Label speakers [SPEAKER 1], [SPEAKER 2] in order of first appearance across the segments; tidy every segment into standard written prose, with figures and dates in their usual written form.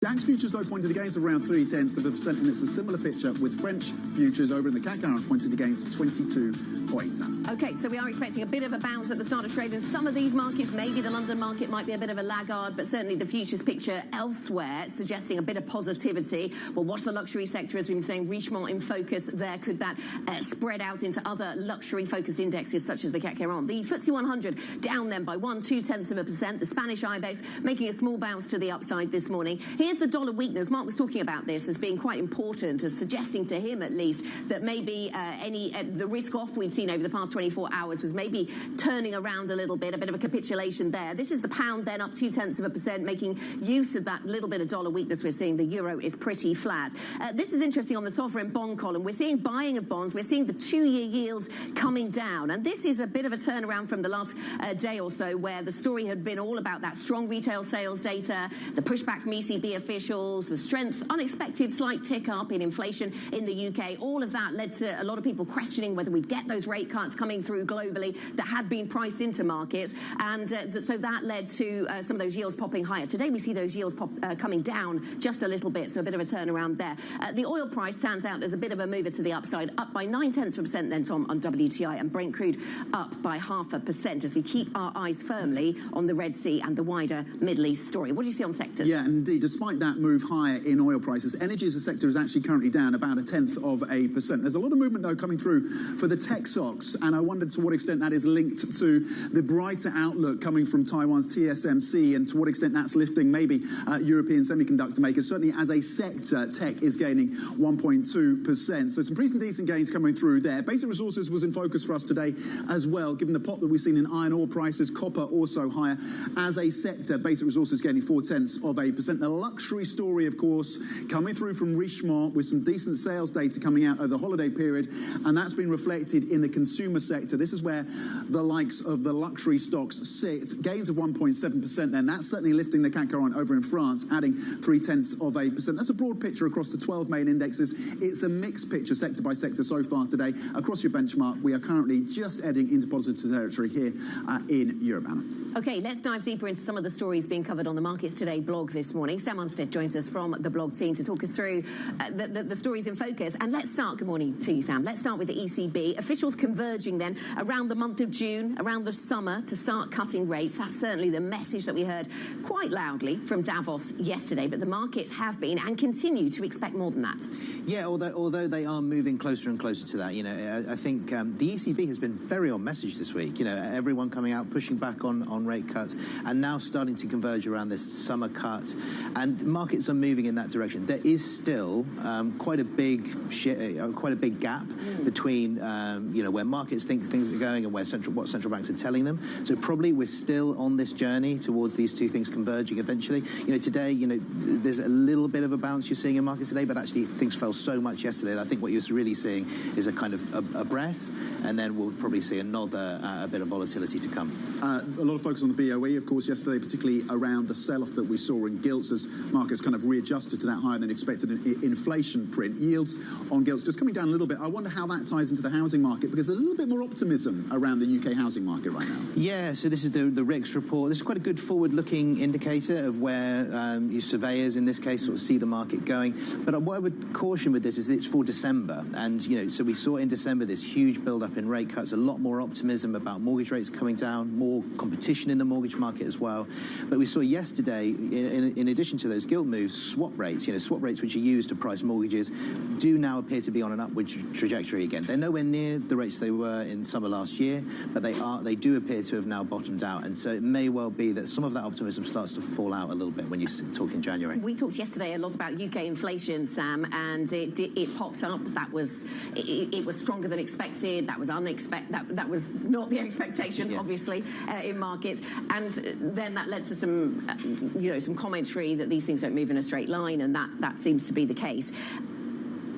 [SPEAKER 1] DAX futures, though, pointed to gains of around 0.3%, and it's a similar picture with French futures over in the CAC 40 pointing to gains of 22 points.
[SPEAKER 2] Okay, so we are expecting a bit of a bounce at the start of trade in some of these markets. Maybe the London market might be a bit of a laggard, but certainly the futures picture elsewhere suggesting a bit of positivity. We'll watch the luxury sector, as we've been saying, Richemont in focus there. Could that spread out into other luxury-focused indexes such as the CAC 40? The FTSE 100 down then by 0.2%. The Spanish IBEX making a small bounce to the upside this morning. Here's the dollar weakness. Mark was talking about this as being quite important, as suggesting to him at least that maybe the risk off we'd seen over the past 24 hours was maybe turning around a little bit, a bit of a capitulation there. This is the pound then up 0.2%, making use of that little bit of dollar weakness we're seeing. The euro is pretty flat. This is interesting on the sovereign bond column. We're seeing buying of bonds. We're seeing the 2-year yields coming down. And this is a bit of a turnaround from the last day or so, where the story had been all about that strong retail sales data, the pushback from ECB officials, the strength, unexpected slight tick up in inflation in the UK. All of that led to a lot of people questioning whether we'd get those rate cuts coming through globally that had been priced into markets. And so that led to some of those yields popping higher. Today we see those yields coming down just a little bit, so a bit of a turnaround there. The oil price stands out as a bit of a mover to the upside, up by 0.9% then, Tom, on WTI, and Brent crude up by 0.5% as we keep our eyes firmly on the Red Sea and the wider Middle East story. What do you see on sectors?
[SPEAKER 1] Yeah, indeed. Despite that move higher in oil prices, energy as a sector is actually currently down about 0.1%. There's a lot of movement, though, coming through for the tech stocks, and I wondered to what extent that is linked to the brighter outlook coming from Taiwan's TSMC, and to what extent that's lifting maybe European semiconductor makers. Certainly as a sector, tech is gaining 1.2%. So some pretty decent gains coming through there. Basic resources was in focus for us today as well, given the pop that we've seen in iron ore prices. Copper also higher. As a sector, basic resources gaining 0.4%. The luxury story, of course, coming through from Richemont with some decent sales data coming out over the holiday period, and that's been reflected in the consumer sector. This is where the likes of the luxury stocks sit. Gains of 1.7% then. That's certainly lifting the CAC 40 over in France, adding 0.3%. That's a broad picture across the 12 main indexes. It's a mixed picture sector by sector so far today. Across your benchmark, we are currently just heading into positive territory here in Europe, Anna.
[SPEAKER 2] Okay, let's dive deeper into some of the stories being covered on the Markets Today blog this morning. Sam Unstead joins us from the blog team to talk us through the stories in focus. And let's start, good morning to you, Sam. Let's start with the ECB. Officials converging then around the month of June, around the summer, to start cutting rates. That's certainly the message that we heard quite loudly from Davos yesterday. But the markets have been and continue to expect more than that.
[SPEAKER 3] Yeah, although they are moving closer and closer to that. You know, I think the ECB has been very on message this week. You know, everyone coming out pushing back on rate cuts, and now starting to converge around this summer cut, and markets are moving in that direction. There is still quite a big gap between you know, where markets think things are going and where what central banks are telling them. So probably we're still on this journey towards these two things converging eventually. You know, today, you know, there's a little bit of a bounce you're seeing in markets today, but actually things fell so much yesterday that I think what you're really seeing is a kind of a breath, and then we'll probably see another a bit of volatility to come.
[SPEAKER 1] A lot of focus on the BOE, of course, yesterday, particularly around the sell-off that we saw in gilts as markets kind of readjusted to that higher than expected inflation print. Yields on gilts just coming down a little bit. I wonder how that ties into the housing market, because there's a little bit more optimism around the UK housing market right now.
[SPEAKER 3] Yeah, so this is the RICS report. This is quite a good forward-looking indicator of where your surveyors, in this case, sort of see the market going. But what I would caution with this is that it's for December. And, you know, so we saw in December this huge build-up up in rate cuts, a lot more optimism about mortgage rates coming down, more competition in the mortgage market as well. But we saw yesterday, in addition to those gilt moves, swap rates, swap rates which are used to price mortgages, do now appear to be on an upward trajectory again. They're nowhere near the rates they were in summer last year, but they do appear to have now bottomed out. And so it may well be that some of that optimism starts to fall out a little bit when you talk in January.
[SPEAKER 2] We talked yesterday a lot about UK inflation, Sam, and it popped up. It was stronger than expected. That was unexpected. That was not the expectation, obviously, in markets. And then that led to some, some commentary that these things don't move in a straight line, and that seems to be the case.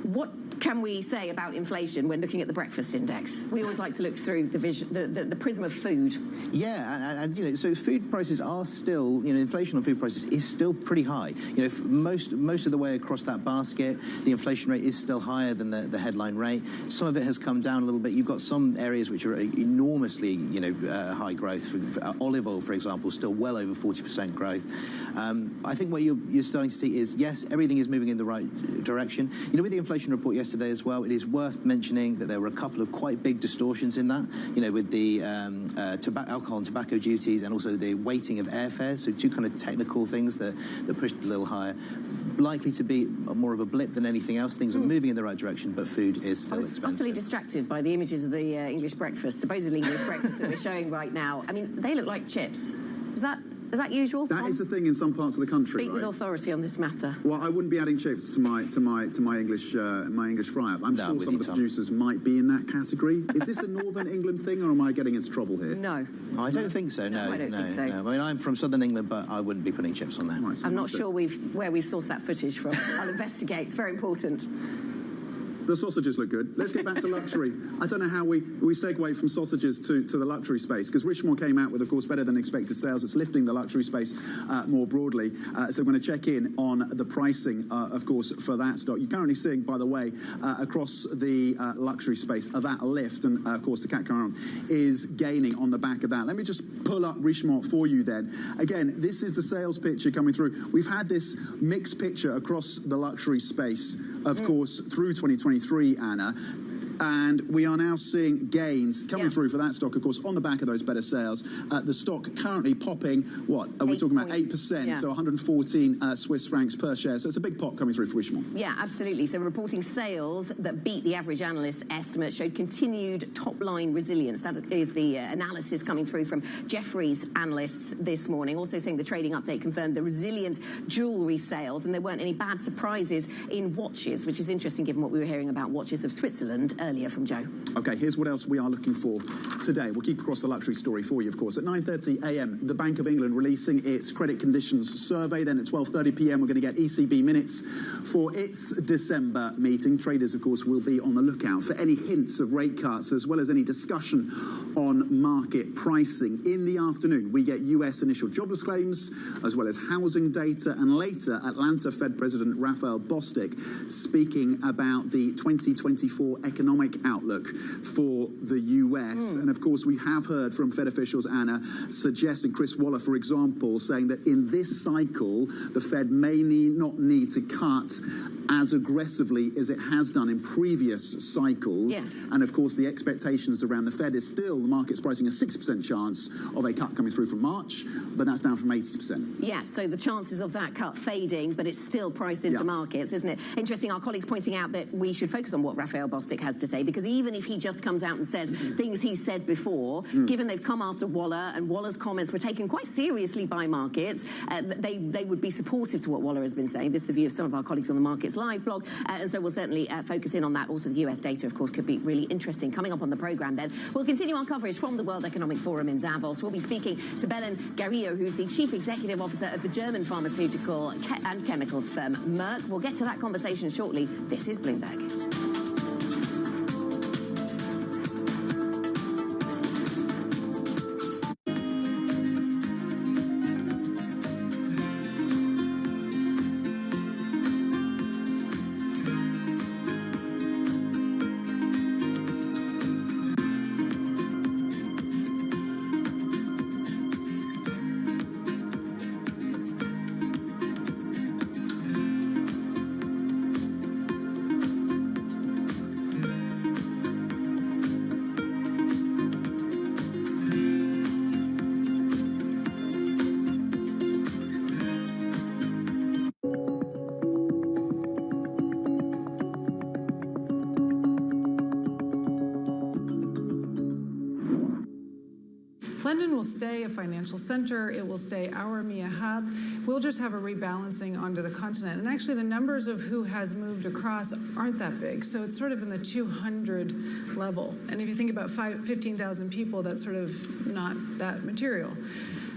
[SPEAKER 2] What can we say about inflation when looking at the breakfast index? We always like to look through the prism of food.
[SPEAKER 3] Yeah, and so food prices are still, inflation on food prices is still pretty high. Most of the way across that basket, the inflation rate is still higher than the headline rate. Some of it has come down a little bit. You've got some areas which are enormously, high growth. Olive oil, for example, still well over 40% growth. I think what you're starting to see is, yes, everything is moving in the right direction. With the inflation report yesterday as well, it is worth mentioning that there were a couple of quite big distortions in that, with the alcohol and tobacco duties and also the weighting of airfares, so two kind of technical things that pushed a little higher. Likely to be more of a blip than anything else. Things are moving in the right direction, but food is still expensive. I was
[SPEAKER 2] utterly distracted by the images of the English breakfast, supposedly English breakfast that we're showing right now. I mean, they look like chips. Is that usual?
[SPEAKER 1] That is the thing in some parts of the country.
[SPEAKER 2] Speak with authority on this matter.
[SPEAKER 1] Well, I wouldn't be adding chips to my English fry up. I'm sure some of the producers might be in that category. Is this a Northern England thing, or am I getting into trouble here?
[SPEAKER 2] No.
[SPEAKER 3] I don't think so. No,
[SPEAKER 2] I don't think so.
[SPEAKER 3] No. I mean, I'm from Southern England, but I wouldn't be putting chips on there.
[SPEAKER 2] I'm not sure where we've sourced that footage from. I'll investigate. It's very important.
[SPEAKER 1] The sausages look good. Let's get back to luxury. I don't know how we segue from sausages to the luxury space, because Richemont came out with, of course, better than expected sales. It's lifting the luxury space more broadly. So we're going to check in on the pricing, of course, for that stock. You're currently seeing, by the way, across the luxury space, that lift, and of course, the CAC 40 is gaining on the back of that. Let me just pull up Richemont for you then. Again, this is the sales picture coming through. We've had this mixed picture across the luxury space, of course, through 2023, Anna. And we are now seeing gains coming through for that stock, of course, on the back of those better sales. The stock currently popping, what are we talking about? 8%, so 114 Swiss francs per share. So it's a big pop coming through for Richemont.
[SPEAKER 2] Yeah, absolutely. So reporting sales that beat the average analyst estimate, showed continued top-line resilience. That is the analysis coming through from Jefferies analysts this morning. Also saying the trading update confirmed the resilient jewellery sales, and there weren't any bad surprises in watches, which is interesting given what we were hearing about watches of Switzerland earlier from Joe.
[SPEAKER 1] Okay, here's what else we are looking for today. We'll keep across the luxury story for you, of course. At 9:30 a.m., the Bank of England releasing its credit conditions survey. Then at 12:30 p.m., we're going to get ECB minutes for its December meeting. Traders, of course, will be on the lookout for any hints of rate cuts, as well as any discussion on market pricing. In the afternoon, we get US initial jobless claims, as well as housing data, and later, Atlanta Fed President Raphael Bostic speaking about the 2024 economic outlook for the US. And of course, we have heard from Fed officials, Anna, suggesting, Chris Waller, for example, saying that in this cycle, the Fed may not need to cut as aggressively as it has done in previous cycles.
[SPEAKER 2] Yes.
[SPEAKER 1] And of course, the expectations around the Fed is still, the market's pricing a 6% chance of a cut coming through from March, but that's down from 80%.
[SPEAKER 2] Yeah, so the chances of that cut fading, but it's still priced into markets, isn't it? Interesting, our colleagues pointing out that we should focus on what Raphael Bostic has to say, because even if he just comes out and says things he said before, given they've come after Waller, and Waller's comments were taken quite seriously by markets, they would be supportive to what Waller has been saying. This is the view of some of our colleagues on the Markets Live blog, and so we'll certainly focus in on that. Also, the US data, of course, could be really interesting. Coming up on the programme then, we'll continue our coverage from the World Economic Forum in Davos. We'll be speaking to Belen Garrido, who's the Chief Executive Officer of the German pharmaceutical and chemicals firm Merck. We'll get to that conversation shortly. This is Bloomberg.
[SPEAKER 4] London will stay a financial center. It will stay our EMEA hub. We'll just have a rebalancing onto the continent. And actually, the numbers of who has moved across aren't that big. So it's sort of in the 200 level. And if you think about 15,000 people, that's sort of not that material.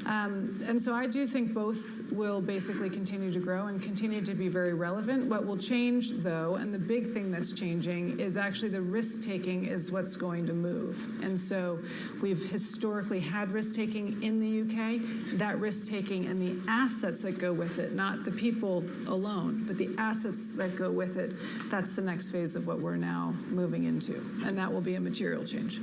[SPEAKER 4] And so I do think both will basically continue to grow and continue to be very relevant. What will change, though, and the big thing that's changing, is actually the risk-taking is what's going to move. And so we've historically had risk-taking in the UK. That risk-taking and the assets that go with it, not the people alone, but the assets that go with it, that's the next phase of what we're now moving into. And that will be a material change.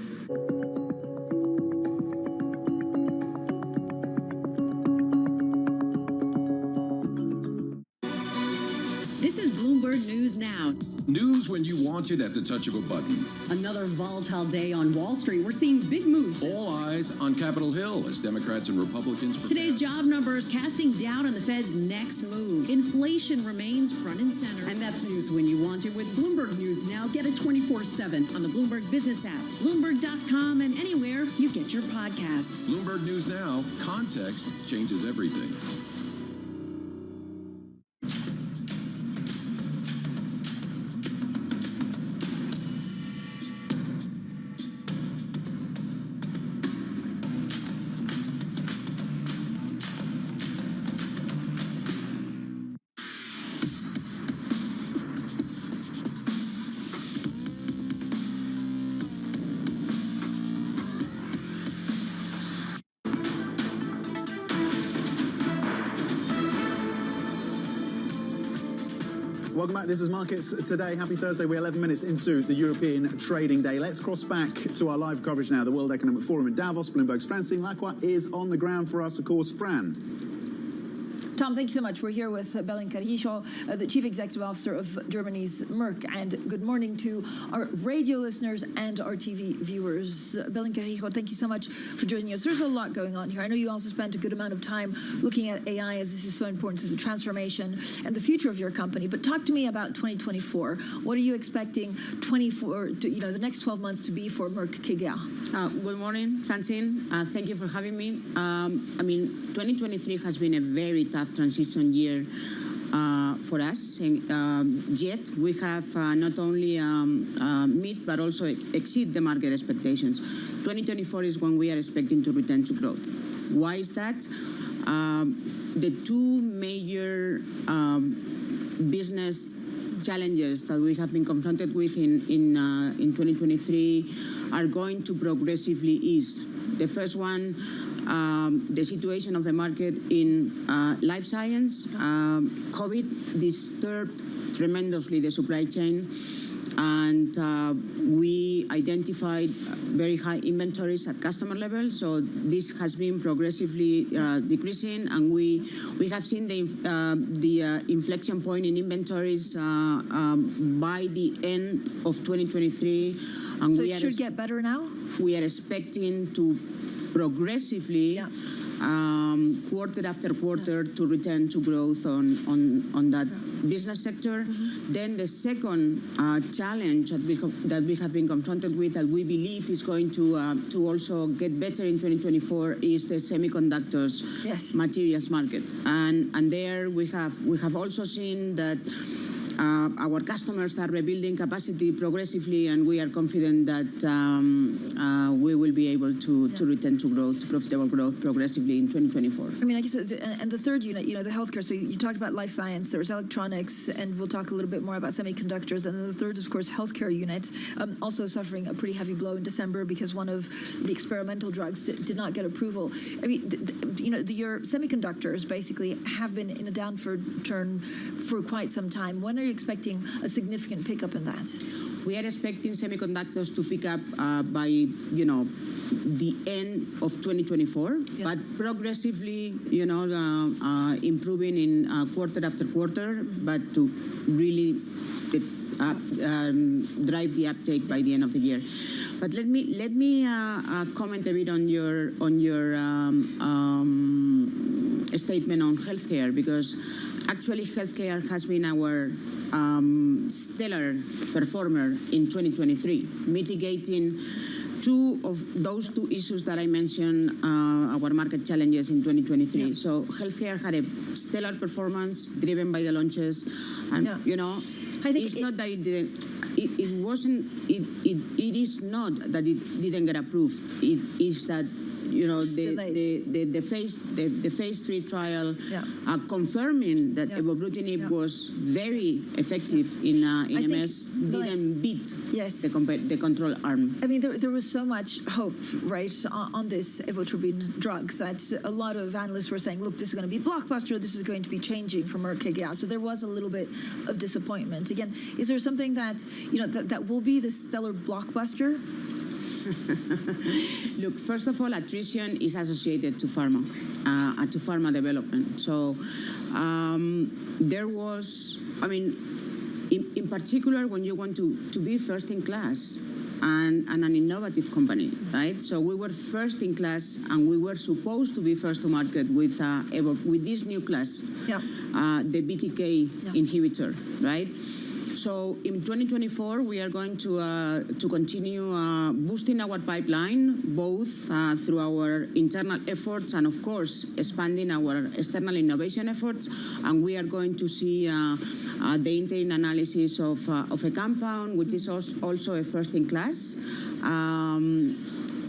[SPEAKER 5] This is Bloomberg News Now.
[SPEAKER 6] News when you want it at the touch of a button.
[SPEAKER 5] Another volatile day on Wall Street. We're seeing big moves.
[SPEAKER 6] All eyes on Capitol Hill as Democrats and Republicans prepare.
[SPEAKER 5] Today's job numbers casting doubt on the Fed's next move. Inflation remains front and center. And that's news when you want it with Bloomberg News Now. Get it 24/7 on the Bloomberg Business app, Bloomberg.com, and anywhere you get your podcasts.
[SPEAKER 6] Bloomberg News Now. Context changes everything.
[SPEAKER 1] Welcome back. This is Markets Today. Happy Thursday. We're 11 minutes into the European trading day. Let's cross back to our live coverage now. The World Economic Forum in Davos. Bloomberg's Francine Lacqua is on the ground for us, of course. Fran.
[SPEAKER 7] Tom, thank you so much. We're here with Belén Carrillo, the Chief Executive Officer of Germany's Merck. And good morning to our radio listeners and our TV viewers. Belén Carrillo, thank you so much for joining us. There's a lot going on here. I know you also spent a good amount of time looking at AI, as this is so important to the transformation and the future of your company. But talk to me about 2024. What are you expecting the next 12 months to be for Merck KGaA?
[SPEAKER 8] Good morning, Francine. Thank you for having me. 2023 has been a very tough transition year for us. Yet we have not only meet but also exceed the market expectations. 2024 is when we are expecting to return to growth. Why is that? The two major business challenges that we have been confronted with in 2023 are going to progressively ease. The first one, the situation of the market in life science. COVID disturbed tremendously the supply chain, and we identified very high inventories at customer level. So this has been progressively decreasing, and we have seen the inflection point in inventories by the end of 2023. And
[SPEAKER 7] so it should get better now?
[SPEAKER 8] We are expecting to progressively, quarter after quarter, to return to growth on that business sector. Mm-hmm. Then the second challenge that we have been confronted with, that we believe is going to also get better in 2024, is the semiconductors materials market. And there we have also seen that our customers are rebuilding capacity progressively, and we are confident that we will be able to return to growth, to profitable growth progressively in 2024.
[SPEAKER 7] I mean, I guess, and the third unit, the healthcare. So you talked about life science, there was electronics, and we'll talk a little bit more about semiconductors. And then the third, of course, healthcare unit, also suffering a pretty heavy blow in December because one of the experimental drugs did not get approval. I mean, your semiconductors basically have been in a downward turn for quite some time. When are you expecting a significant pickup in that?
[SPEAKER 8] We are expecting semiconductors to pick up by, the end of 2024, but progressively, improving in quarter after quarter, but to really drive the uptake by the end of the year. But let me comment a bit on your statement on healthcare, because actually healthcare has been our stellar performer in 2023, mitigating two of those two issues that I mentioned, our market challenges in 2023.
[SPEAKER 7] Yeah.
[SPEAKER 8] So healthcare had a stellar performance driven by the launches, and you know,
[SPEAKER 7] I think
[SPEAKER 8] it's not that it didn't. It wasn't. It is not that it didn't get approved. It is that, you know, the phase 3 trial confirming that evobrutinib was very effective in MS didn't beat the control arm.
[SPEAKER 7] I mean, there was so much hope, right, on this evobrutinib drug that a lot of analysts were saying, look, this is going to be blockbuster, this is going to be changing for Merck KGaA. So there was a little bit of disappointment. Again, is there something that, you know, that will be the stellar blockbuster?
[SPEAKER 8] Look, first of all, attrition is associated to pharma, to pharma development. So there was, I mean, in particular, when you want to be first in class and an innovative company, right? So we were first in class, and we were supposed to be first to market with this new class, the BTK inhibitor, right? So in 2024, we are going to continue boosting our pipeline, both through our internal efforts and, of course, expanding our external innovation efforts. And we are going to see the interim analysis of a compound, which is also a first-in-class,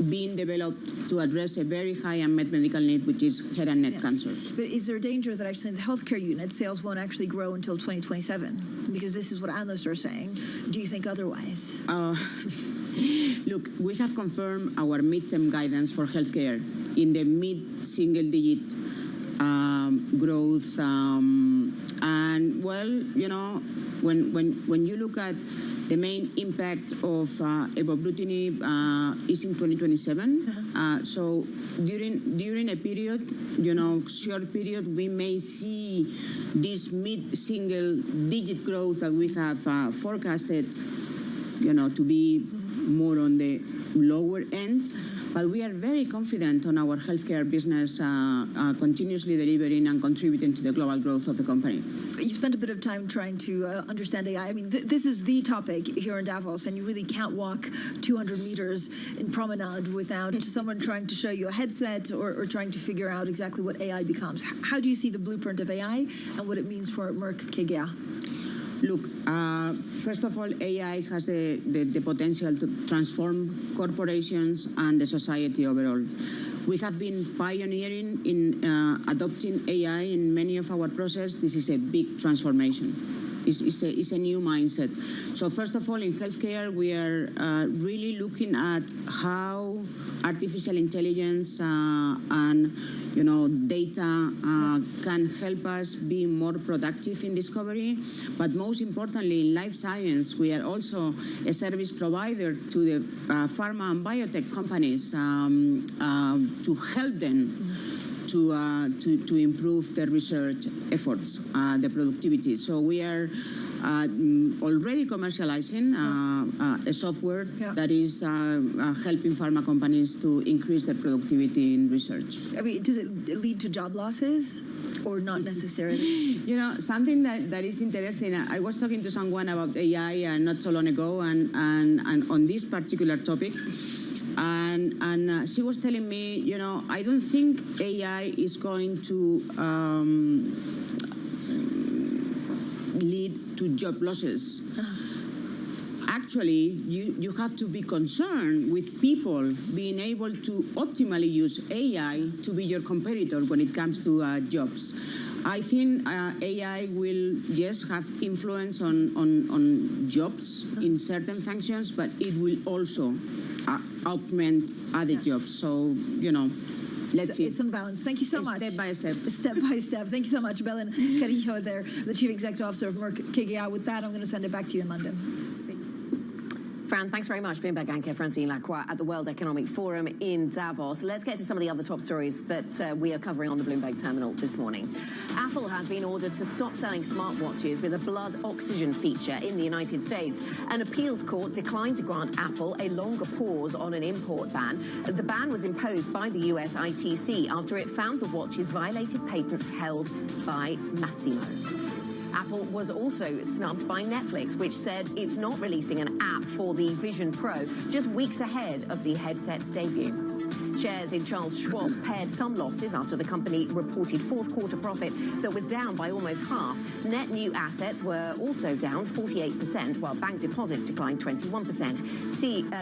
[SPEAKER 8] being developed to address a very high unmet medical need, which is head and neck cancer.
[SPEAKER 7] But is there a danger that actually in the healthcare unit, sales won't actually grow until 2027? Because this is what analysts are saying. Do you think otherwise?
[SPEAKER 8] Look, we have confirmed our midterm guidance for healthcare in the mid-single-digit growth. And, well, you know, when you look at the main impact of evobrutinib is in 2027. So during a period, you know, short period, we may see this mid-single-digit growth that we have forecasted, you know, to be more on the lower end. But we are very confident on our healthcare business continuously delivering and contributing to the global growth of the company.
[SPEAKER 7] You spent a bit of time trying to understand AI. I mean, this is the topic here in Davos, and you really can't walk 200 meters in promenade without someone trying to show you a headset or trying to figure out exactly what AI becomes. How do you see the blueprint of AI and what it means for Merck KGaA?
[SPEAKER 8] Look, first of all, AI has the potential to transform corporations and the society overall. We have been pioneering in adopting AI in many of our processes. This is a big transformation. It's a new mindset. So first of all, in healthcare, we are really looking at how artificial intelligence and, you know, data can help us be more productive in discovery. But most importantly, in life science, we are also a service provider to the pharma and biotech companies to help them to improve their research efforts, the productivity. So we are already commercializing a software that is helping pharma companies to increase their productivity in research.
[SPEAKER 7] I mean, does it lead to job losses or not necessarily?
[SPEAKER 8] You know, something that is interesting, I was talking to someone about AI not so long ago and on this particular topic. And she was telling me, you know, I don't think AI is going to lead to job losses. Actually, you have to be concerned with people being able to optimally use AI to be your competitor when it comes to jobs. I think AI will, yes, have influence on jobs in certain functions, but it will also augment other jobs. So, you know, let's see.
[SPEAKER 7] It's unbalanced. Thank you so much.
[SPEAKER 8] Step by step.
[SPEAKER 7] Step by step. Thank you so much, Belén Carrillo there, the Chief Executive Officer of Merck KGaA. With that, I'm going to send it back to you in London.
[SPEAKER 2] Fran, thanks very much. Bloomberg anchor Francine Lacroix at the World Economic Forum in Davos. Let's get to some of the other top stories that we are covering on the Bloomberg terminal this morning. Apple has been ordered to stop selling smartwatches with a blood oxygen feature in the United States. An appeals court declined to grant Apple a longer pause on an import ban. The ban was imposed by the US ITC after it found the watches violated patents held by Massimo. Apple was also snubbed by Netflix, which said it's not releasing an app for the Vision Pro, just weeks ahead of the headset's debut. Shares in Charles Schwab pared some losses after the company reported fourth quarter profit that was down by almost half. Net new assets were also down 48%, while bank deposits declined 21%.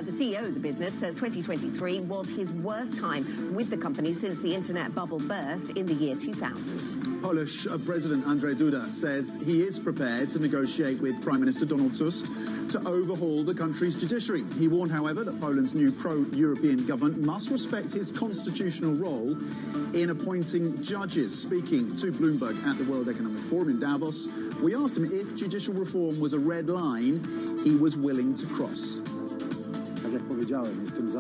[SPEAKER 2] The CEO of the business says 2023 was his worst time with the company since the internet bubble burst in the year 2000.
[SPEAKER 1] Polish President Andrzej Duda says he is prepared to negotiate with Prime Minister Donald Tusk to overhaul the country's judiciary. He warned, however, that Poland's new pro-European government must respect his constitutional role in appointing judges. Speaking to Bloomberg at the World Economic Forum in Davos, we asked him if judicial reform was a red line he was willing to cross.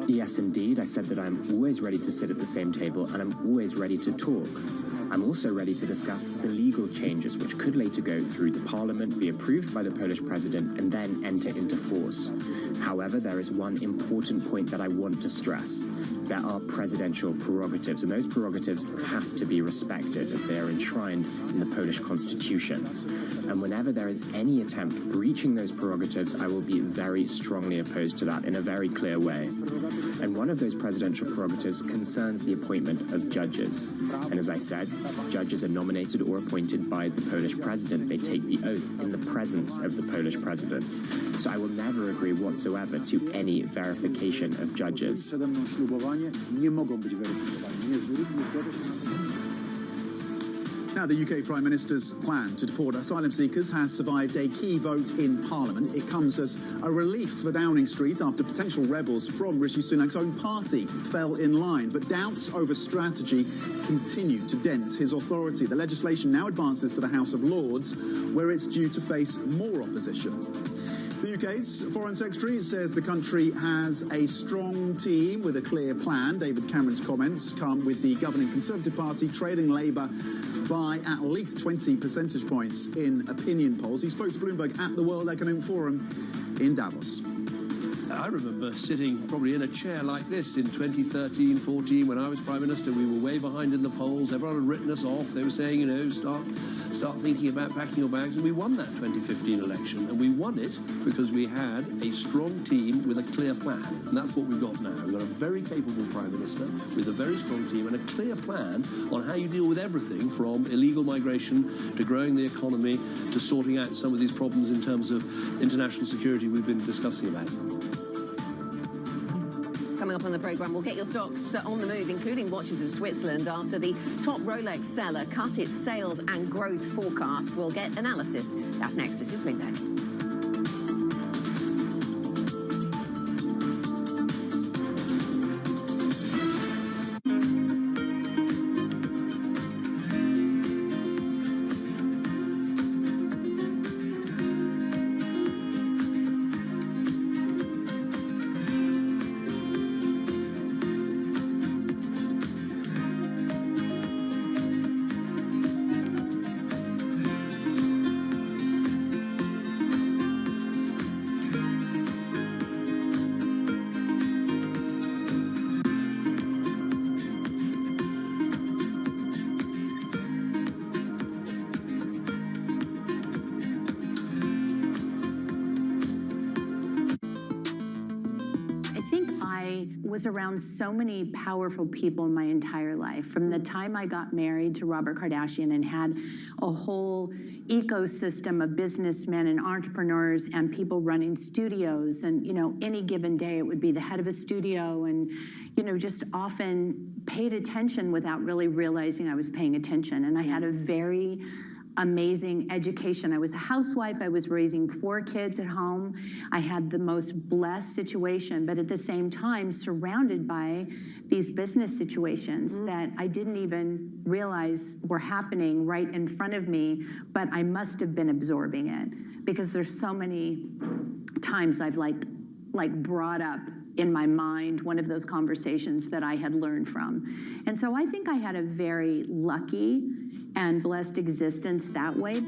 [SPEAKER 9] Yes, indeed. I said that I'm always ready to sit at the same table and I'm always ready to talk. I'm also ready to discuss the legal changes which could later go through the parliament, be approved by the Polish president, and then enter into force. However, there is one important point that I want to stress. There are presidential prerogatives, and those prerogatives have to be respected as they are enshrined in the Polish constitution. And whenever there is any attempt breaching those prerogatives, I will be very strongly opposed to that in a very clear way. And one of those presidential prerogatives concerns the appointment of judges. And as I said, judges are nominated or appointed by the Polish president. They take the oath in the presence of the Polish president. So I will never agree whatsoever to any verification of judges.
[SPEAKER 1] Now, the UK Prime Minister's plan to deport asylum seekers has survived a key vote in Parliament. It comes as a relief for Downing Street after potential rebels from Rishi Sunak's own party fell in line. But doubts over strategy continue to dent his authority. The legislation now advances to the House of Lords, where it's due to face more opposition. The UK's Foreign Secretary says the country has a strong team with a clear plan. David Cameron's comments come with the governing Conservative Party trailing Labour by at least 20 percentage points in opinion polls. He spoke to Bloomberg at the World Economic Forum in Davos.
[SPEAKER 10] I remember sitting probably in a chair like this in 2013-14 when I was Prime Minister. We were way behind in the polls. Everyone had written us off. They were saying, you know, start thinking about packing your bags. And we won that 2015 election. And we won it because we had a strong team with a clear plan. And that's what we've got now. We've got a very capable Prime Minister with a very strong team and a clear plan on how you deal with everything from illegal migration to growing the economy to sorting out some of these problems in terms of international security we've been discussing about.
[SPEAKER 2] Coming up on the programme, we'll get your stocks on the move, including watches of Switzerland, after the top Rolex seller cut its sales and growth forecast. We'll get analysis. That's next. This is Bloomberg.
[SPEAKER 11] was around so many powerful people in my entire life. From the time I got married to Robert Kardashian and had a whole ecosystem of businessmen and entrepreneurs and people running studios, and, you know, any given day it would be the head of a studio, and, you know, just often paid attention without really realizing I was paying attention. And I had a very amazing education. I was a housewife. I was raising 4 kids at home. I had the most blessed situation, but at the same time surrounded by these business situations that I didn't even realize were happening right in front of me, but I must have been absorbing it, because there's so many times I've like brought up in my mind one of those conversations that I had learned from. And so I think I had a very lucky and blessed existence that way.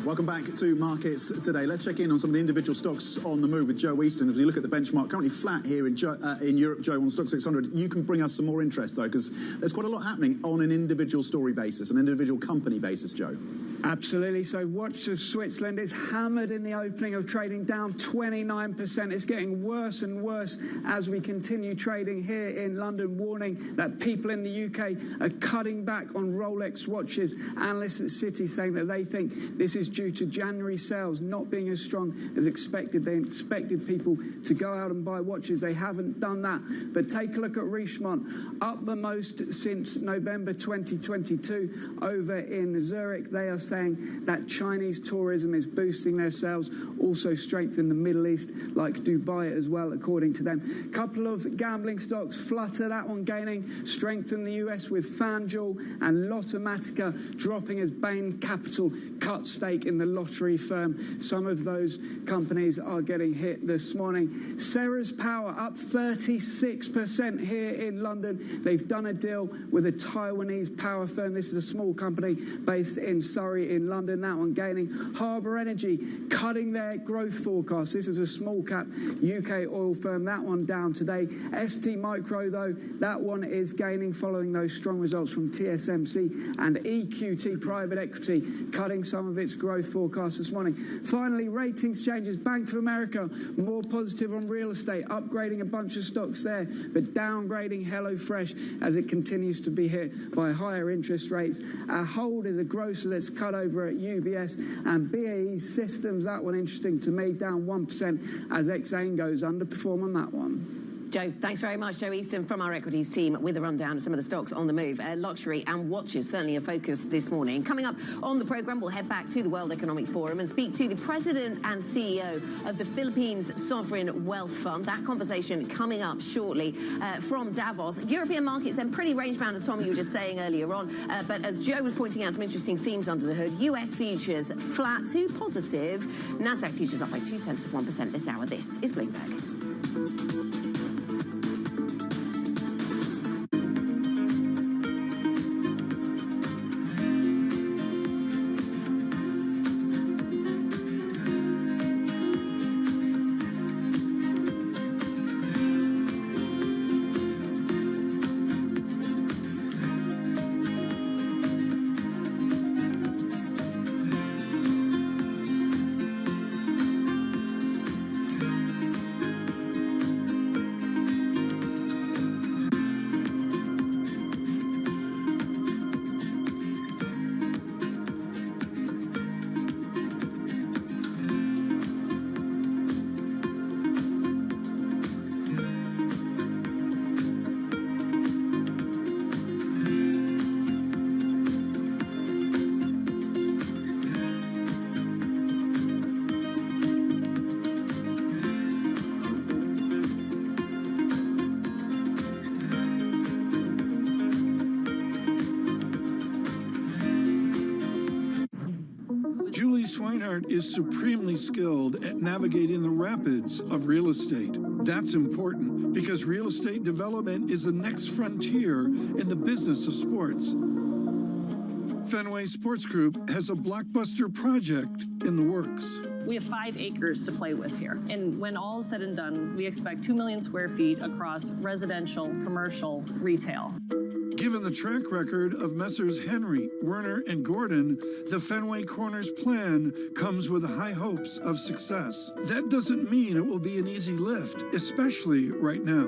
[SPEAKER 1] Welcome back to Markets Today. Let's check in on some of the individual stocks on the move with Joe Easton. As we look at the benchmark, currently flat here in Europe, Joe, on the Stock 600. You can bring us some more interest, though, because there's quite a lot happening on an individual story basis, an individual company basis, Joe.
[SPEAKER 12] Absolutely. So Watches of Switzerland is hammered in the opening of trading, down 29%. It's getting worse and worse as we continue trading here in London, warning that people in the UK are cutting back on Rolex watches. Analysts at Citi saying that they think this is due to January sales not being as strong as expected. They expected people to go out and buy watches. They haven't done that. But take a look at Richemont, up the most since November 2022 over in Zurich. They are saying that Chinese tourism is boosting their sales, also strength in the Middle East, like Dubai as well, according to them. Couple of gambling stocks, Flutter, that one gaining strength in the US with FanDuel, and Lottomatica dropping as Bain Capital cut stake in the lottery firm. Some of those companies are getting hit this morning. Ceres Power up 36% here in London. They've done a deal with a Taiwanese power firm. This is a small company based in Surrey in London. That one gaining. Harbour Energy cutting their growth forecast. This is a small cap UK oil firm. That one down today. ST Micro, though, that one is gaining following those strong results from TSMC, and EQT Private Equity cutting some of its growth forecast this morning. Finally, ratings changes. Bank of America more positive on real estate, upgrading a bunch of stocks there, but downgrading HelloFresh as it continues to be hit by higher interest rates. A hold is a grocer that's cut over at UBS, and BAE Systems, that one interesting to me, down 1% as Exane goes underperform on that one.
[SPEAKER 2] Joe, thanks very much. Joe Easton from our equities team with a rundown of some of the stocks on the move. Luxury and watches certainly a focus this morning. Coming up on the programme, we'll head back to the World Economic Forum and speak to the President and CEO of the Philippines Sovereign Wealth Fund. That conversation coming up shortly from Davos. European markets then pretty range-bound, as Tom, you were just saying earlier on. But as Joe was pointing out, some interesting themes under the hood. US futures flat to positive. Nasdaq futures up by 0.2% this hour. This is Bloomberg.
[SPEAKER 13] Swinehart is supremely skilled at navigating the rapids of real estate. That's important because real estate development is the next frontier in the business of sports. Fenway Sports Group has a blockbuster project in the works.
[SPEAKER 14] We have 5 acres to play with here. And when all is said and done, we expect 2 million square feet across residential, commercial, retail.
[SPEAKER 13] Given the track record of Messrs. Henry, Werner, and Gordon, the Fenway Corners plan comes with high hopes of success. That doesn't mean it will be an easy lift, especially right now.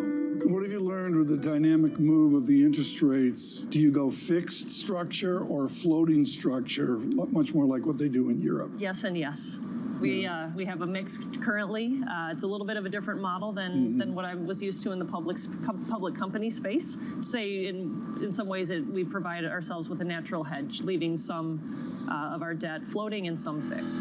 [SPEAKER 15] What have you learned with the dynamic move of the interest rates? Do you go fixed structure or floating structure, much more like what they do in Europe?
[SPEAKER 14] Yes and yes. We have a mix currently. It's a little bit of a different model than what I was used to in the public company space. Say in some ways we provide ourselves with a natural hedge, leaving some of our debt floating and some fixed.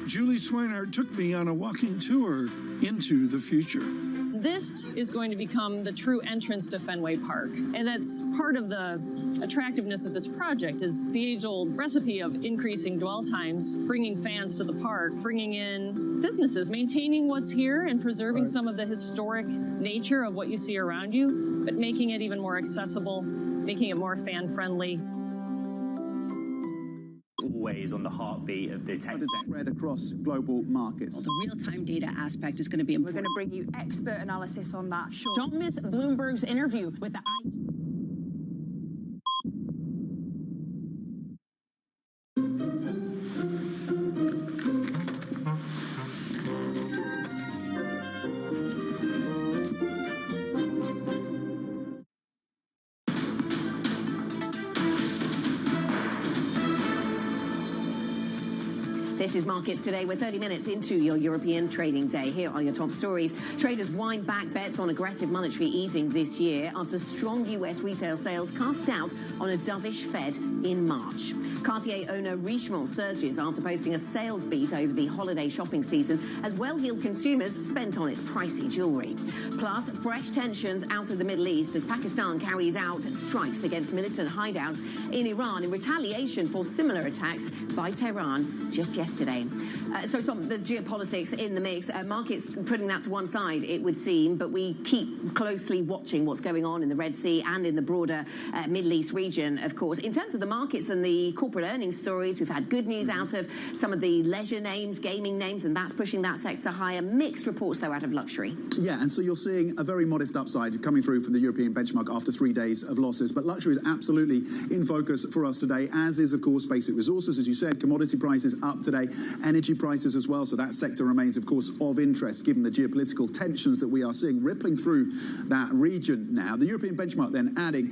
[SPEAKER 13] Julie Swinehart took me on a walking tour into the future.
[SPEAKER 14] This is going to become the true entrance to Fenway Park. And that's part of the attractiveness of this project is the age-old recipe of increasing dwell times, bringing fans to the park, bringing in businesses, maintaining what's here and preserving some of the historic nature of what you see around you, but making it even more accessible, making it more fan-friendly.
[SPEAKER 16] ways on the heartbeat of the tech sector.
[SPEAKER 1] Spread across global markets.
[SPEAKER 5] The real-time data aspect is going to be important.
[SPEAKER 17] We're going to bring you expert analysis on that. Sure.
[SPEAKER 5] Don't miss Bloomberg's interview with the
[SPEAKER 2] This is Markets Today. We're 30 minutes into your European trading day. Here are your top stories. Traders wind back bets on aggressive monetary easing this year after strong US retail sales cast doubt on a dovish Fed in March. Cartier owner Richemont surges after posting a sales beat over the holiday shopping season as well-heeled consumers spent on its pricey jewellery. Plus, fresh tensions out of the Middle East as Pakistan carries out strikes against militant hideouts in Iran in retaliation for similar attacks by Tehran just yesterday. So, Tom, there's geopolitics in the mix. Markets putting that to one side, it would seem, but we keep closely watching what's going on in the Red Sea and in the broader Middle East region, of course. In terms of the markets and the corporate earnings stories, we've had good news out of some of the leisure names, gaming names, and that's pushing that sector higher. Mixed reports, though, out of luxury.
[SPEAKER 1] Yeah, and so you're seeing a very modest upside coming through from the European benchmark after 3 days of losses. But luxury is absolutely in focus for us today, as is, of course, basic resources. As you said, commodity prices up today, energy prices as well. So that sector remains, of course, of interest, given the geopolitical tensions that we are seeing rippling through that region now. The European benchmark then adding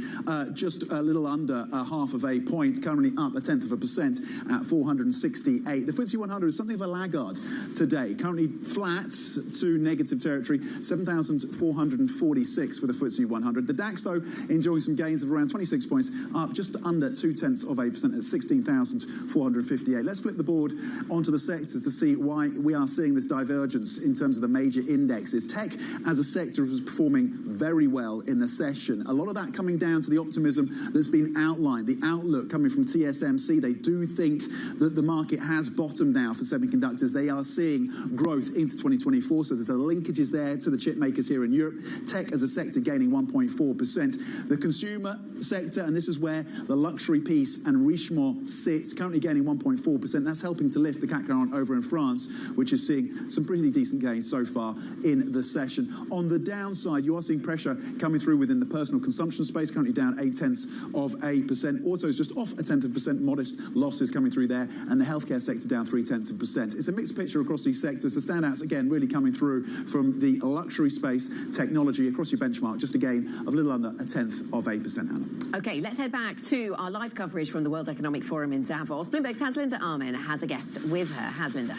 [SPEAKER 1] just a little under a half of a point, currently up 1/10% at 468. The FTSE 100 is something of a laggard today, currently flat to negative territory, 7,446 for the FTSE 100. The DAX, though, enjoying some gains of around 26 points, up just under 0.2% at 16,458. Let's flip the board onto the sectors to see why we are seeing this divergence in terms of the major indexes. Tech as a sector is performing very well in the session. A lot of that coming down to the optimism that's been outlined, the outlook coming from TSMC. They do think that the market has bottomed now for semiconductors. They are seeing growth into 2024, so there's a linkages there to the chip makers here in Europe. Tech as a sector gaining 1.4%. The consumer sector, and this is where the luxury piece and Richemont sits, currently gaining 1.4%. That's helping to lift the CAC 40 over in France, which is seeing some pretty decent gains so far in the session. On the downside, you are seeing pressure coming through within the personal consumption space, currently down 0.8%. Autos just off 0.1%, modest losses coming through there, and the healthcare sector down 0.3%. It's a mixed picture across these sectors. The standouts, again, really coming through from the luxury space, technology across your benchmark, just a gain of a little under 0.1%, Anna.
[SPEAKER 2] Okay, let's head back to our live coverage from the World Economic Forum in Davos. Bloomberg's Haslinda Armin has a guest with her. Haslinda.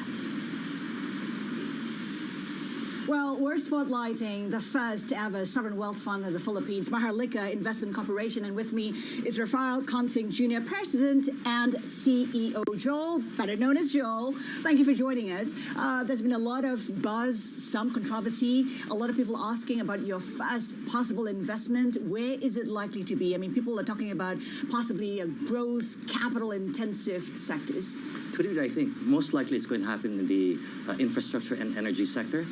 [SPEAKER 18] Well, we're spotlighting the first ever sovereign wealth fund of the Philippines, Maharlika Investment Corporation, and with me is Rafael Consing Jr., President and CEO. Joel, better known as Joel, thank you for joining us. There's been a lot of buzz, some controversy, a lot of people asking about your first possible investment. Where is it likely to be? I mean, people are talking about possibly a growth, capital-intensive sectors.
[SPEAKER 19] To put it, I think most likely it's going to happen in the infrastructure and energy sector.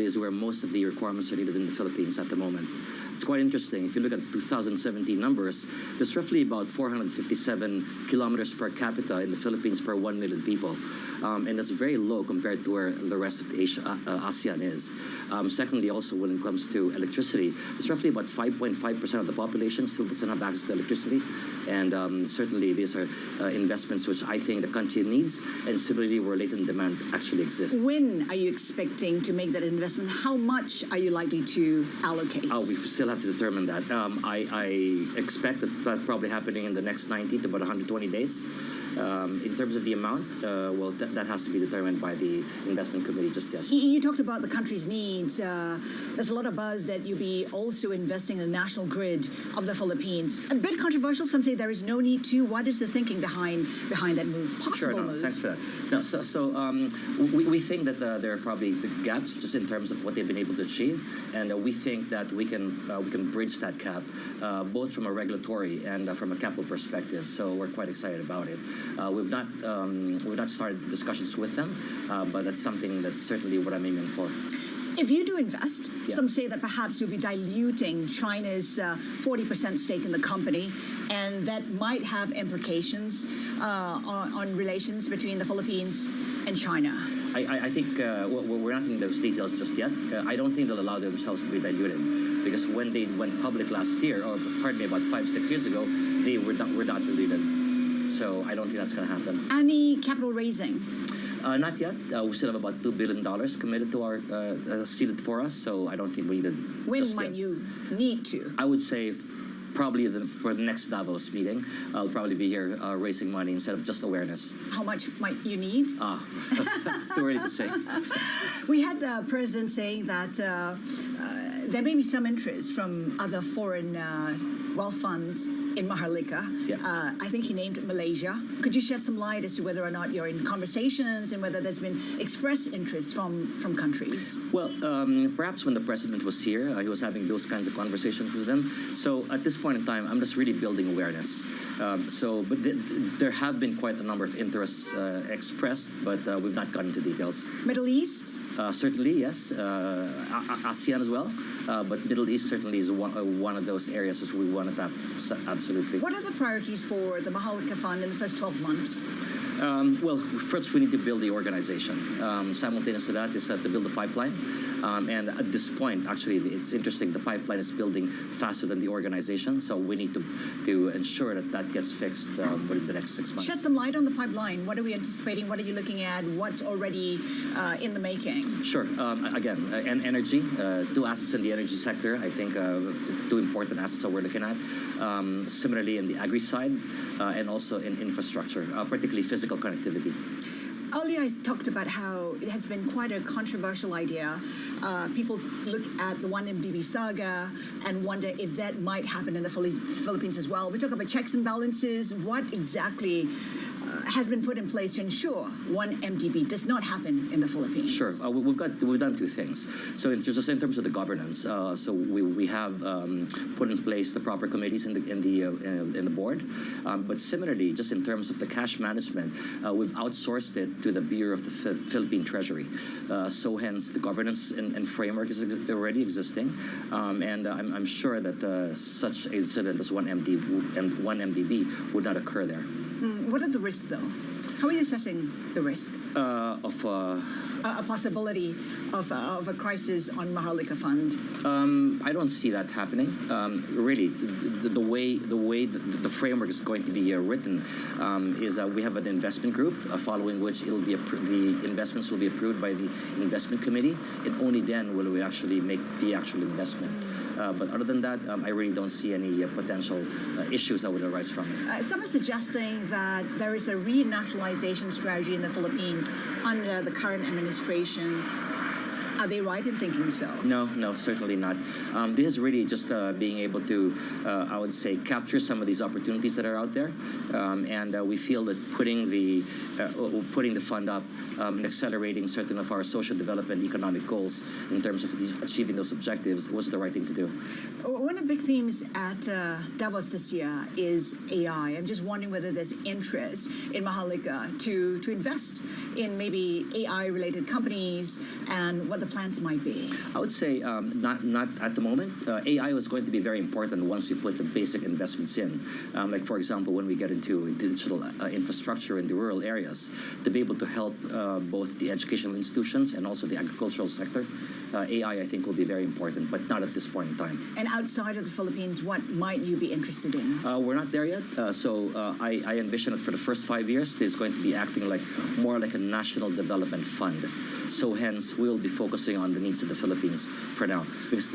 [SPEAKER 19] This is where most of the requirements are needed in the Philippines at the moment. It's quite interesting. If you look at 2017 numbers, there's roughly about 457 kilometers per capita in the Philippines per 1 million people. And that's very low compared to where the rest of the ASEAN is. Secondly, also when it comes to electricity, it's roughly about 5.5% of the population still doesn't have access to electricity. And certainly these are investments which I think the country needs, and similarly where latent demand actually exists.
[SPEAKER 18] When are you expecting to make that investment? How much are you likely to allocate?
[SPEAKER 19] We still have to determine that. I expect that that's probably happening in the next 90 to about 120 days. In terms of the amount, well, that has to be determined by the investment committee just yet.
[SPEAKER 18] You talked about the country's needs. There's a lot of buzz that you'll be also investing in the national grid of the Philippines. A bit controversial. Some say there is no need to. What is the thinking behind that move? Possible move.
[SPEAKER 19] Thanks for that. No, we think that there are probably big gaps just in terms of what they've been able to achieve, and we think that we can bridge that gap both from a regulatory and from a capital perspective. So we're quite excited about it. We've not started discussions with them, but that's something that's certainly what I'm aiming for.
[SPEAKER 18] If you do invest, some say that perhaps you'll be diluting China's 40% stake in the company, and that might have implications on relations between the Philippines and China.
[SPEAKER 19] I think we're not in those details just yet. I don't think they'll allow themselves to be diluted, because when they went public last year, or pardon me, about 5-6 years ago, they were not diluted. So I don't think that's going to happen.
[SPEAKER 18] Any capital raising?
[SPEAKER 19] Not yet. We still have about $2 billion committed to our seated for us, so I don't think we need it.
[SPEAKER 18] When might you need to?
[SPEAKER 19] I would say probably for the next Davos meeting, I'll probably be here raising money instead of just awareness.
[SPEAKER 18] How much might you need?
[SPEAKER 19] Too early to say.
[SPEAKER 18] We had the president saying that there may be some interest from other foreign wealth funds in Maharlika. I think he named Malaysia. Could you shed some light as to whether or not you're in conversations and whether there's been expressed interest from countries?
[SPEAKER 19] Well, perhaps when the president was here, he was having those kinds of conversations with them. So at this point in time, I'm just really building awareness. But there have been quite a number of interests expressed, but we've not gotten into details.
[SPEAKER 18] Middle East?
[SPEAKER 19] Certainly, yes. ASEAN as well. But Middle East certainly is one of those areas that we want to tap. Absolutely.
[SPEAKER 18] What are the priorities for the Maharlika Fund in the first 12 months?
[SPEAKER 19] Well, first we need to build the organization. Simultaneous to that is to build the pipeline. And at this point, actually, it's interesting. The pipeline is building faster than the organization, so we need to ensure that that gets fixed within the next 6 months.
[SPEAKER 18] Shed some light on the pipeline. What are we anticipating? What are you looking at? What's already in the making?
[SPEAKER 19] Sure. Again, energy. 2 assets in the energy sector. I think 2 important assets that we're looking at. Similarly, in the agri side, and also in infrastructure, particularly physical connectivity.
[SPEAKER 18] Earlier, I talked about how it has been quite a controversial idea. People look at the 1MDB saga and wonder if that might happen in the Philippines as well. We talk about checks and balances. What exactly has been put in place to ensure 1MDB does not happen in the Philippines?
[SPEAKER 19] Sure. We've done 2 things. So just in terms of the governance, so we have put in place the proper committees in the board. But similarly, just in terms of the cash management, we've outsourced it to the Bureau of the Philippine Treasury. So hence the governance and framework is already existing, and I'm sure that such incident as 1MDB would not occur there.
[SPEAKER 18] What are the risks, though? How are you assessing the risk
[SPEAKER 19] of
[SPEAKER 18] a possibility of a crisis on Maharlika Fund?
[SPEAKER 19] I don't see that happening. Really, the way the framework is going to be written is we have an investment group, following which it'll be the investments will be approved by the investment committee, and only then will we actually make the actual investment. But other than that, I really don't see any potential issues that would arise from it.
[SPEAKER 18] Some are suggesting that there is a renationalization strategy in the Philippines under the current administration. Are they right in thinking so?
[SPEAKER 19] No, certainly not. This is really just being able to, I would say, capture some of these opportunities that are out there, and we feel that putting the fund up and accelerating certain of our social development economic goals in terms of achieving those objectives was the right thing to do.
[SPEAKER 18] One of the big themes at Davos this year is AI. I'm just wondering whether there's interest in Maharlika to invest in maybe AI-related companies and what the plans might be.
[SPEAKER 19] I would say not at the moment. AI was going to be very important once we put the basic investments in. Like, for example, when we get into digital infrastructure in the rural areas, to be able to help both the educational institutions and also the agricultural sector, AI, I think, will be very important, but not at this point in time.
[SPEAKER 18] And outside of the Philippines, what might you be interested in?
[SPEAKER 19] We're not there yet. I envision that for the first 5 years, it's going to be acting more like a national development fund. So hence, we'll be focusing on the needs of the Philippines for now, because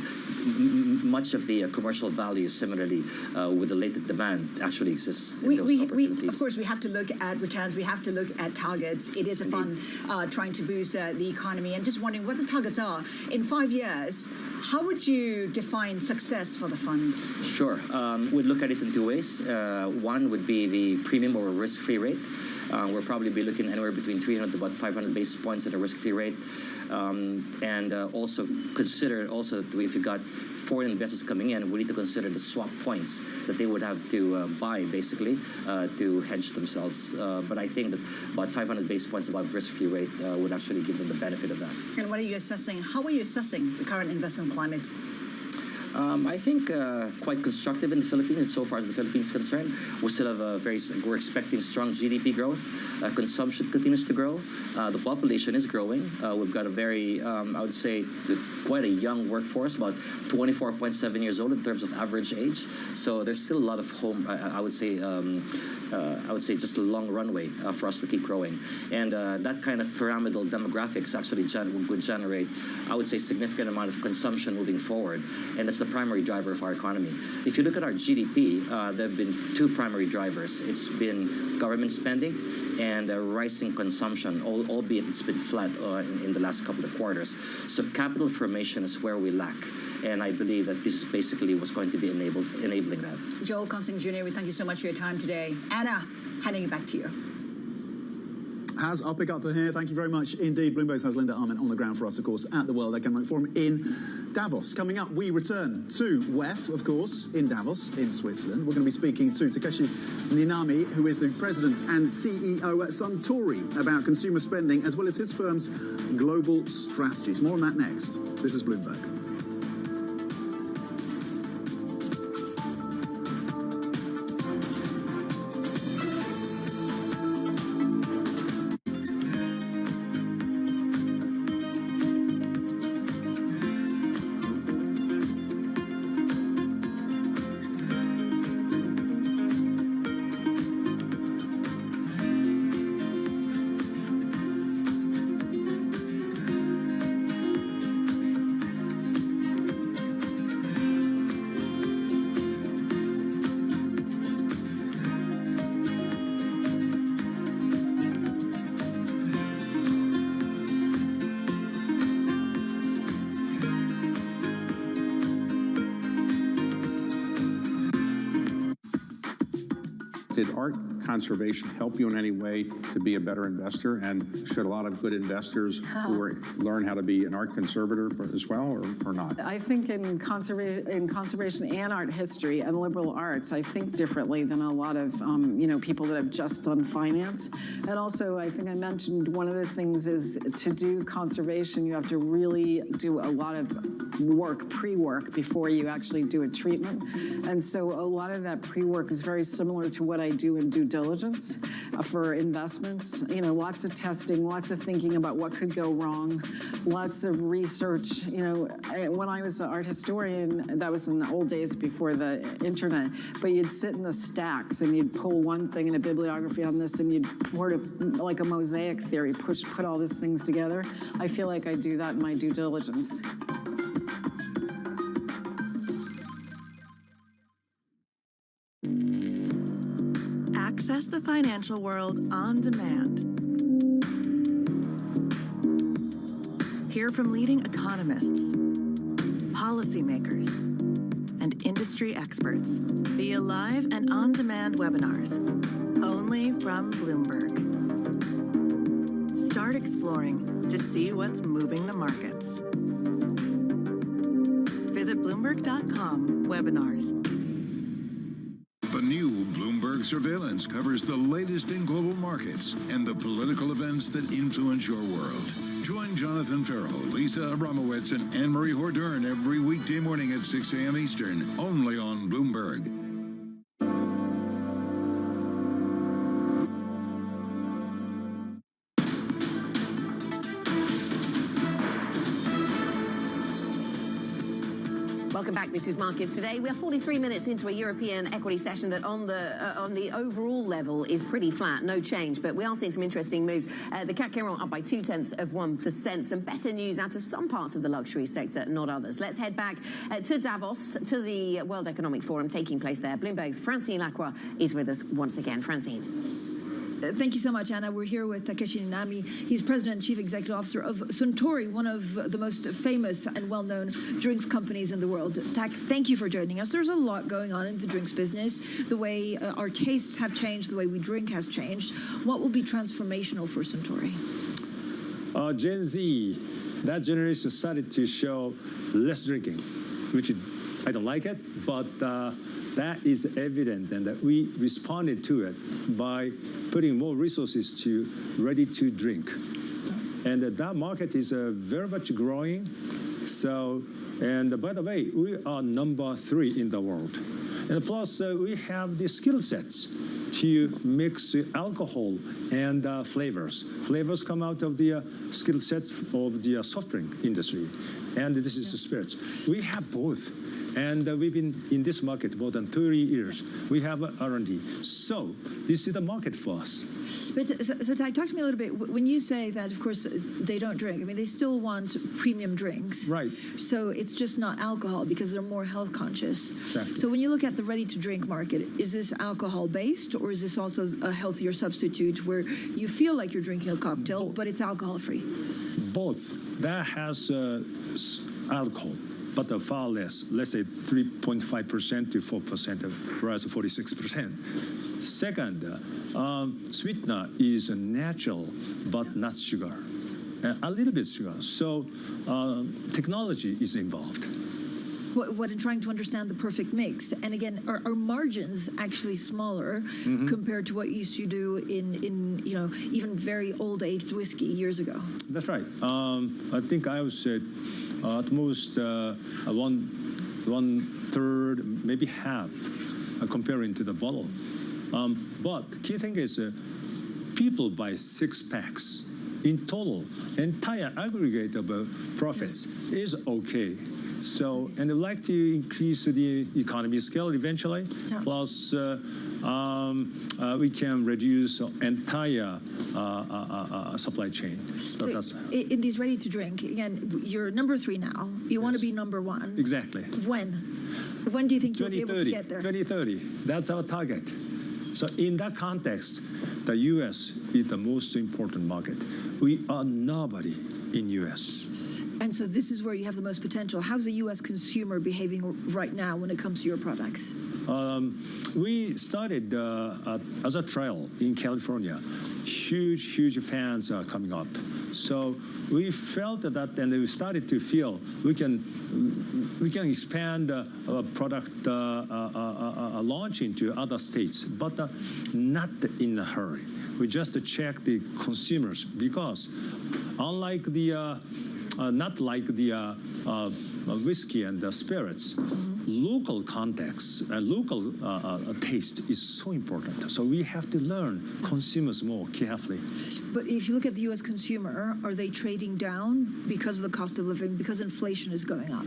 [SPEAKER 19] much of the commercial value, similarly with the latent demand, actually exists in those opportunities.
[SPEAKER 18] Of course, we have to look at returns. We have to look at targets. It is a fund trying to boost the economy. And just wondering what the targets are. In 5 years, how would you define success for the fund?
[SPEAKER 19] Sure. We'd look at it in 2 ways. One would be the premium or risk-free rate. We'll probably be looking anywhere between 300 to about 500 basis points at a risk-free rate. And also consider if you got foreign investors coming in, we need to consider the swap points that they would have to buy, basically, to hedge themselves. But I think that about 500 basis points above risk-free rate would actually give them the benefit of that.
[SPEAKER 18] And what are you assessing? How are you assessing the current investment climate?
[SPEAKER 19] I think quite constructive in the Philippines, so far as the Philippines is concerned. We still have we're expecting strong GDP growth. Consumption continues to grow. The population is growing. We've got a very, I would say, quite a young workforce, about 24.7 years old in terms of average age. So there's still a lot of I would say just a long runway for us to keep growing. And that kind of pyramidal demographics actually would generate, I would say, significant amount of consumption moving forward. And that's the primary driver of our economy. If you look at our GDP, there have been two primary drivers. It's been government spending and rising consumption, albeit it's been flat in the last couple of quarters. So capital formation is where we lack. And I believe that this is basically what's going to be enabling that.
[SPEAKER 18] Joel Consing Jr., we thank you so much for your time today. Anna, handing it back to you.
[SPEAKER 1] I'll pick up for here. Thank you very much indeed. Bloomberg's has Linda Arment on the ground for us, of course, at the World Economic Forum in Davos. Coming up, we return to WEF, of course, in Davos, in Switzerland. We're going to be speaking to Takeshi Ninami, who is the president and CEO at Suntory, about consumer spending, as well as his firm's global strategies. More on that next. This is Bloomberg.
[SPEAKER 20] Did art conservation help you in any way to be a better investor? And should a lot of good investors learn how to be an art conservator as well, or not?
[SPEAKER 4] I think in conservation and art history and liberal arts, I think differently than a lot of people that have just done finance. And also, I think I mentioned one of the things is to do conservation, you have to really do a lot of work, pre-work, before you actually do a treatment. And so a lot of that pre-work is very similar to what I do in due diligence for investments. Lots of testing, lots of thinking about what could go wrong, lots of research. When I was an art historian, that was in the old days before the internet, but you'd sit in the stacks and you'd pull one thing in a bibliography on this and you'd sort of, like a mosaic theory, put all these things together. I feel like I do that in my due diligence.
[SPEAKER 21] Access the financial world on demand. Hear from leading economists, policymakers, and industry experts via live and on-demand webinars, only from Bloomberg. Start exploring to see what's moving the markets. Visit Bloomberg.com/webinars.
[SPEAKER 22] The new Bloomberg Surveillance covers the latest in global markets and the political events that influence your world. Join Jonathan Farrell, Lisa Abramowitz, and Anne-Marie Hordern every weekday morning at 6 a.m. Eastern, only on Bloomberg.
[SPEAKER 2] Welcome back. This is Markets Today. We are 43 minutes into a European equity session that on the overall level is pretty flat, no change, but we are seeing some interesting moves. The CAC 40 up by 0.2%. Some better news out of some parts of the luxury sector, not others. Let's head back to Davos, to the World Economic Forum taking place there. Bloomberg's Francine Lacroix is with us once again. Francine.
[SPEAKER 7] Thank you so much, Anna. We're here with Takeshi Ninami. He's President and Chief Executive Officer of Suntory, one of the most famous and well-known drinks companies in the world. Tak, thank you for joining us. There's a lot going on in the drinks business. The way our tastes have changed, the way we drink has changed. What will be transformational for Suntory?
[SPEAKER 23] Gen Z, that generation started to show less drinking, which
[SPEAKER 3] I don't like it, but that is evident, and that we responded to it by putting more resources to ready-to-drink. And that market is very much growing. So, and by the way, we are number 3 in the world. And plus, we have the skill sets to mix alcohol and flavors. Flavors come out of the skill sets of the soft drink industry. And this is the spirits. We have both. And we've been in this market more than 30 years. We have R&D. So this is the market for us.
[SPEAKER 7] But so talk to me a little bit. When you say that, of course, they don't drink. I mean, they still want premium drinks.
[SPEAKER 3] Right.
[SPEAKER 7] So it's just not alcohol because they're more health conscious.
[SPEAKER 3] Exactly.
[SPEAKER 7] So when you look at the ready-to-drink market, is this alcohol-based, or is this also a healthier substitute where you feel like you're drinking a cocktail, but it's alcohol-free?
[SPEAKER 3] Both. That has alcohol, but far less. Let's say 3.5% to 4%, whereas 46%. Second, sweetener is natural, but not sugar. A little bit sugar. So technology is involved.
[SPEAKER 7] What I'm trying to understand the perfect mix. And again, are margins actually smaller compared to what you used to do in even very old aged whiskey years ago?
[SPEAKER 3] That's right. I think I would say at most one third, maybe half, comparing to the bottle. But the key thing is people buy 6 packs. In total, entire aggregate of profits is okay. So, and I'd like to increase the economy scale eventually. Yeah. Plus, we can reduce entire supply chain. So that's
[SPEAKER 7] in these ready to drink, again, you're number 3 now. You want to be number 1.
[SPEAKER 3] Exactly.
[SPEAKER 7] When? When do you think you'll be able to get there?
[SPEAKER 3] 2030. That's our target. So in that context, the U.S. is the most important market. We are nobody in U.S.
[SPEAKER 7] And so this is where you have the most potential. How's the U.S. consumer behaving right now when it comes to your products?
[SPEAKER 3] We started as a trial in California. Huge fans are coming up. So we felt that, and we started to feel we can expand our product launch into other states, but not in a hurry. We just check the consumers, because unlike the not like the whiskey and the spirits, local context, local taste is so important. So we have to learn consumers more carefully.
[SPEAKER 7] But if you look at the U.S. consumer, are they trading down because of the cost of living, because inflation is going up?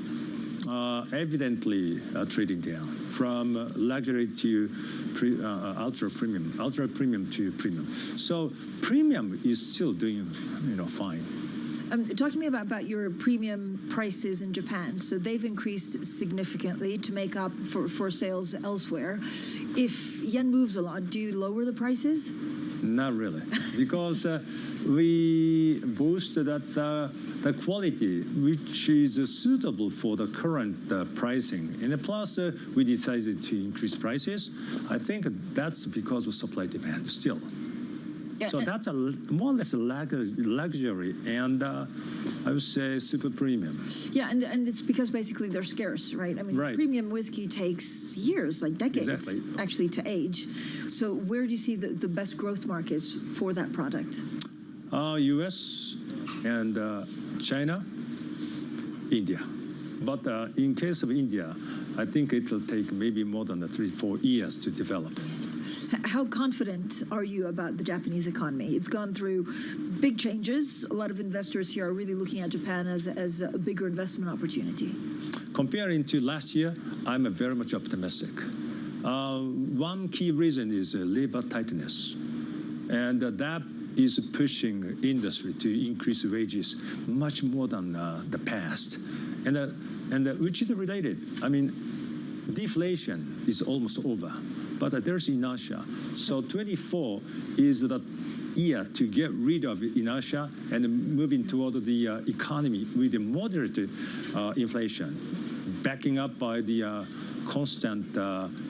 [SPEAKER 3] Evidently trading down from luxury to ultra premium to premium. So premium is still doing fine.
[SPEAKER 7] Talk to me about your premium prices in Japan. So they've increased significantly to make up for sales elsewhere. If yen moves a lot, do you lower the prices?
[SPEAKER 3] Not really, because we boost that the quality which is suitable for the current pricing. And plus, we decided to increase prices. I think that's because of supply demand still. Yeah, so that's more or less a luxury, and I would say super premium.
[SPEAKER 7] Yeah, and it's because basically they're scarce, right? I mean, premium whiskey takes years, like decades, actually, to age. So where do you see the best growth markets for that product?
[SPEAKER 3] U.S. and China, India. But in case of India, I think it will take maybe more than 3-4 years to develop.
[SPEAKER 7] How confident are you about the Japanese economy? It's gone through big changes. A lot of investors here are really looking at Japan as a bigger investment opportunity.
[SPEAKER 3] Comparing to last year, I'm very much optimistic. One key reason is labor tightness, and that is pushing industry to increase wages much more than the past, and which is related. I mean, deflation is almost over. But there's inertia. So 24 is the year to get rid of inertia and moving toward the economy with a moderate inflation, backing up by the constant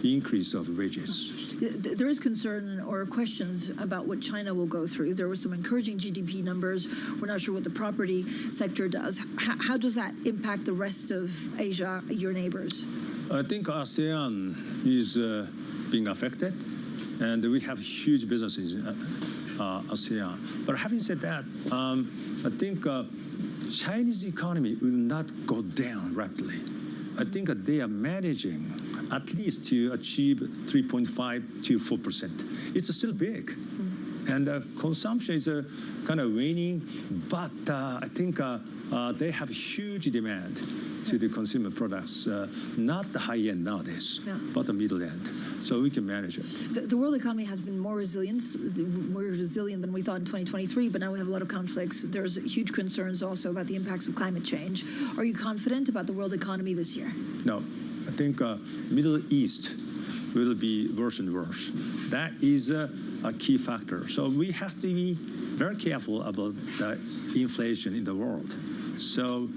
[SPEAKER 3] increase of wages.
[SPEAKER 7] There is concern or questions about what China will go through. There were some encouraging GDP numbers. We're not sure what the property sector does. How does that impact the rest of Asia, your neighbors?
[SPEAKER 3] I think ASEAN is being affected, and we have huge businesses in ASEAN. But having said that, I think Chinese economy will not go down rapidly. I think they are managing at least to achieve 3.5 to 4%. It's still big. And consumption is kind of waning, but I think they have huge demand to the consumer products, not the high end nowadays, but the middle end. So we can manage it.
[SPEAKER 7] The world economy has been more resilient than we thought in 2023, but now we have a lot of conflicts. There's huge concerns also about the impacts of climate change. Are you confident about the world economy this year?
[SPEAKER 3] No, I think Middle East will be worse and worse. That is a key factor. So we have to be very careful about the inflation in the world. So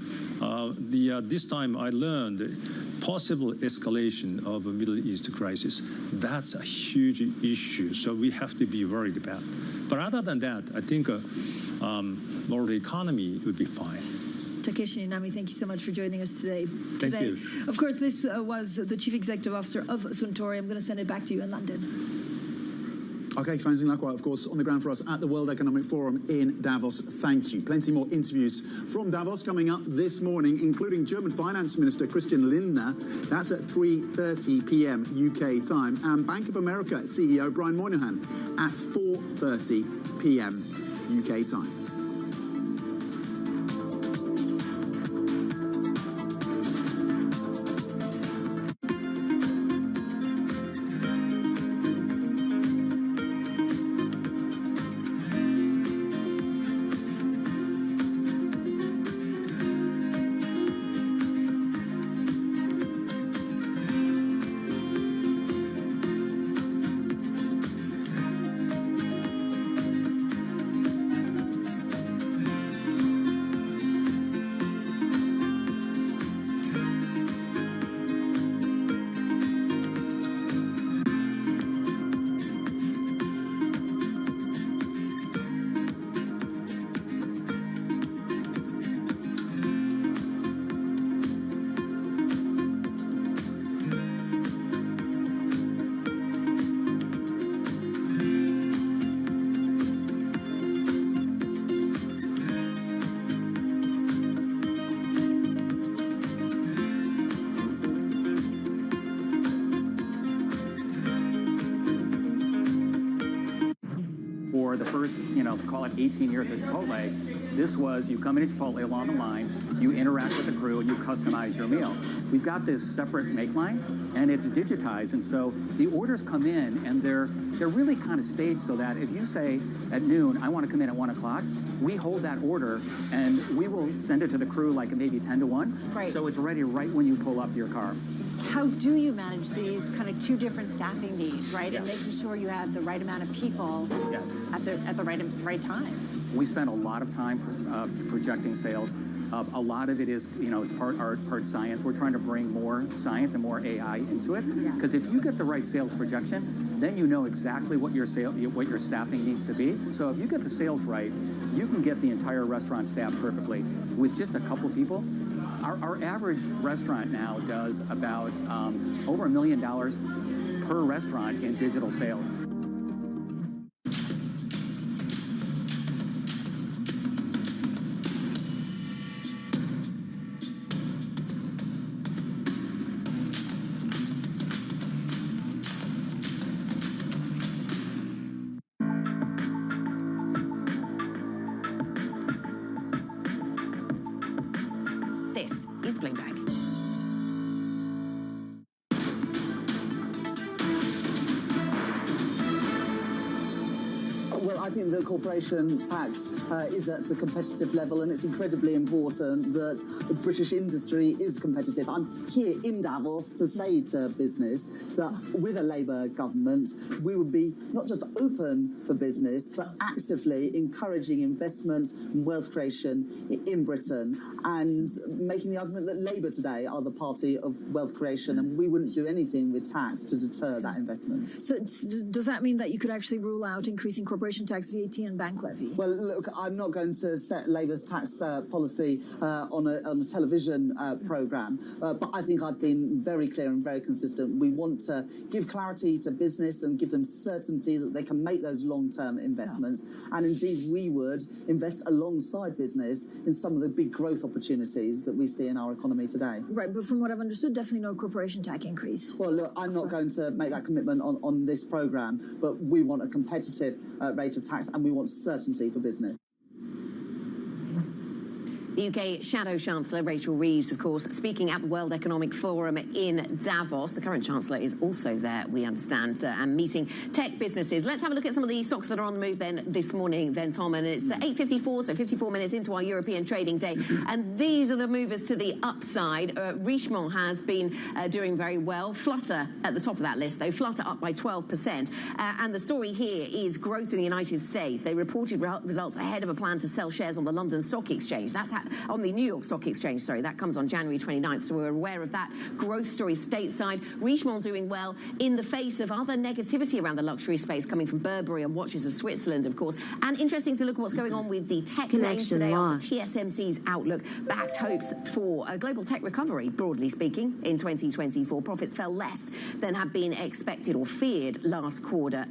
[SPEAKER 3] this time I learned possible escalation of a Middle East crisis. That's a huge issue. So we have to be worried about. But other than that, I think world economy would be fine.
[SPEAKER 7] Takeshi Ninami, thank you so much for joining us today.
[SPEAKER 3] Thank you.
[SPEAKER 7] Of course, this was the Chief Executive Officer of Suntory. I'm going to send it back to you in London.
[SPEAKER 1] Okay, Francine Lacroix, of course, on the ground for us at the World Economic Forum in Davos. Thank you. Plenty more interviews from Davos coming up this morning, including German Finance Minister Christian Lindner. That's at 3:30 p.m. UK time. And Bank of America CEO Brian Moynihan at 4:30 p.m. UK time.
[SPEAKER 6] For the first, call it 18 years at Chipotle, this was you come into Chipotle along the line, you interact with the crew, and you customize your meal. We've got this separate make line, and it's digitized, and so the orders come in, and they're really kind of staged so that if you say at noon, I want to come in at 1 o'clock, we hold that order, and we will send it to the crew like maybe 10 to 1,
[SPEAKER 18] Right.
[SPEAKER 6] so it's ready right when you pull up your car.
[SPEAKER 18] How do you manage these kind of two different staffing needs, right?
[SPEAKER 6] Yes.
[SPEAKER 18] And making sure you have the right amount of people
[SPEAKER 6] Yes.
[SPEAKER 18] at the right time.
[SPEAKER 6] We spend a lot of time projecting sales. A lot of it is, it's part art, part science. We're trying to bring more science and more AI into it. Because if you get the right sales projection, then you know exactly what your staffing needs to be. So if you get the sales right, you can get the entire restaurant staffed perfectly. With just a couple people, our average restaurant now does about over $1 million per restaurant in digital sales.
[SPEAKER 2] This is Bloomberg.
[SPEAKER 8] Well, I think the corporation tax is at a competitive level, and it's incredibly important that the British industry is competitive. I'm here in Davos to say to business that with a Labour government, we would be not just open for business, but actively encouraging investment and wealth creation in Britain, and making the argument that Labour today are the party of wealth creation, and we wouldn't do anything with tax to deter that investment.
[SPEAKER 7] So does that mean that you could actually rule out increasing corporation tax tax, VAT, and bank levy.
[SPEAKER 8] Well, look, I'm not going to set Labour's tax policy on a television programme, but I think I've been very clear and very consistent. We want to give clarity to business and give them certainty that they can make those long-term investments. Yeah. And indeed, we would invest alongside business in some of the big growth opportunities that we see in our economy today.
[SPEAKER 7] Right, but from what I've understood, definitely no corporation tax increase.
[SPEAKER 8] Well, look, I'm not going to make that commitment on this programme, but we want a competitive rate of tax and we want certainty for business.
[SPEAKER 2] The UK Shadow Chancellor, Rachel Reeves, of course, speaking at the World Economic Forum in Davos. The current Chancellor is also there, we understand, and meeting tech businesses. Let's have a look at some of the stocks that are on the move then this morning, then, Tom. And it's 8:54, so 54 minutes into our European trading day. And these are the movers to the upside. Richemont has been doing very well. Flutter at the top of that list, though. Flutter up by 12%. And the story here is growth in the United States. They reported results ahead of a plan to sell shares on the London Stock Exchange. That's on the New York Stock Exchange, sorry, that comes on January 29th, so we're aware of that growth story stateside. Richemont doing well in the face of other negativity around the luxury space coming from Burberry and Watches of Switzerland, of course. And interesting to look at what's going on with the tech names today after TSMC's outlook backed hopes for a global tech recovery, broadly speaking, in 2024. Profits fell less than had been expected or feared last quarter.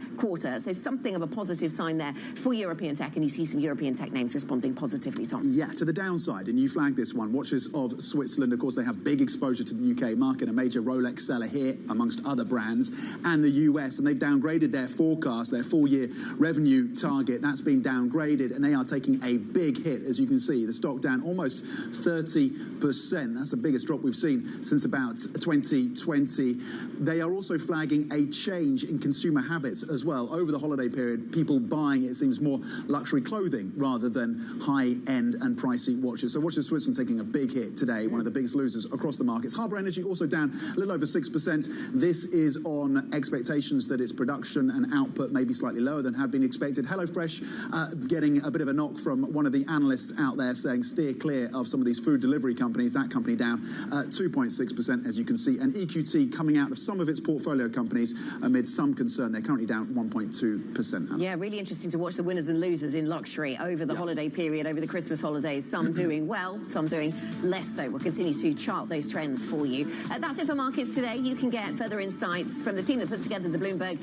[SPEAKER 2] So something of a positive sign there for European tech, and you see some European tech names responding positively, Tom.
[SPEAKER 1] Yeah, to the downside, and you flagged this one, Watches of Switzerland. Of course, they have big exposure to the UK market, a major Rolex seller here, amongst other brands, and the US, and they've downgraded their forecast, their full-year revenue target. That's been downgraded, and they are taking a big hit, as you can see. The stock down almost 30%. That's the biggest drop we've seen since about 2020. They are also flagging a change in consumer habits as well. Over the holiday period, people buying, it seems, more luxury clothing rather than high-end and pricey watches. So Watches of Switzerland taking a big hit today, one of the biggest losers across the markets. Harbour Energy also down a little over 6%. This is on expectations that its production and output may be slightly lower than had been expected. HelloFresh getting a bit of a knock from one of the analysts out there saying steer clear of some of these food delivery companies. That company down 2.6%, as you can see. And EQT coming out of some of its portfolio companies amid some concern. They're currently down 1.2%.
[SPEAKER 2] Yeah, really interesting to watch the winners and losers in luxury over the holiday period, over the Christmas holidays. Some doing well, some doing less so. We'll continue to chart those trends for you. That's it for markets today. You can get further insights from the team that puts together the Bloomberg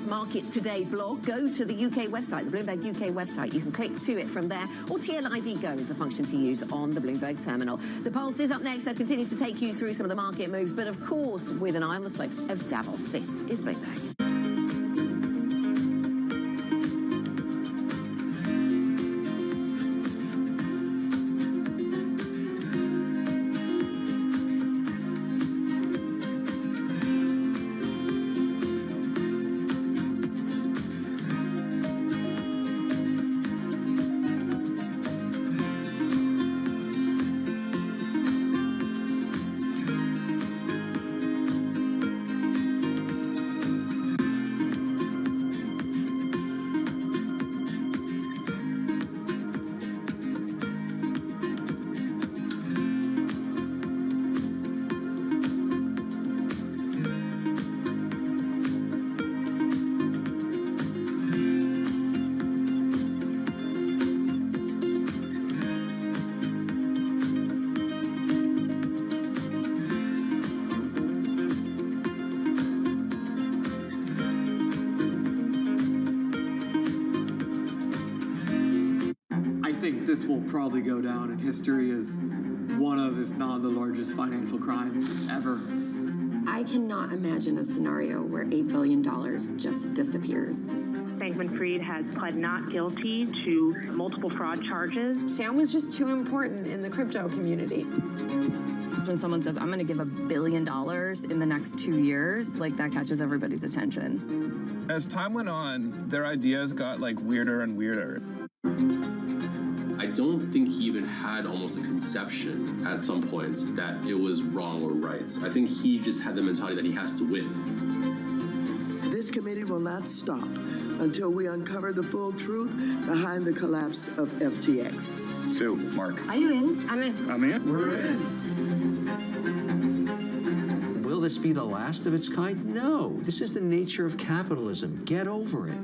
[SPEAKER 2] Markets Today blog. Go to the UK website, the Bloomberg UK website. You can click to it from there, or TLIV Go is the function to use on the Bloomberg terminal. The Pulse is up next. They'll continue to take you through some of the market moves, but of course, with an eye on the slopes of Davos. This is Bloomberg.
[SPEAKER 9] This will probably go down in history as one of, if not the largest financial crimes ever.
[SPEAKER 10] I cannot imagine a scenario where $8 billion just disappears.
[SPEAKER 23] Bankman-Fried has pled not guilty to multiple fraud charges.
[SPEAKER 24] Sam was just too important in the crypto community.
[SPEAKER 17] When someone says, I'm going to give $1 billion in the next 2 years, like that catches everybody's attention.
[SPEAKER 25] As time went on, their ideas got like weirder and weirder.
[SPEAKER 26] I don't think he even had almost a conception at some point that it was wrong or right. I think he just had the mentality that he has to win.
[SPEAKER 27] This committee will not stop until we uncover the full truth behind the collapse of FTX.
[SPEAKER 28] Sue, Mark.
[SPEAKER 10] Are you in?
[SPEAKER 24] I'm in.
[SPEAKER 28] I'm in.
[SPEAKER 27] We're in.
[SPEAKER 29] Will this be the last of its kind? No. This is the nature of capitalism. Get over it.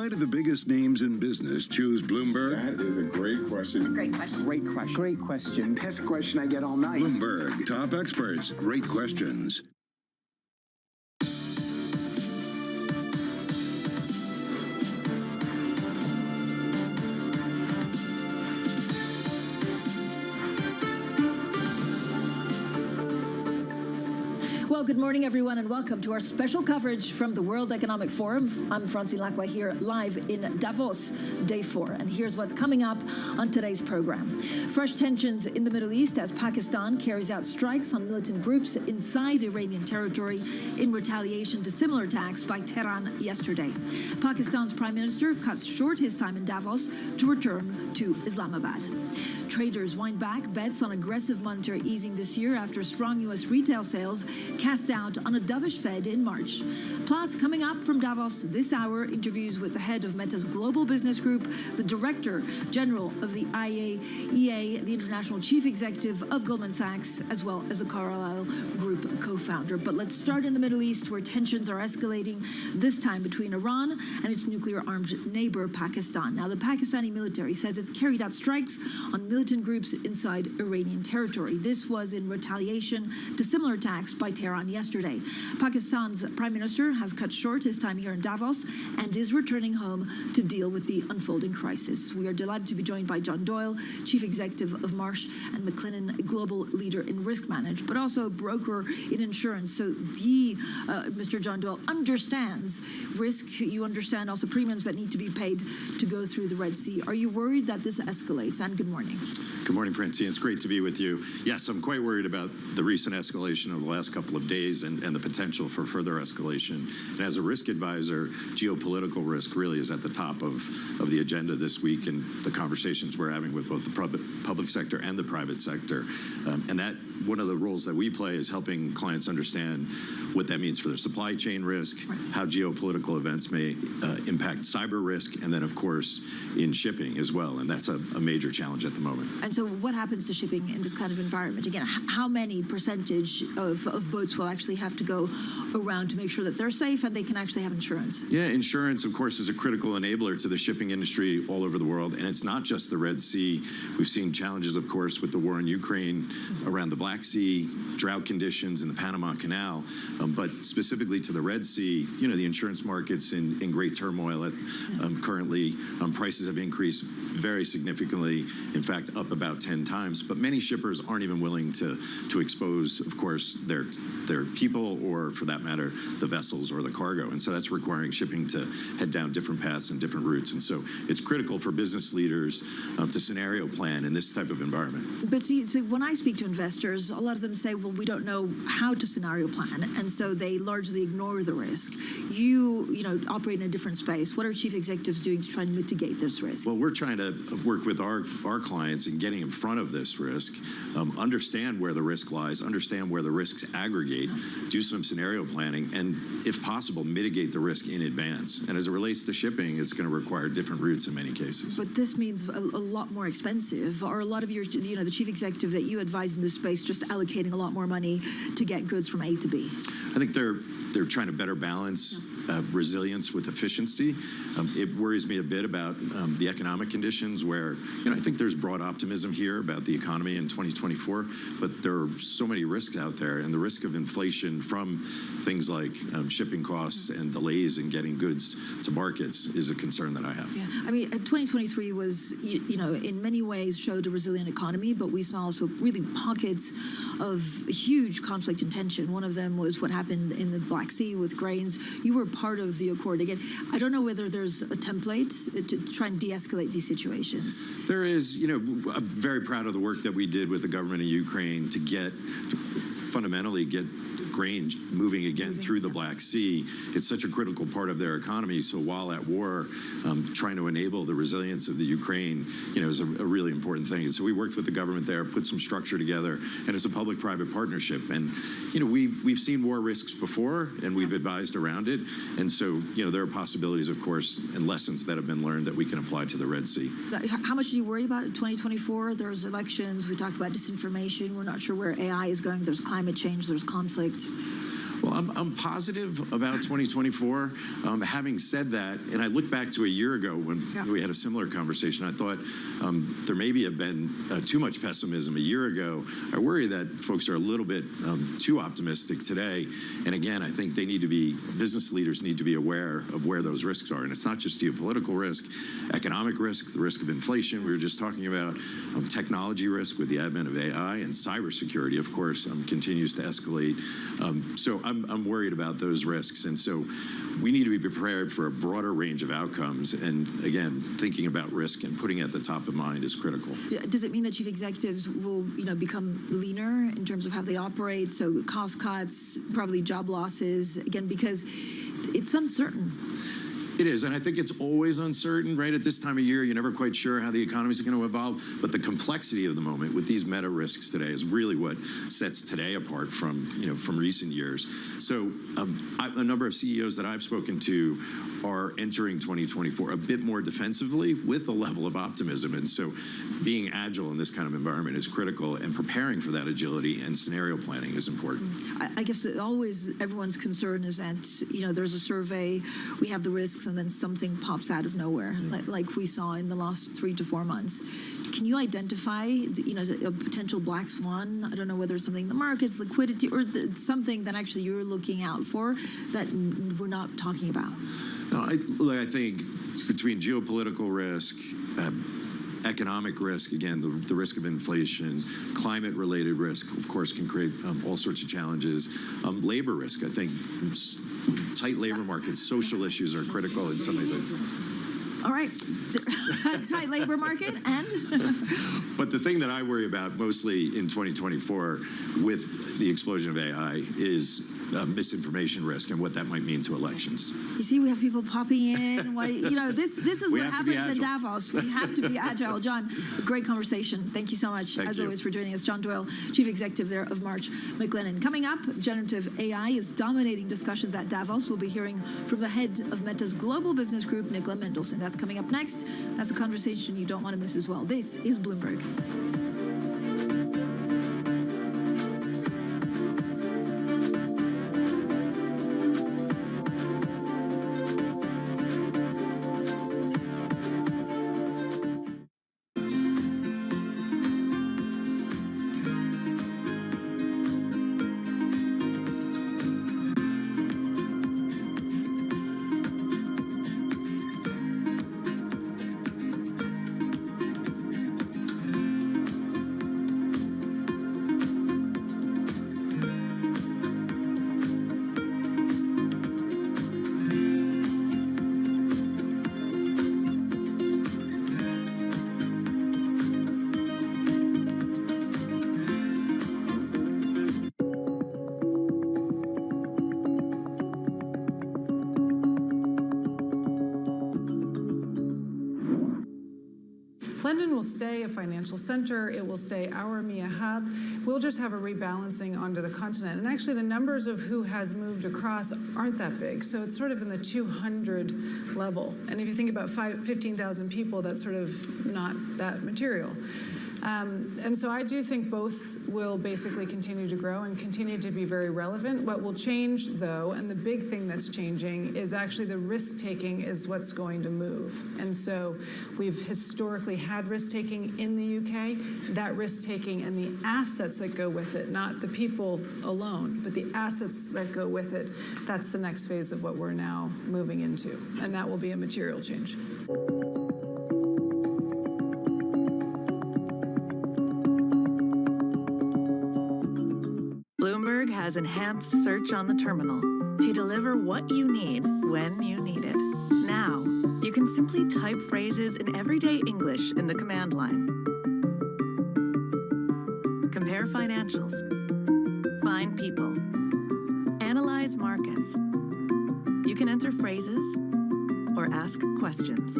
[SPEAKER 22] Why do the biggest names in business choose Bloomberg?
[SPEAKER 5] That is a great question.
[SPEAKER 2] It's a great question.
[SPEAKER 5] Great question. Great question. That's a question I get all night.
[SPEAKER 22] Bloomberg, top experts, great questions.
[SPEAKER 7] Well, good morning, everyone, and welcome to our special coverage from the World Economic Forum. I'm Francine Lacqua here live in Davos, day 4. And here's what's coming up on today's program. Fresh tensions in the Middle East as Pakistan carries out strikes on militant groups inside Iranian territory in retaliation to similar attacks by Tehran yesterday. Pakistan's prime minister cuts short his time in Davos to return to Islamabad. Traders wind back bets on aggressive monetary easing this year after strong U.S. retail sales cast out on a dovish Fed in March. Plus, coming up from Davos this hour, interviews with the head of Meta's global business group, the director general of the IAEA, the international chief executive of Goldman Sachs, as well as a Carlyle Group co-founder. But let's start in the Middle East, where tensions are escalating, this time between Iran and its nuclear-armed neighbor, Pakistan. Now, the Pakistani military says it's carried out strikes on militant groups inside Iranian territory. This was in retaliation to similar attacks by Tehran yesterday. Pakistan's prime minister has cut short his time here in Davos and is returning home to deal with the unfolding crisis. We are delighted to be joined by John Doyle, chief executive of Marsh & McLennan, global leader in risk management, but also a broker in insurance. So Mr. John Doyle understands risk. You understand also premiums that need to be paid to go through the Red Sea. Are you worried that this escalates? And good morning.
[SPEAKER 11] Good morning, Francine. It's great to be with you. Yes, I'm quite worried about the recent escalation of the last couple of days and the potential for further escalation. And as a risk advisor, geopolitical risk really is at the top of the agenda this week and the conversations we're having with both the public sector and the private sector. And that one of the roles that we play is helping clients understand what that means for their supply chain risk, how geopolitical events may impact cyber risk, and then, of course, in shipping as well. And that's a major challenge at the moment.
[SPEAKER 7] And so what happens to shipping in this kind of environment? Again, how many percentage of boats will actually have to go around to make sure that they're safe and they can actually have insurance?
[SPEAKER 11] Yeah, insurance, of course, is a critical enabler to the shipping industry all over the world. And it's not just the Red Sea. We've seen challenges, of course, with the war in Ukraine, around the Black Sea, drought conditions in the Panama Canal. But specifically to the Red Sea, you know, the insurance market's in great turmoil currently. Prices have increased very significantly, in fact, up about 10 times. But many shippers aren't even willing to expose, of course, their people or, for that matter, the vessels or the cargo. And so that's requiring shipping to head down different paths and different routes. And so it's critical for business leaders to scenario plan in this type of environment.
[SPEAKER 7] But see, so when I speak to investors, a lot of them say, well, we don't know how to scenario plan. And so they largely ignore the risk. You operate in a different space. What are chief executives doing to try and mitigate this risk?
[SPEAKER 11] Well, we're trying to work with our clients in getting in front of this risk, understand where the risk lies, understand where the risks aggregate, do some scenario planning, and if possible, mitigate the risk in advance. And as it relates to shipping, it's going to require different routes in many cases.
[SPEAKER 7] But this means a lot more expensive. Are a lot of your, the chief executives that you advise in this space just allocating a lot more money to get goods from A to B?
[SPEAKER 11] I think they're trying to better balance resilience with efficiency. It worries me a bit about the economic conditions where, I think there's broad optimism here about the economy in 2024, but there are so many risks out there, and the risk of inflation from things like shipping costs and delays in getting goods to markets is a concern that I have.
[SPEAKER 7] Yeah, I mean, 2023 was, in many ways showed a resilient economy, but we saw also really pockets of huge conflict and tension. One of them was what happened in the Black Sea with grains. You were part of the accord. Again, I don't know whether there's a template to try and de-escalate these situations.
[SPEAKER 11] There is, I'm very proud of the work that we did with the government of Ukraine to fundamentally get grain moving again through the Black Sea. It's such a critical part of their economy. So while at war, trying to enable the resilience of the Ukraine, is a really important thing. And so we worked with the government there, put some structure together, and it's a public-private partnership. And, we've seen war risks before, and we've advised around it. And so, there are possibilities, of course, and lessons that have been learned that we can apply to the Red Sea.
[SPEAKER 7] How much do you worry about 2024? There's elections. We talked about disinformation. We're not sure where AI is going. There's climate change. There's conflict.
[SPEAKER 11] Well, I'm positive about 2024. Having said that, and I look back to a year ago when we had a similar conversation, I thought there maybe have been too much pessimism a year ago. I worry that folks are a little bit too optimistic today. And again, I think business leaders need to be aware of where those risks are. And it's not just geopolitical risk, economic risk, the risk of inflation we were just talking about, technology risk with the advent of AI, and cybersecurity, of course, continues to escalate. So I'm worried about those risks. And so we need to be prepared for a broader range of outcomes. And again, thinking about risk and putting it at the top of mind is critical.
[SPEAKER 7] Does it mean that chief executives will, become leaner in terms of how they operate? So cost cuts, probably job losses, again, because it's uncertain.
[SPEAKER 11] It is, and I think it's always uncertain, right? At this time of year, you're never quite sure how the economy is going to evolve, but the complexity of the moment with these meta risks today is really what sets today apart from, from recent years. So a number of CEOs that I've spoken to are entering 2024 a bit more defensively with a level of optimism, and so being agile in this kind of environment is critical, and preparing for that agility and scenario planning is important.
[SPEAKER 7] I guess always everyone's concern is that, there's a survey, we have the risks, and then something pops out of nowhere, like we saw in the last 3 to 4 months. Can you identify, a potential black swan? I don't know whether it's something in the markets, liquidity, or something that actually you're looking out for that we're not talking about.
[SPEAKER 11] No, I think between geopolitical risk, economic risk, again, the risk of inflation, climate-related risk, of course, can create all sorts of challenges. Labor risk, I think, tight labor markets, social issues are critical in some of the.
[SPEAKER 7] All right, tight labor market, and?
[SPEAKER 11] But the thing that I worry about mostly in 2024 with the explosion of AI is misinformation risk and what that might mean to elections.
[SPEAKER 7] You see, we have people popping in. This is what happens in Davos. We have to be agile. John, great conversation. Thank you so much, as always, for joining us. John Doyle, Chief Executive there of March McLennan. Coming up, generative AI is dominating discussions at Davos. We'll be hearing from the head of Meta's global business group, Nicola Mendelsohn. That's coming up next. That's a conversation you don't want to miss as well. This is Bloomberg.
[SPEAKER 4] London will stay a financial center. It will stay our EMEA hub. We'll just have a rebalancing onto the continent. And actually, the numbers of who has moved across aren't that big. So it's sort of in the 200 level. And if you think about 15,000 people, that's sort of not that material. And so I do think both will basically continue to grow and continue to be very relevant. What will change, though, and the big thing that's changing, is actually the risk-taking is what's going to move. And so we've historically had risk-taking in the UK. That risk-taking and the assets that go with it, not the people alone, but the assets that go with it, that's the next phase of what we're now moving into. And that will be a material change.
[SPEAKER 21] Bloomberg has enhanced search on the terminal to deliver what you need when you need it. Now, you can simply type phrases in everyday English in the command line. Compare financials. Find people. Analyze markets. You can enter phrases or ask questions.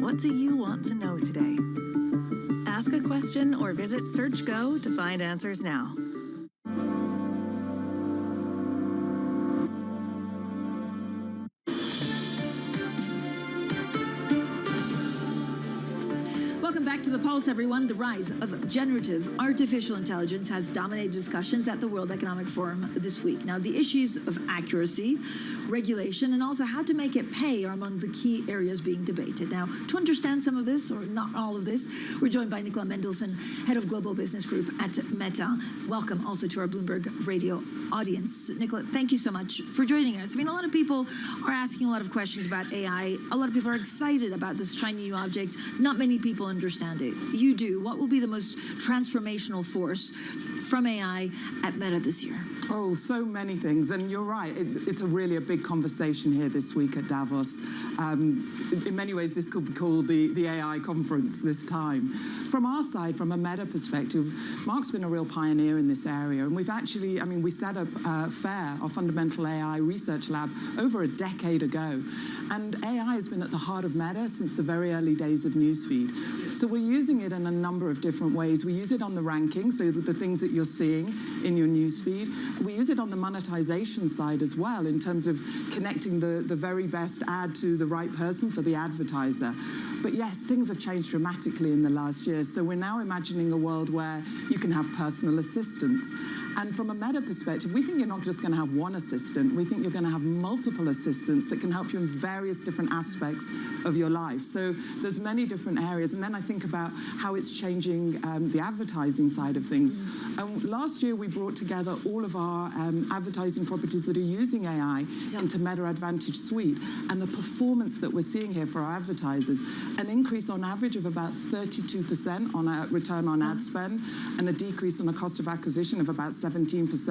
[SPEAKER 21] What do you want to know today? Ask a question or visit SearchGo to find answers now.
[SPEAKER 7] to the pulse, everyone. The rise of generative artificial intelligence has dominated discussions at the World Economic Forum this week. Now, the issues of accuracy, regulation, and also how to make it pay are among the key areas being debated. Now, to understand some of this, or not all of this, we're joined by Nicola Mendelsohn, Head of Global Business Group at Meta. Welcome also to our Bloomberg Radio audience. Nicola, thank you so much for joining us. I mean, a lot of people are asking a lot of questions about AI. A lot of people are excited about this shiny new object. Not many people understand it. You do. What will be the most transformational force from AI at Meta this year?
[SPEAKER 3] Oh, so many things. And you're right. It's really a big conversation here this week at Davos. In many ways, this could be called the AI conference this time. From our side, from a Meta perspective, Mark's been a real pioneer in this area. And we've actually, we set up FAIR, our Fundamental AI Research Lab, over a decade ago. And AI has been at the heart of Meta since the very early days of Newsfeed. So we're using it in a number of different ways. We use it on the ranking, so the things that you're seeing in your newsfeed. We use it on the monetization side as well, in terms of connecting the very best ad to the right person for the advertiser. But yes, things have changed dramatically in the last year. So we're now imagining a world where you can have personal assistants. And from a Meta perspective, we think you're not just going to have one assistant. We think you're going to have multiple assistants that can help you in various different aspects of your life. So there's many different areas. And then I think about how it's changing the advertising side of things. Last year, we brought together all of our advertising properties that are using AI into Meta Advantage Suite. And the performance that we're seeing here for our advertisers, an increase on average of about 32% on a return on ad spend, and a decrease on a cost of acquisition of about 17%.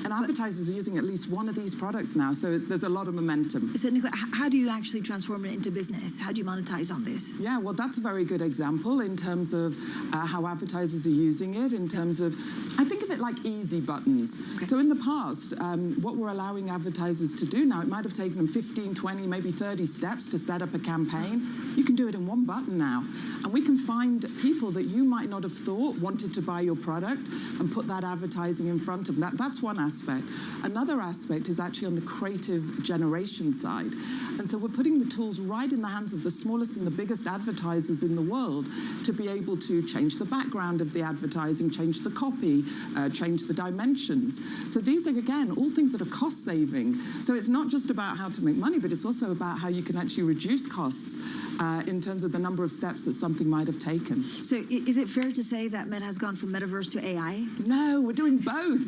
[SPEAKER 3] And advertisers are using at least one of these products now, so there's a lot of momentum.
[SPEAKER 7] So, Nicola, how do you actually transform it into business? How do you monetize on this?
[SPEAKER 3] Yeah, well, that's a very good example in terms of how advertisers are using it, in terms of, I think of it like easy buttons. Okay. So in the past, what we're allowing advertisers to do now, it might have taken them 15, 20, maybe 30 steps to set up a campaign. You can do it in one button now. And we can find people that you might not have thought wanted to buy your product and put that advertising in front of them. That's one aspect. Another aspect is actually on the creative generation side. And so we're putting the tools right in the hands of the smallest and the biggest advertisers in the world to be able to change the background of the advertising, change the copy, change the dimensions. So these are, again, all things that are cost saving. So it's not just about how to make money, but it's also about how you can actually reduce costs in terms of the number of steps that something might have taken.
[SPEAKER 7] So is it fair to say that Meta has gone from metaverse to AI?
[SPEAKER 3] No, we're doing both.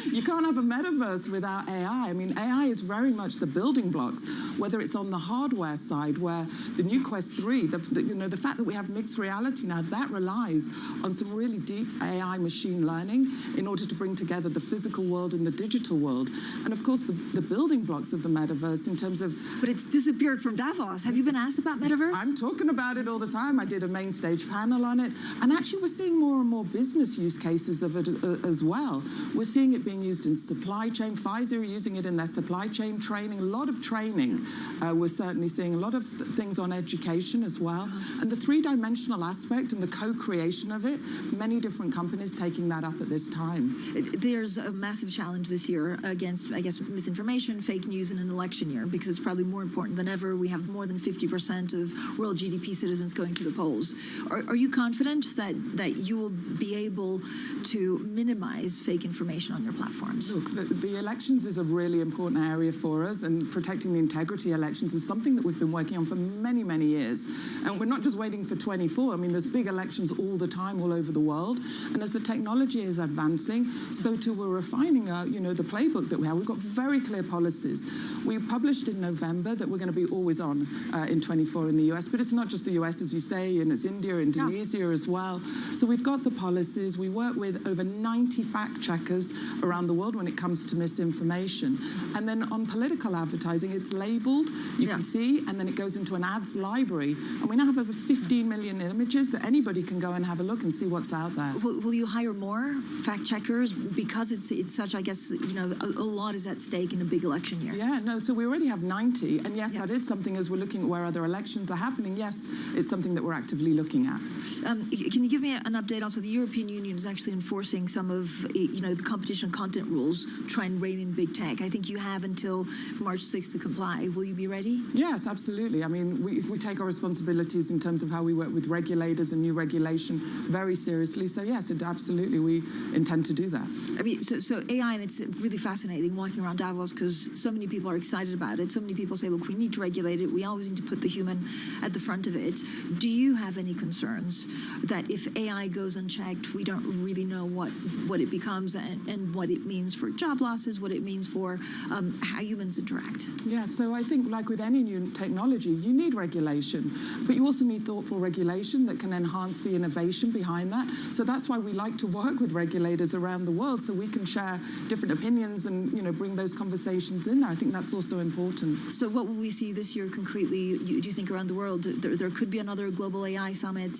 [SPEAKER 3] You can't have a metaverse without AI. I mean, AI is very much the building blocks, whether it's on the hardware side, where the new Quest 3, the fact that we have mixed reality now, that relies on some really deep AI machine learning in order to bring together the physical world and the digital world. And of course, the building blocks of the metaverse in terms of...
[SPEAKER 7] But it's disappeared from Davos. Have you been asked about metaverse?
[SPEAKER 3] I'm talking about it all the time. I did a main stage panel on it. And actually, we're seeing more and more business use cases of it as well. We're seeing it being used in supply chain. Pfizer are using it in their supply chain training. A lot of training. We're certainly seeing a lot of things on education as well. And the three-dimensional aspect and the co-creation of it, many different companies taking that up at this time.
[SPEAKER 7] There's a massive challenge this year against, I guess, misinformation, fake news in an election year, because it's probably more important than ever. We have more than 50% of world GDP citizens going to the polls. Are you confident that you will be able to minimize fake information on your platforms?
[SPEAKER 3] Look, the elections is a really important area for us, and protecting the integrity of elections is something that we've been working on for many, many years. And we're not just waiting for 24. I mean, there's big elections all the time all over the world. And as the technology is advancing, so too we're refining the playbook that we have. We've got very clear policies. We published in November that we're going to be always on in 24 in the US, but it's not just the US, as you say, and it's India, Indonesia as well. So we've got the policies. We work with over 90 fact checkers around the world when it comes to misinformation. And then on political advertising, it's labeled, you can see, and then it goes into an ads library. And we now have over 15 million images that anybody can go and have a look and see what's out there.
[SPEAKER 7] Will you hire more fact checkers? Because it's such, I guess, a lot is at stake in a big election year.
[SPEAKER 3] Yeah, no, so we already have 90. And yes, that is something, as we're looking at where other elections are happening, yes, it's something that we're actively looking at.
[SPEAKER 7] Can you give me an update? Also, the European Union is actually enforcing some of the competition content rules try and rein in big tech. I think you have until March 6th to comply. Will you be ready?
[SPEAKER 3] Yes, absolutely. I mean, we take our responsibilities in terms of how we work with regulators and new regulation very seriously. So yes, absolutely, we intend to do that.
[SPEAKER 7] I mean, so AI, and it's really fascinating walking around Davos because so many people are excited about it. So many people say, look, we need to regulate it. We always need to put the human at the front of it. Do you have any concerns that if AI goes unchecked, we don't really know what it becomes and what it means for job losses, what it means for how humans interact?
[SPEAKER 3] Yeah, so I think like with any new technology, you need regulation, but you also need thoughtful regulation that can enhance the innovation behind that. So that's why we like to work with regulators around the world so we can share different opinions and bring those conversations in there. I think that's also important.
[SPEAKER 7] So what will we see this year concretely, do you think, around the world? There could be another global AI summit.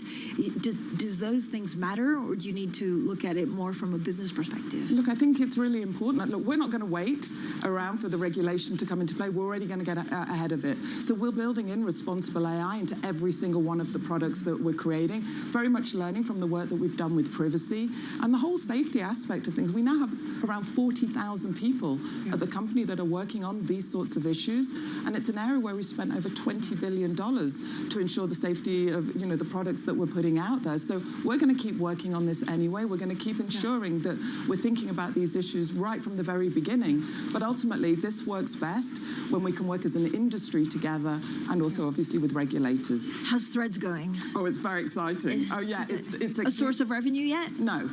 [SPEAKER 7] Does those things matter, or do you need to look at it more from a business perspective?
[SPEAKER 3] Look, I think it's really important. Look, we're not going to wait around for the regulation to come into play. We're already going to get ahead of it. So we're building in responsible AI into every single one of the products that we're creating, very much learning from the work that we've done with privacy and the whole safety aspect of things. We now have around 40,000 people at the company that are working on these sorts of issues, and it's an area where we've spent over $20 billion to ensure the safety of the products that we're putting out there. So we're going to keep working on this anyway. We're going to keep ensuring that we're thinking about these issues right from the very beginning. But ultimately, this works best when we can work as an industry together and also obviously with regulators.
[SPEAKER 7] How's Threads going?
[SPEAKER 3] Oh, it's very exciting. It's
[SPEAKER 7] a source of revenue yet?
[SPEAKER 3] No,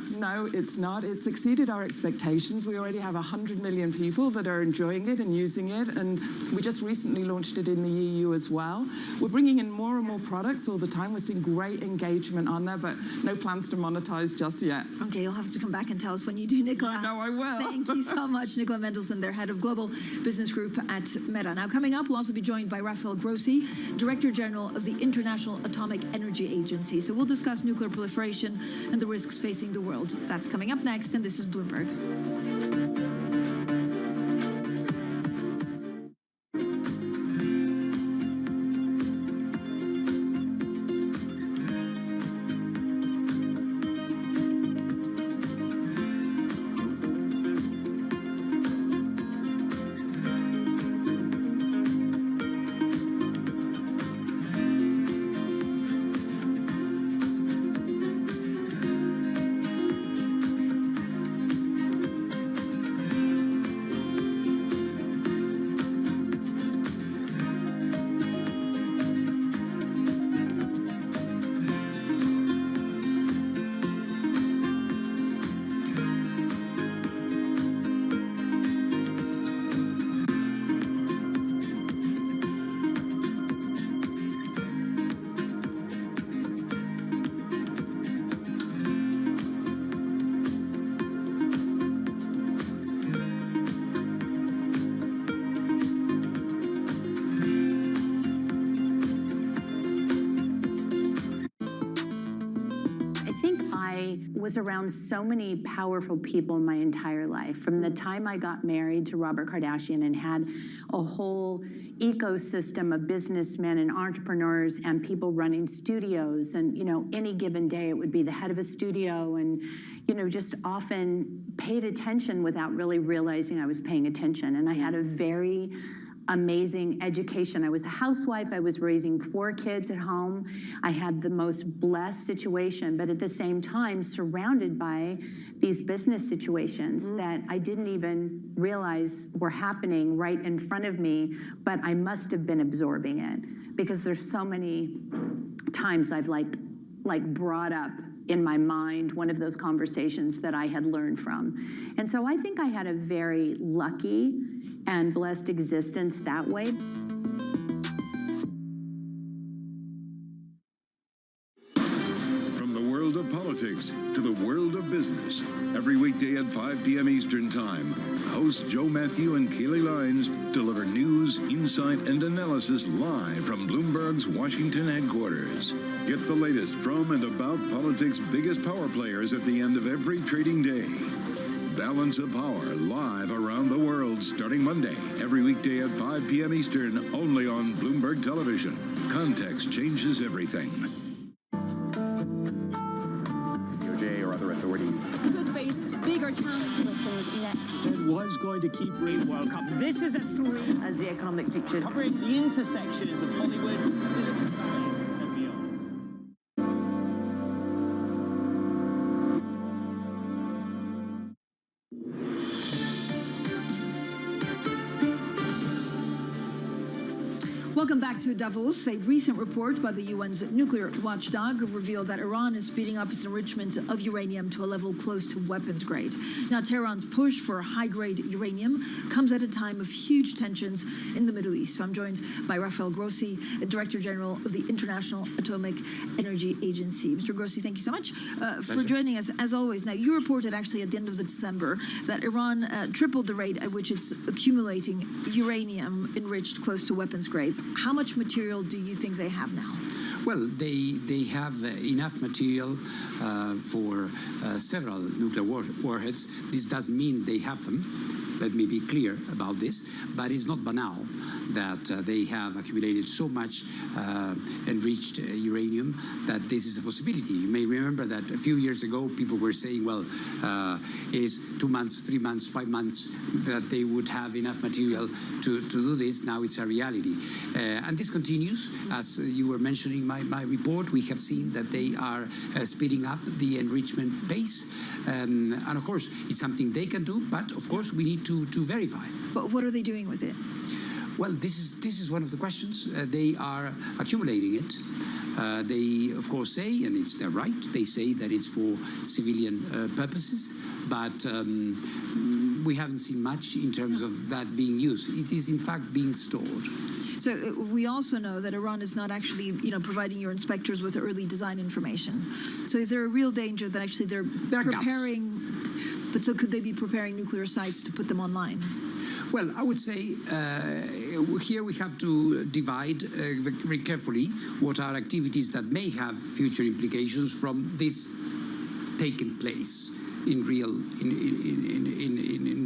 [SPEAKER 3] it's not. It's exceeded our expectations. We already have 100 million people that are enjoying it and using it, and we just recently launched it in the EU as well. We're bringing in more and more products all the time. We're seeing great engagement on there, but no plans to monetize just yet.
[SPEAKER 7] Okay, you'll have to come back and tell us when you do, Nicola.
[SPEAKER 3] No, I will.
[SPEAKER 7] Thank you so much, Nicola Mendelsohn, their head of Global Business Group at Meta. Now, coming up, we'll also be joined by Rafael Grossi, Director General of the International Atomic Energy Agency. So we'll discuss nuclear proliferation and the risks facing the world. That's coming up next, and this is Bloomberg.
[SPEAKER 23] Was around so many powerful people in my entire life. From the time I got married to Robert Kardashian and had a whole ecosystem of businessmen and entrepreneurs and people running studios, and any given day it would be the head of a studio, and just often paid attention without really realizing I was paying attention. And I had a very amazing education. I was a housewife. I was raising 4 kids at home. I had the most blessed situation, but at the same time surrounded by these business situations that I didn't even realize were happening right in front of me, but I must have been absorbing it because there's so many times I've like brought up in my mind one of those conversations that I had learned from. And so I think I had a very lucky and blessed existence that way.
[SPEAKER 22] From the world of politics to the world of business, every weekday at 5 p.m. Eastern Time, hosts Joe Matthew and Kaylee Lines deliver news, insight, and analysis live from Bloomberg's Washington headquarters. Get the latest from and about politics' biggest power players at the end of every trading day. Balance of Power live around the world starting Monday, every weekday at 5 p.m. Eastern, only on Bloomberg Television. Context changes everything.
[SPEAKER 12] DOJ or other authorities
[SPEAKER 7] could face bigger challenges
[SPEAKER 12] that was going to keep Real World Cup. This is a 3
[SPEAKER 21] as the economic picture
[SPEAKER 12] covering the intersections of Hollywood, Silicon Valley, and beyond.
[SPEAKER 7] Welcome back to Davos. A recent report by the UN's nuclear watchdog revealed that Iran is speeding up its enrichment of uranium to a level close to weapons grade. Now, Tehran's push for high-grade uranium comes at a time of huge tensions in the Middle East. So I'm joined by Rafael Grossi, Director General of the International Atomic Energy Agency. Mr. Grossi, thank you so much for joining us, as always. Now, you reported actually at the end of December that Iran tripled the rate at which it's accumulating uranium enriched close to weapons grades. How much material do you think they have now?
[SPEAKER 13] Well, they have enough material for several nuclear warheads. This doesn't mean they have them. Let me be clear about this, but it's not banal that they have accumulated so much enriched uranium that this is a possibility. You may remember that a few years ago people were saying, well, is 2 months, 3 months, 5 months that they would have enough material to do this. Now it's a reality. And this continues. As you were mentioning my report, we have seen that they are speeding up the enrichment pace. And of course, it's something they can do, but of course we need to verify.
[SPEAKER 7] But what are they doing with it?
[SPEAKER 13] Well, this is one of the questions. They are accumulating it. They, of course, say, and it's their right, they say that it's for civilian purposes, but we haven't seen much in terms of that being used. It is, in fact, being stored.
[SPEAKER 7] So we also know that Iran is not actually, providing your inspectors with early design information. So is there a real danger that actually they're preparing? Gaps. But so could they be preparing nuclear sites to put them online?
[SPEAKER 13] Well, I would say here we have to divide very carefully what are activities that may have future implications from this taking place in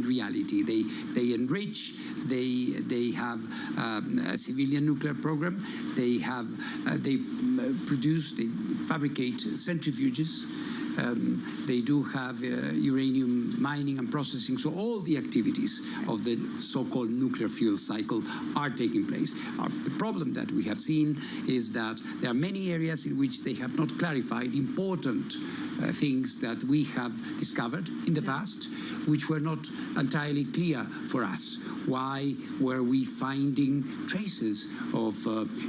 [SPEAKER 13] reality. They enrich. They have a civilian nuclear program. They produce. They fabricate centrifuges. They do have uranium mining and processing, so all the activities of the so-called nuclear fuel cycle are taking place. The problem that we have seen is that there are many areas in which they have not clarified important things that we have discovered in the past, which were not entirely clear for us. Why were we finding traces of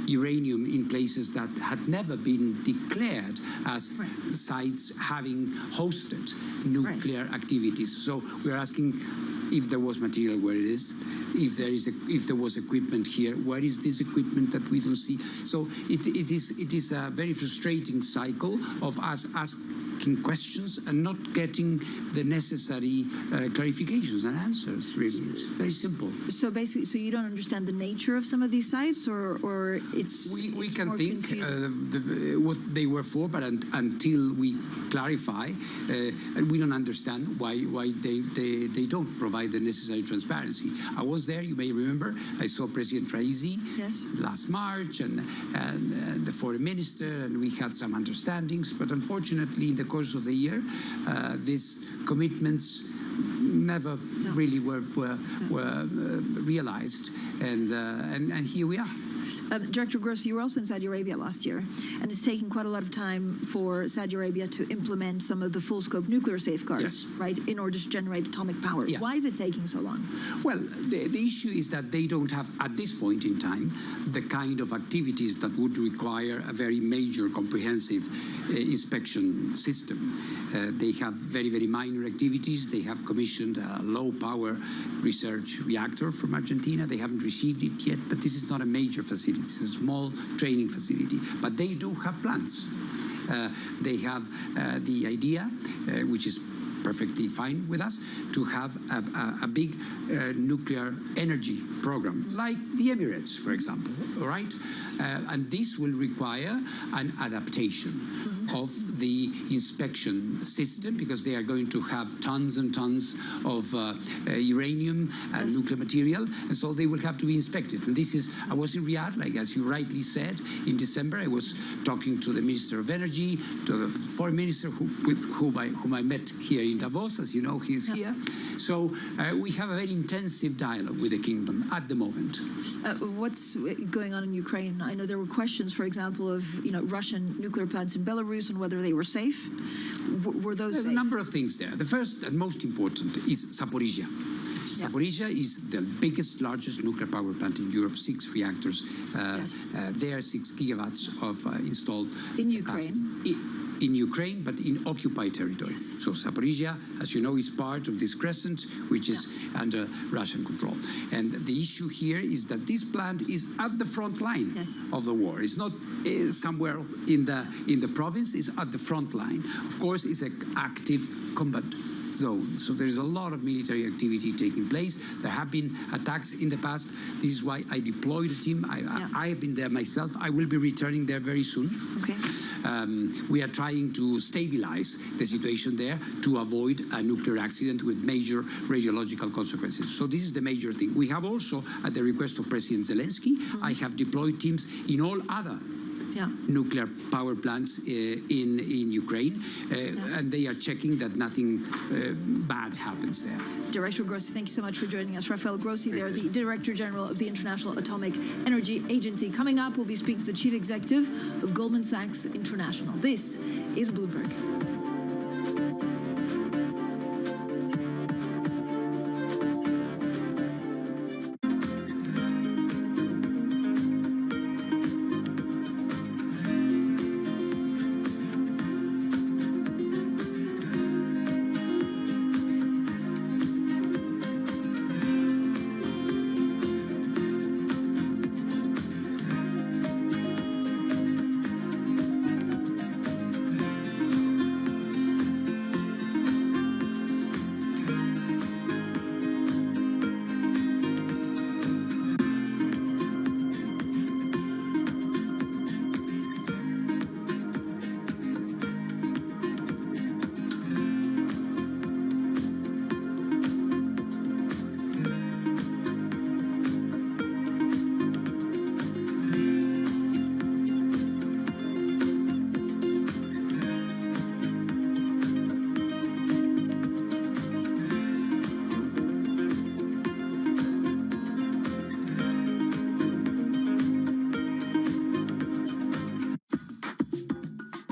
[SPEAKER 13] uranium in places that had never been declared as sites having hosted nuclear activities? So we're asking if there was material, where it is, if there was equipment here, where is this equipment that we don't see? So it is a very frustrating cycle of us asking questions and not getting the necessary clarifications and answers, really. It's very simple.
[SPEAKER 7] So basically, so you don't understand the nature of some of these sites, or it's
[SPEAKER 13] we
[SPEAKER 7] it's
[SPEAKER 13] can
[SPEAKER 7] more
[SPEAKER 13] think what they were for, but until we clarify, we don't understand why they don't provide the necessary transparency. I was there, you may remember. I saw President Raisi last March and the foreign minister, and we had some understandings, but unfortunately in the course of the year, these commitments never really were realized, and here we are.
[SPEAKER 7] Director Grossi, you were also in Saudi Arabia last year, and it's taken quite a lot of time for Saudi Arabia to implement some of the full-scope nuclear safeguards, right, in order to generate atomic power.
[SPEAKER 13] Yeah.
[SPEAKER 7] Why is it taking so long?
[SPEAKER 13] Well, the issue is that they don't have, at this point in time, the kind of activities that would require a very major, comprehensive inspection system. They have very, very minor activities. They have commissioned a low-power research reactor from Argentina. They haven't received it yet, but this is not a major facility. It's a small training facility, but they do have plans. They have the idea, which is perfectly fine with us, to have a big nuclear energy program, like the Emirates, for example, all right? And this will require an adaptation. of the inspection system, because they are going to have tons and tons of uranium and nuclear material, and so they will have to be inspected. And this is, I was in Riyadh, like as you rightly said, in December. I was talking to the Minister of Energy, to the Foreign Minister with whom I met here in Davos. As you know, he's here. So we have a very intensive dialogue with the kingdom at the moment.
[SPEAKER 7] What's going on in Ukraine? I know there were questions, for example, of Russian nuclear plants in Belarus and whether they were safe. Were those
[SPEAKER 13] There's
[SPEAKER 7] safe?
[SPEAKER 13] a number of things there. The first and most important is Zaporizhia. Zaporizhia is the biggest, largest nuclear power plant in Europe, 6 reactors. There are 6 gigawatts of installed
[SPEAKER 7] in Ukraine.
[SPEAKER 13] In Ukraine, but in occupied territories. So Zaporizhia, as you know, is part of this crescent, which is under Russian control. And the issue here is that this plant is at the front line of the war. It's not somewhere in the province, it's at the front line. Of course, it's an active combat zone. So there is a lot of military activity taking place. There have been attacks in the past. This is why I deployed a team. I have been there myself. I will be returning there very soon.
[SPEAKER 7] Okay.
[SPEAKER 13] We are trying to stabilize the situation there to avoid a nuclear accident with major radiological consequences. So this is the major thing. We have also, at the request of President Zelensky, I have deployed teams in all other nuclear power plants in Ukraine, and they are checking that nothing bad happens there.
[SPEAKER 7] Director Grossi, thank you so much for joining us. Rafael Grossi there, the Director General of the International Atomic Energy Agency. Coming up, we'll be speaking to the Chief Executive of Goldman Sachs International. This is Bloomberg.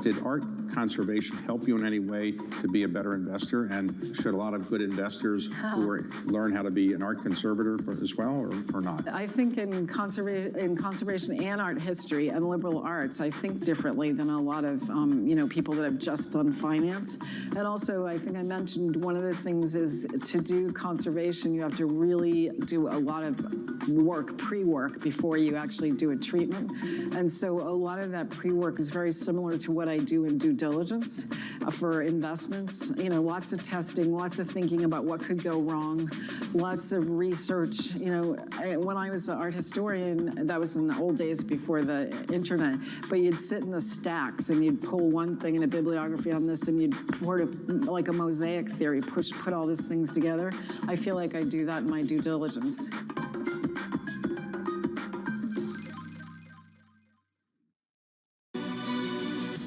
[SPEAKER 6] Did art conservation help you in any way to be a better investor? And should a lot of good investors learn how to be an art conservator as well, or not?
[SPEAKER 24] I think in conservation and art history and liberal arts, I think differently than a lot of people that have just done finance. And also, I think I mentioned one of the things is to do conservation, you have to really do a lot of work, pre-work, before you actually do a treatment. And so a lot of that pre-work is very similar to what I do in due diligence for investments. Lots of testing, lots of thinking about what could go wrong, lots of research. When I was an art historian, that was in the old days before the internet, but you'd sit in the stacks and you'd pull one thing in a bibliography on this and you'd sort of like a mosaic theory, put all these things together. I feel like I do that in my due diligence.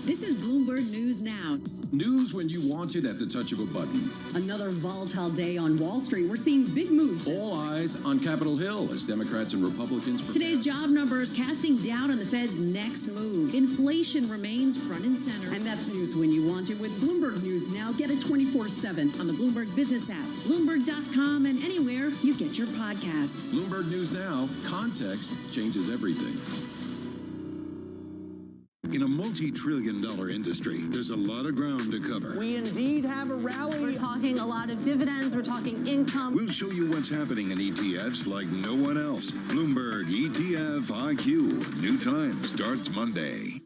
[SPEAKER 29] This is Bloomberg News Now.
[SPEAKER 8] News when you want it at the touch of a button.
[SPEAKER 29] Another volatile day on Wall Street. We're seeing big moves.
[SPEAKER 8] All eyes on Capitol Hill as Democrats and Republicans prepare.
[SPEAKER 29] Today's job numbers casting doubt on the Fed's next move. Inflation remains front and center. And that's news when you want it with Bloomberg News Now. Get it 24/7 on the Bloomberg Business app, Bloomberg.com, and anywhere you get your podcasts.
[SPEAKER 8] Bloomberg News Now. Context changes everything.
[SPEAKER 22] In a multi-trillion-dollar industry, there's a lot of ground to cover.
[SPEAKER 14] We indeed have a rally.
[SPEAKER 2] We're talking a lot of dividends. We're talking income.
[SPEAKER 22] We'll show you what's happening in ETFs like no one else. Bloomberg ETF IQ. New time starts Monday.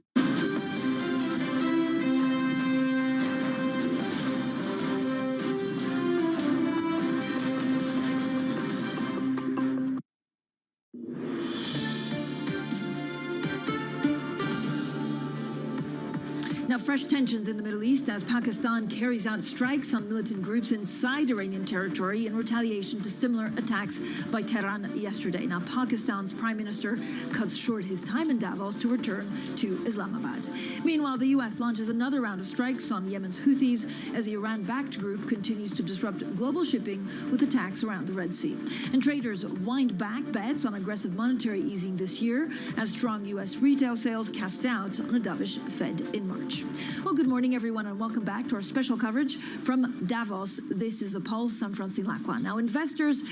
[SPEAKER 7] Now, Now, fresh tensions in the Middle East as Pakistan carries out strikes on militant groups inside Iranian territory in retaliation to similar attacks by Tehran yesterday. Now, Pakistan's Prime Minister cuts short his time in Davos to return to Islamabad. Meanwhile, the U.S. launches another round of strikes on Yemen's Houthis as the Iran-backed group continues to disrupt global shipping with attacks around the Red Sea. And traders wind back bets on aggressive monetary easing this year as strong U.S. retail sales cast doubt on a dovish Fed in March. Well, good morning, everyone, and welcome back to our special coverage from Davos. This is The Pulse. I'm Francine Lacroix. Now, investors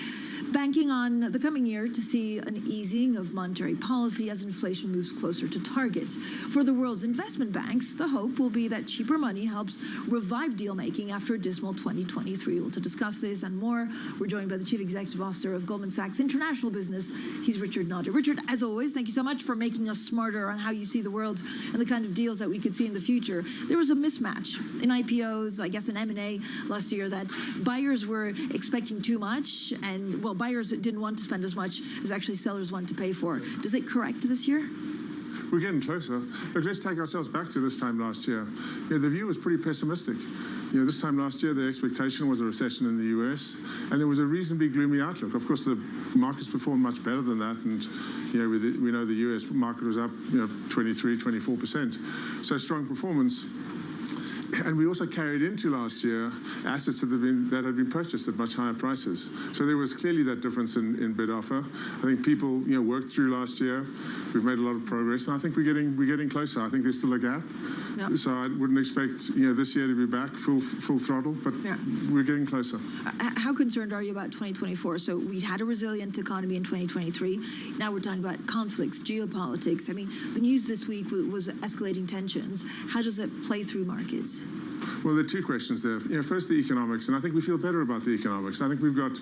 [SPEAKER 7] banking on the coming year to see an easing of monetary policy as inflation moves closer to target. For the world's investment banks, the hope will be that cheaper money helps revive deal-making after a dismal 2023. Well, to discuss this and more, we're joined by the Chief Executive Officer of Goldman Sachs International Business. He's Richard Nodder. Richard, as always, thank you so much for making us smarter on how you see the world and the kind of deals that we could see in the future. There was a mismatch in IPOs, I guess in M&A last year, that buyers were expecting too much and, well, buyers didn't want to spend as much as actually sellers wanted to pay for. Does it correct this year?
[SPEAKER 1] We're getting closer. Look, let's take ourselves back to this time last year. The view was pretty pessimistic. This time last year, the expectation was a recession in the U.S., and there was a reasonably gloomy outlook. Of course, the markets performed much better than that, and we know the U.S. market was up 23, 24%. So strong performance. And we also carried into last year assets that had been purchased at much higher prices. So there was clearly that difference in bid offer. I think people worked through last year. We've made a lot of progress, and I think we're getting closer. I think there's still a gap. Yep. So I wouldn't expect this year to be back full throttle, but we're getting closer.
[SPEAKER 7] How concerned are you about 2024? So we had a resilient economy in 2023. Now we're talking about conflicts, geopolitics. I mean, the news this week was escalating tensions. How does it play through markets?
[SPEAKER 1] Well, there are two questions there. First, the economics, and I think we feel better about the economics. I think we've got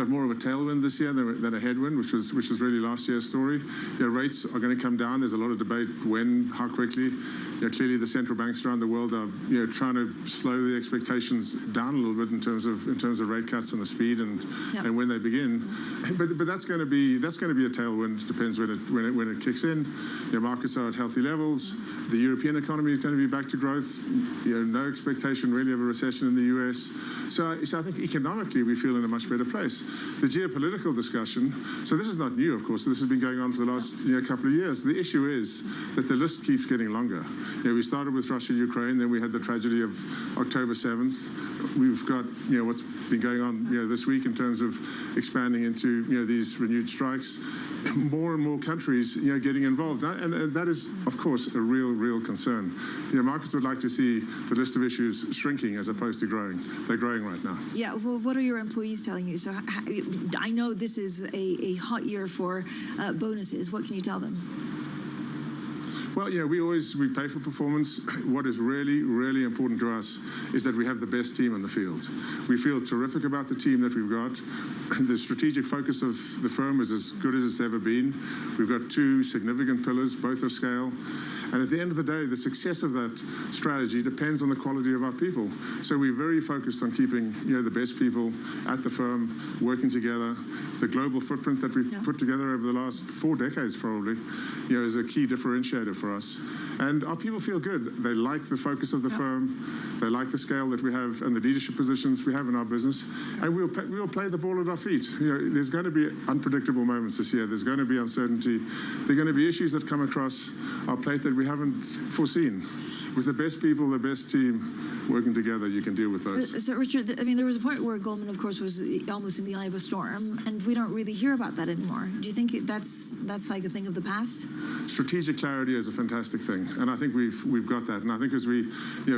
[SPEAKER 1] more of a tailwind this year than a headwind, which was really last year's story. Rates are going to come down. There's a lot of debate when, how quickly. Clearly, the central banks around the world are trying to slow the expectations down a little bit in terms of rate cuts and the speed and when they begin. But that's going to be a tailwind. Depends when it kicks in. Markets are at healthy levels. The European economy is going to be back to growth. No expectation really of a recession in the U.S. So I think economically we feel in a much better place. The geopolitical discussion, so this is not new, of course. This has been going on for the last couple of years. The issue is that the list keeps getting longer. We started with Russia, Ukraine, then we had the tragedy of October 7th. We've got what's been going on this week in terms of expanding into these renewed strikes. More and more countries getting involved, and that is, of course, a real concern. Markets would like to see the list of issues shrinking as opposed to growing. They're growing right now.
[SPEAKER 7] Yeah. Well, what are your employees telling you? So I know this is a hot year for bonuses. What can you tell them?
[SPEAKER 1] Well, we pay for performance. What is really important to us is that we have the best team in the field. We feel terrific about the team that we've got. The strategic focus of the firm is as good as it's ever been. We've got two significant pillars, both of scale. And at the end of the day, the success of that strategy depends on the quality of our people. So we're very focused on keeping the best people at the firm working together. The global footprint that we've put together over the last 4 decades probably is a key differentiator for us. And our people feel good. They like the focus of the firm. They like the scale that we have and the leadership positions we have in our business. And we'll play the ball at our feet. There's going to be unpredictable moments this year. There's going to be uncertainty. There are going to be issues that come across our plate that we haven't foreseen. With the best people, the best team working together, you can deal with those.
[SPEAKER 7] So, Richard, I mean, there was a point where Goldman, of course, was almost in the eye of a storm, and we don't really hear about that anymore. Do you think that's like a thing of the past?
[SPEAKER 1] Strategic clarity is a fantastic thing, and I think we've got that. And I think as we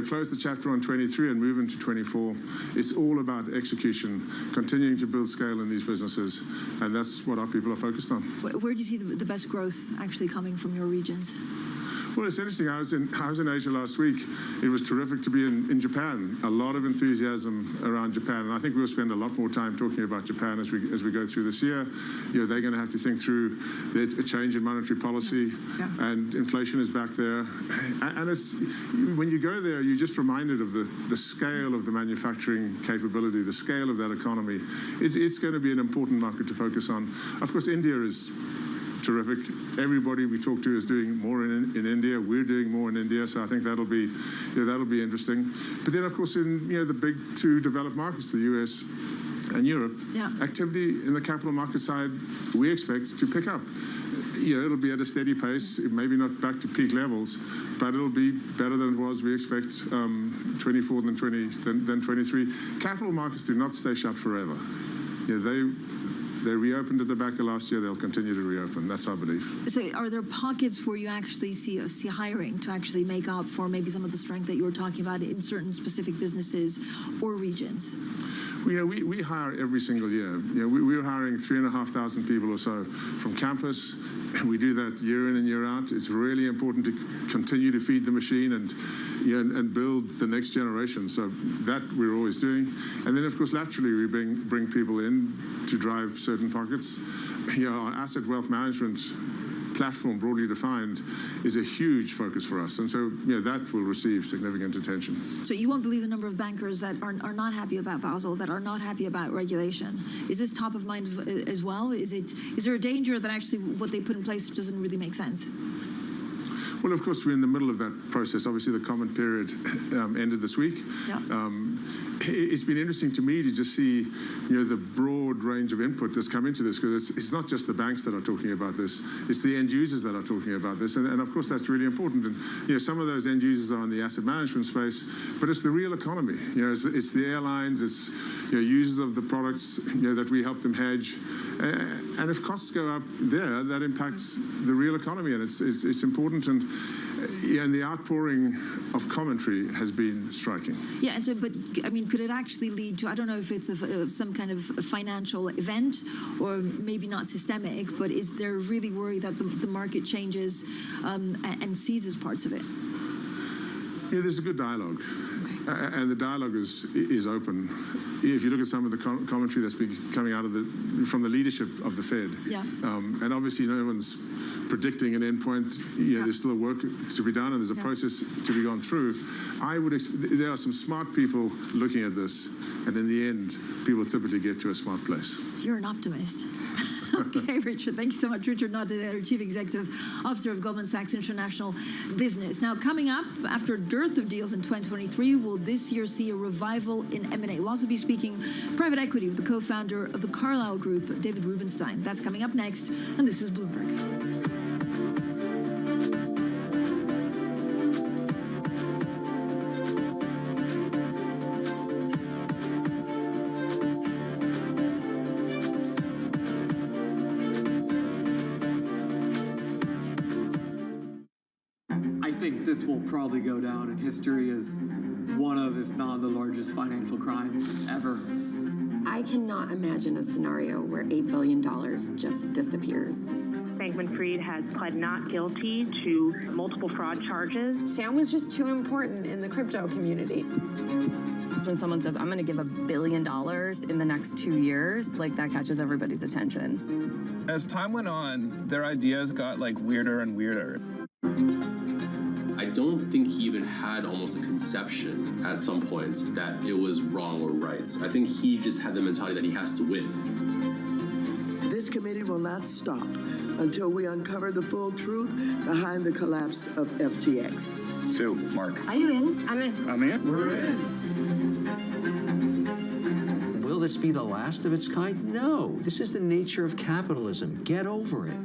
[SPEAKER 1] close the chapter on 23 and move into 24, it's all about execution, continuing to build scale in these businesses, and that's what our people are focused on.
[SPEAKER 7] Where do you see the best growth actually coming from your regions?
[SPEAKER 1] Well, it's interesting. I was in Asia last week. It was terrific to be in Japan. A lot of enthusiasm around Japan, and I think we'll spend a lot more time talking about Japan as we go through this year. They're going to have to think through a change in monetary policy, and inflation is back there. And it's when you go there, you're just reminded of the scale of the manufacturing capability, the scale of that economy. It's going to be an important market to focus on. Of course, India is terrific. Everybody we talk to is doing more in India. We're doing more in India, so I think that'll be interesting. But then, of course, in the big two developed markets, the US and Europe, activity in the capital market side we expect to pick up. It'll be at a steady pace, maybe not back to peak levels, but it'll be better than it was, we expect, 24 than 23. Capital markets do not stay shut forever. They reopened at the back of last year. They'll continue to reopen. That's our belief.
[SPEAKER 7] So are there pockets where you actually see hiring to actually make up for maybe some of the strength that you were talking about in certain specific businesses or regions?
[SPEAKER 1] We hire every single year. We're hiring 3,500 people or so from campus. We do that year in and year out. It's really important to continue to feed the machine and build the next generation. So that we're always doing. And then, of course, laterally, we bring people in to drive certain pockets. Our asset wealth management platform, broadly defined, is a huge focus for us. And so that will receive significant attention.
[SPEAKER 7] So you won't believe the number of bankers that are not happy about Basel, that are not happy about regulation. Is this top of mind as well? Is there a danger that actually what they put in place doesn't really make sense?
[SPEAKER 1] Well, of course, we're in the middle of that process. Obviously, the comment period ended this week.
[SPEAKER 7] Yeah.
[SPEAKER 1] It's been interesting to me to just see, the broad range of input that's come into this, because it's not just the banks that are talking about this; it's the end users that are talking about this, and of course that's really important. And some of those end users are in the asset management space, but it's the real economy. It's the airlines, it's users of the products that we help them hedge, and if costs go up there, that impacts the real economy, and it's important. And the outpouring of commentary has been striking.
[SPEAKER 7] Yeah, and so, but I mean, could it actually lead to, I don't know if it's some kind of financial event or maybe not systemic, but is there really worry that the market changes and seizes parts of it?
[SPEAKER 1] Yeah, there's a good dialogue. And the dialogue is open. If you look at some of the commentary that's been coming out from the leadership of the Fed, and obviously no one's predicting an endpoint. There's still work to be done, and there's a process to be gone through. There are some smart people looking at this, and in the end, people typically get to a smart place.
[SPEAKER 7] You're an optimist. Okay, Richard, thank you so much. Richard Nadeau, Chief Executive Officer of Goldman Sachs International Business. Now, coming up, after a dearth of deals in 2023, will this year see a revival in M&A? We'll also be speaking private equity with the co-founder of the Carlyle Group, David Rubenstein. That's coming up next, and this is Bloomberg.
[SPEAKER 9] This will probably go down in history as one of, if not the largest financial crime ever.
[SPEAKER 10] I cannot imagine a scenario where $8 billion just disappears.
[SPEAKER 29] Bankman-Fried has pled not guilty to multiple fraud charges.
[SPEAKER 14] Sam was just too important in the crypto community.
[SPEAKER 15] When someone says, I'm going to give $1 billion in the next 2 years, that catches everybody's attention.
[SPEAKER 25] As time went on, their ideas got weirder and weirder.
[SPEAKER 26] I don't think he even had almost a conception at some point that it was wrong or right. I think he just had the mentality that he has to win.
[SPEAKER 27] This committee will not stop until we uncover the full truth behind the collapse of FTX.
[SPEAKER 16] Sue, Mark.
[SPEAKER 14] Are you in? I'm in.
[SPEAKER 16] I'm in.
[SPEAKER 9] We're in.
[SPEAKER 17] Will this be the last of its kind? No. This is the nature of capitalism. Get over it.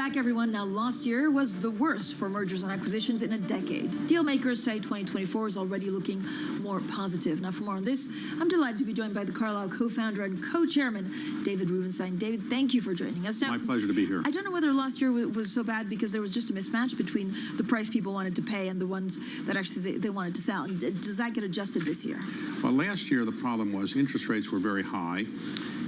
[SPEAKER 7] back, everyone. Now, last year was the worst for mergers and acquisitions in a decade. Deal makers say 2024 is already looking more positive. Now, for more on this, I'm delighted to be joined by the Carlyle co-founder and co-chairman, David Rubenstein. David, thank you for joining us. Now,
[SPEAKER 6] my pleasure to be here.
[SPEAKER 7] I don't know whether last year was so bad because there was just a mismatch between the price people wanted to pay and the ones that actually they wanted to sell. And does that get adjusted this year?
[SPEAKER 6] Well, last year the problem was interest rates were very high,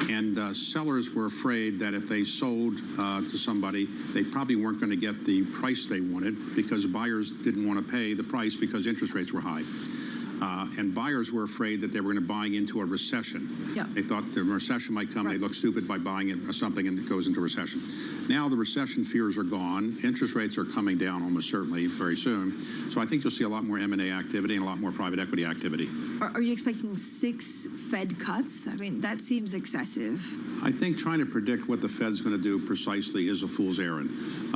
[SPEAKER 6] and sellers were afraid that if they sold to somebody, they probably weren't going to get the price they wanted because buyers didn't want to pay the price because interest rates were high. And buyers were afraid that they were going to buy into a recession.
[SPEAKER 7] Yeah.
[SPEAKER 6] They thought the recession might come. Right. They look stupid by buying it or something, and it goes into recession. Now the recession fears are gone. Interest rates are coming down almost certainly very soon. So I think you'll see a lot more M&A activity and a lot more private equity activity.
[SPEAKER 7] Are you expecting 6 Fed cuts? I mean, that seems excessive.
[SPEAKER 6] I think trying to predict what the Fed's going to do precisely is a fool's errand.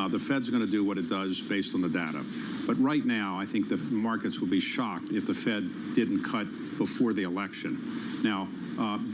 [SPEAKER 6] The Fed's going to do what it does based on the data. But right now, I think the markets will be shocked if the Fed didn't cut before the election. Now,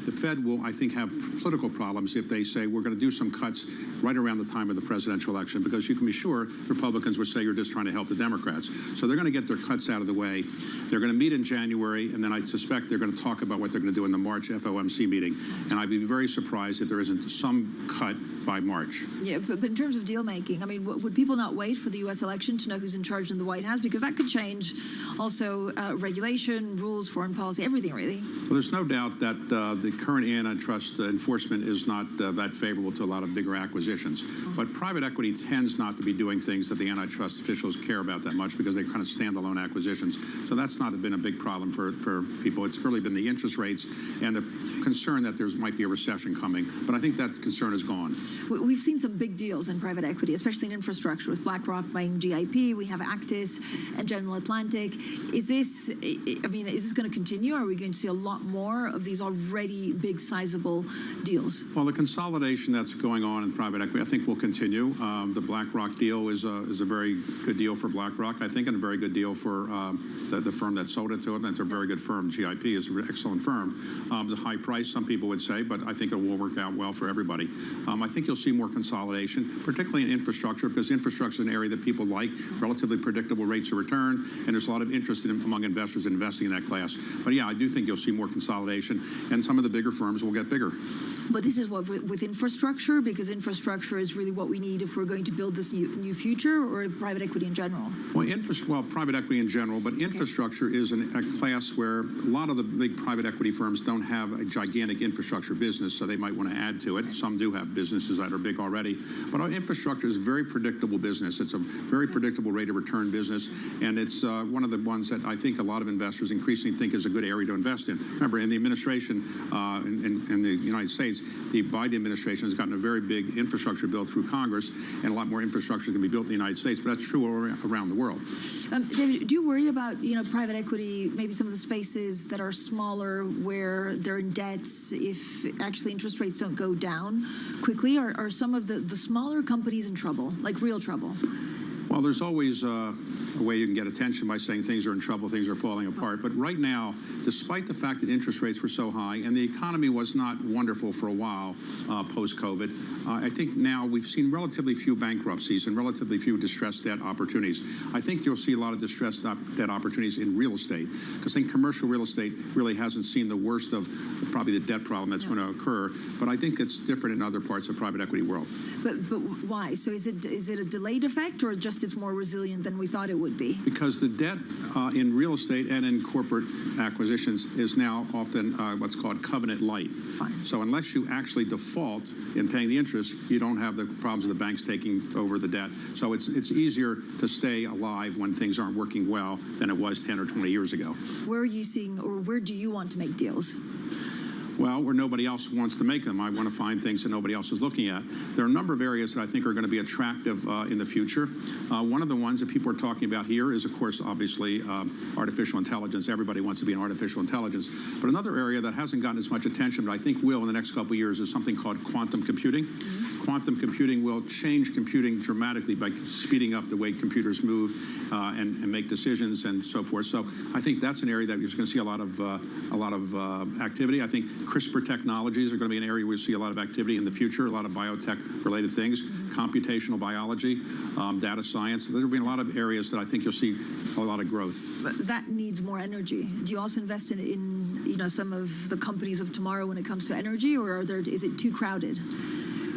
[SPEAKER 6] the Fed will, I think, have political problems if they say we're going to do some cuts right around the time of the presidential election, because you can be sure Republicans would say you're just trying to help the Democrats. So they're going to get their cuts out of the way. They're going to meet in January, and then I suspect they're going to talk about what they're going to do in the March FOMC meeting. And I'd be very surprised if there isn't some cut by March.
[SPEAKER 7] Yeah, but in terms of deal making, I mean, would people not wait for the U.S. election to know who's in charge in the White House? Because that could change also regulation, rules, foreign policy, everything really.
[SPEAKER 6] Well, there's no doubt that the current antitrust enforcement is not that favorable to a lot of bigger acquisitions. But private equity tends not to be doing things that the antitrust officials care about that much because they're kind of standalone acquisitions. So that's not been a big problem for people. It's really been the interest rates and the concern that there might be a recession coming. But I think that concern is gone.
[SPEAKER 7] We've seen some big deals in private equity, especially in infrastructure, with BlackRock buying GIP. We have Actis and General Atlantic. Is this going to continue? Are we going to see a lot more of these already big, sizable deals?
[SPEAKER 6] Well, the consolidation that's going on in private equity, I think, will continue. The BlackRock deal is a very good deal for BlackRock, I think, and a very good deal for the firm that sold it to it. And it's a very good firm. GIP is an excellent firm. The high price, some people would say, but I think it will work out well for everybody. I think you'll see more consolidation, particularly in infrastructure, because infrastructure is an area that people like, relatively predictable rates of return, and there's a lot of interest among investors in investing in that class. But yeah, I do think you'll see more consolidation, and some of the bigger firms will get bigger.
[SPEAKER 7] But this is what with infrastructure, because infrastructure is really what we need if we're going to build this new future, or private equity in general?
[SPEAKER 6] Well, private equity in general, but infrastructure is a class where a lot of the big private equity firms don't have a gigantic infrastructure business, so they might want to add to it. Some do have businesses that are big already, but our infrastructure is a very predictable business. It's a very predictable rate of return business, and it's one of the ones that I think a lot of investors increasingly think is a good area to invest in. Remember, in the administration in the United States, the Biden administration has gotten a very big infrastructure bill through Congress, and a lot more infrastructure can be built in the United States, but that's true around the world.
[SPEAKER 7] David, do you worry about private equity, maybe some of the spaces that are smaller where they're in debts, if actually interest rates don't go down quickly? Are some of the smaller companies in trouble, like real trouble?
[SPEAKER 6] Well, there's always a way you can get attention by saying things are in trouble, things are falling apart. But right now, despite the fact that interest rates were so high and the economy was not wonderful for a while post-COVID, I think now we've seen relatively few bankruptcies and relatively few distressed debt opportunities. I think you'll see a lot of distressed debt opportunities in real estate, because I think commercial real estate really hasn't seen the worst of probably the debt problem that's going to occur. But I think it's different in other parts of private equity world.
[SPEAKER 7] But why? So is it a delayed effect, or just it's more resilient than we thought it would be?
[SPEAKER 6] Because the debt in real estate and in corporate acquisitions is now often what's called covenant light.
[SPEAKER 7] Fine.
[SPEAKER 6] So unless you actually default in paying the interest, you don't have the problems of the banks taking over the debt. So it's easier to stay alive when things aren't working well than it was 10 or 20 years ago.
[SPEAKER 7] Where are you seeing, or where do you want to make deals?
[SPEAKER 6] Well, where nobody else wants to make them. I want to find things that nobody else is looking at. There are a number of areas that I think are going to be attractive in the future. One of the ones that people are talking about here is, of course, obviously, artificial intelligence. Everybody wants to be in artificial intelligence. But another area that hasn't gotten as much attention, but I think will in the next couple of years, is something called quantum computing. quantum computing will change computing dramatically by speeding up the way computers move and make decisions and so forth. So I think that's an area that you're going to see a lot of activity. I think CRISPR technologies are going to be an area where we see a lot of activity in the future, a lot of biotech-related things, computational biology, data science. There will be a lot of areas that I think you'll see a lot of growth.
[SPEAKER 7] But that needs more energy. Do you also invest in some of the companies of tomorrow when it comes to energy, or is it too crowded?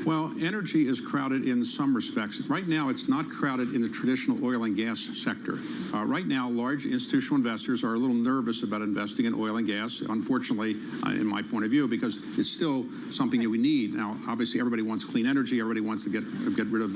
[SPEAKER 6] Well, energy is crowded in some respects. Right now, it's not crowded in the traditional oil and gas sector. Right now, large institutional investors are a little nervous about investing in oil and gas, unfortunately, in my point of view, because it's still something that we need. Now, obviously, everybody wants clean energy. Everybody wants to get rid of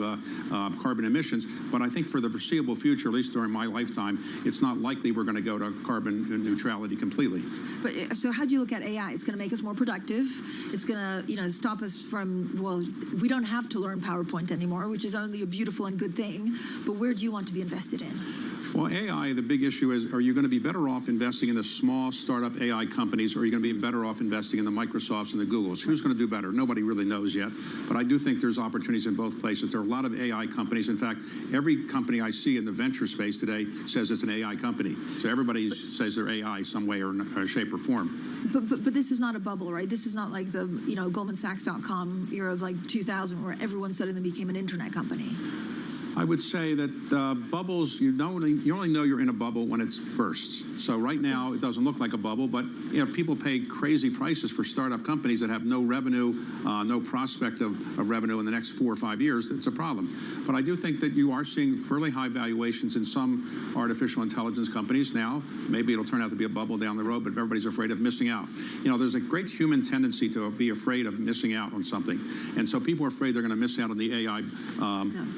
[SPEAKER 6] carbon emissions. But I think for the foreseeable future, at least during my lifetime, it's not likely we're going to go to carbon neutrality completely.
[SPEAKER 7] But so how do you look at AI? It's going to make us more productive. It's going to, stop us from, well, we don't have to learn PowerPoint anymore, which is only a beautiful and good thing. But where do you want to be invested in?
[SPEAKER 6] Well, AI, the big issue is, are you going to be better off investing in the small startup AI companies, or are you going to be better off investing in the Microsofts and the Googles? Who's going to do better? Nobody really knows yet. But I do think there's opportunities in both places. There are a lot of AI companies. In fact, every company I see in the venture space today says it's an AI company. So everybody says they're AI some way or shape or form.
[SPEAKER 7] But this is not a bubble, right? This is not like the Goldman Sachs.com era of like 2000 where everyone suddenly became an internet company.
[SPEAKER 6] I would say that bubbles, you only know you're in a bubble when it bursts. So right now, it doesn't look like a bubble, but people pay crazy prices for startup companies that have no revenue, no prospect of revenue in the next 4 or 5 years. It's a problem. But I do think that you are seeing fairly high valuations in some artificial intelligence companies now. Maybe it'll turn out to be a bubble down the road, but everybody's afraid of missing out. There's a great human tendency to be afraid of missing out on something. And so people are afraid they're going to miss out on the AI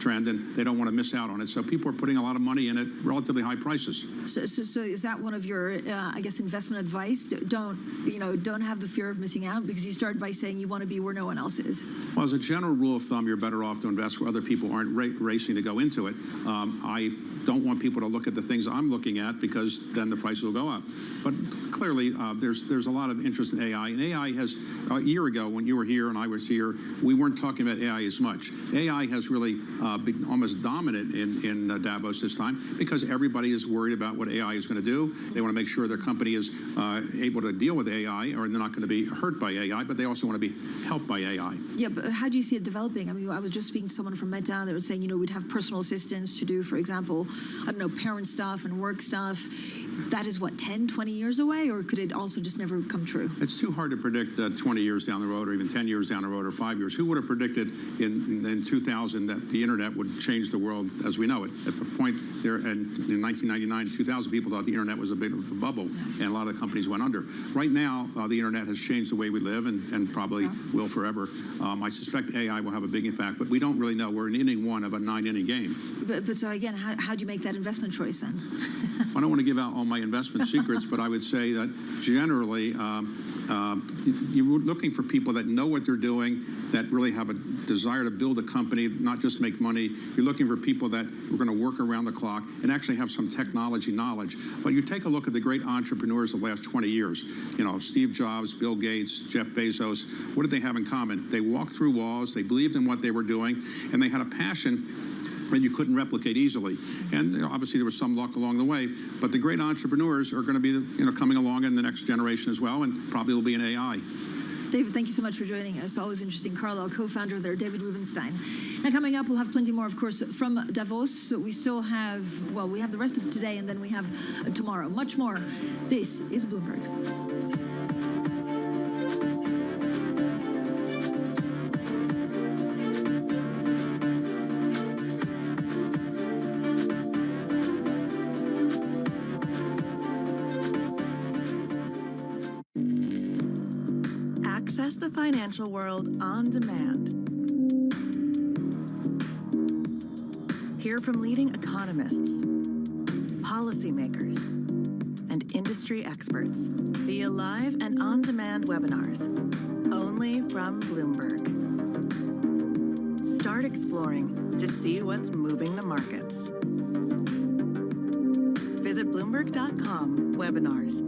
[SPEAKER 6] trend, and they don't want to miss out on it. So people are putting a lot of money in at relatively high prices.
[SPEAKER 7] So is that one of your, investment advice? Don't have the fear of missing out, because you started by saying you want to be where no one else is.
[SPEAKER 6] Well, as a general rule of thumb, you're better off to invest where other people aren't racing to go into it. I don't want people to look at the things I'm looking at, because then the price will go up. But clearly, there's a lot of interest in AI. And AI has, a year ago when you were here and I was here, we weren't talking about AI as much. AI has really been almost dominant in Davos this time, because everybody is worried about what AI is going to do. They want to make sure their company is able to deal with AI, or they're not going to be hurt by AI, but they also want to be helped by AI.
[SPEAKER 7] Yeah, but how do you see it developing? I mean, I was just speaking to someone from Meta. They were saying, we'd have personal assistants to do, for example, parent stuff and work stuff. That is what, 10, 20 years away, or could it also just never come true?
[SPEAKER 6] It's too hard to predict 20 years down the road, or even 10 years down the road, or 5 years. Who would have predicted in 2000 that the internet would change the world as we know it? At the point there, in 1999, 2000, people thought the internet was a big bubble, and a lot of companies went under. Right now, the internet has changed the way we live, and probably will forever. I suspect AI will have a big impact, but we don't really know. We're in inning 1 of a 9-inning game.
[SPEAKER 7] But so again, how do you make that investment choice then?
[SPEAKER 6] I don't want to give out all my investment secrets, but I would say that generally, you're looking for people that know what they're doing, that really have a desire to build a company, not just make money. You're looking for people that are going to work around the clock and actually have some technology knowledge. But you take a look at the great entrepreneurs of the last 20 years, Steve Jobs, Bill Gates, Jeff Bezos. What did they have in common? They walked through walls, they believed in what they were doing, and they had a passion that you couldn't replicate easily. And obviously there was some luck along the way, but the great entrepreneurs are going to be coming along in the next generation as well, and probably will be in AI.
[SPEAKER 7] David, thank you so much for joining us. Always interesting. Carlyle, co-founder there, David Rubenstein. Now coming up, we'll have plenty more, of course, from Davos. So we still have, we have the rest of today, and then we have tomorrow. Much more. This is Bloomberg.
[SPEAKER 21] Access the financial world on demand. Hear from leading economists, policymakers, and industry experts via live and on-demand webinars, only from Bloomberg. Start exploring to see what's moving the markets. Visit Bloomberg.com/webinars.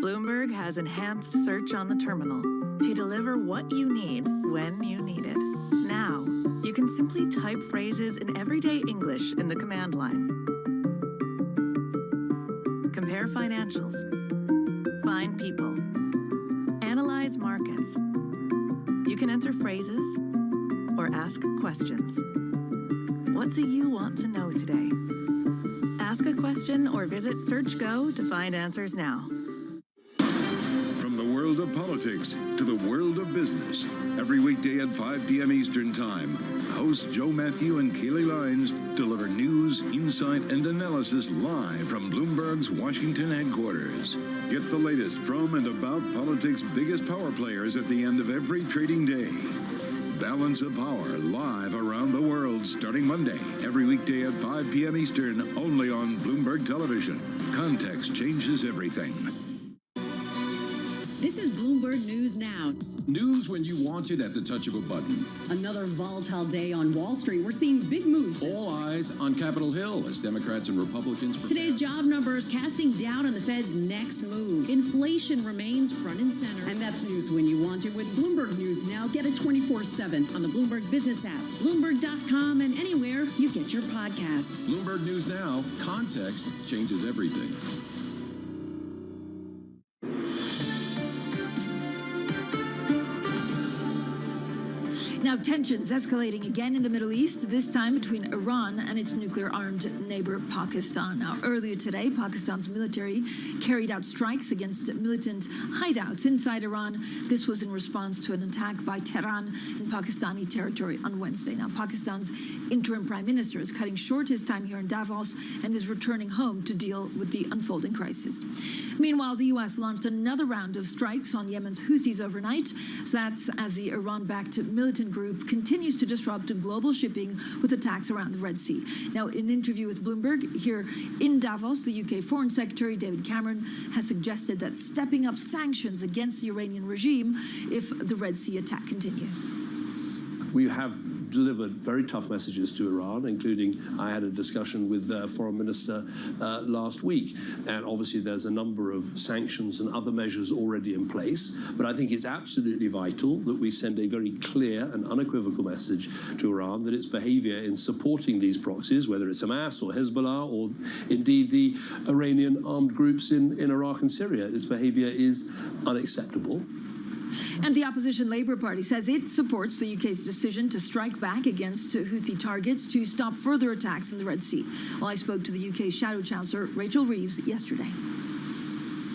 [SPEAKER 21] Bloomberg has enhanced search on the terminal to deliver what you need when you need it. Now, you can simply type phrases in everyday English in the command line. Compare financials. Find people. Analyze markets. You can enter phrases or ask questions. What do you want to know today? Ask a question or visit SearchGo to find answers now.
[SPEAKER 22] From the world of politics to the world of business, every weekday at 5 p.m. Eastern Time, hosts Joe Matthew and Keely Lines deliver news, insight, and analysis live from Bloomberg's Washington headquarters. Get the latest from and about politics' biggest power players at the end of every trading day. Balance of Power live around the world starting Monday, every weekday at 5 p.m. Eastern, only on Bloomberg Television. Context changes everything.
[SPEAKER 29] This is Bloomberg News Now.
[SPEAKER 8] News when you want it at the touch of a button.
[SPEAKER 29] Another volatile day on Wall Street. We're seeing big moves.
[SPEAKER 8] All eyes on Capitol Hill as Democrats and Republicans prepare.
[SPEAKER 29] Today's job numbers casting doubt on the Fed's next move. Inflation remains front and center. And that's news when you want it with Bloomberg News Now. Get it 24/7 on the Bloomberg Business app, Bloomberg.com, and anywhere you get your podcasts.
[SPEAKER 8] Bloomberg News Now. Context changes everything.
[SPEAKER 7] Now, tensions escalating again in the Middle East, this time between Iran and its nuclear-armed neighbor Pakistan. Now, earlier today, Pakistan's military carried out strikes against militant hideouts inside Iran. This was in response to an attack by Tehran in Pakistani territory on Wednesday. Now, Pakistan's interim prime minister is cutting short his time here in Davos and is returning home to deal with the unfolding crisis. Meanwhile, the U.S. launched another round of strikes on Yemen's Houthis overnight. That's as the Iran-backed militant group continues to disrupt global shipping with attacks around the Red Sea. Now, in an interview with Bloomberg here in Davos, the UK Foreign Secretary David Cameron has suggested that stepping up sanctions against the Iranian regime if the Red Sea attack continues.
[SPEAKER 3] We have delivered very tough messages to Iran, including I had a discussion with the foreign minister last week. And obviously there's a number of sanctions and other measures already in place. But I think it's absolutely vital that we send a very clear and unequivocal message to Iran that its behavior in supporting these proxies, whether it's Hamas or Hezbollah or indeed the Iranian armed groups in Iraq and Syria, its behavior is unacceptable.
[SPEAKER 7] And the opposition Labour Party says it supports the UK's decision to strike back against Houthi targets to stop further attacks in the Red Sea. Well, I spoke to the UK's Shadow Chancellor, Rachel Reeves, yesterday.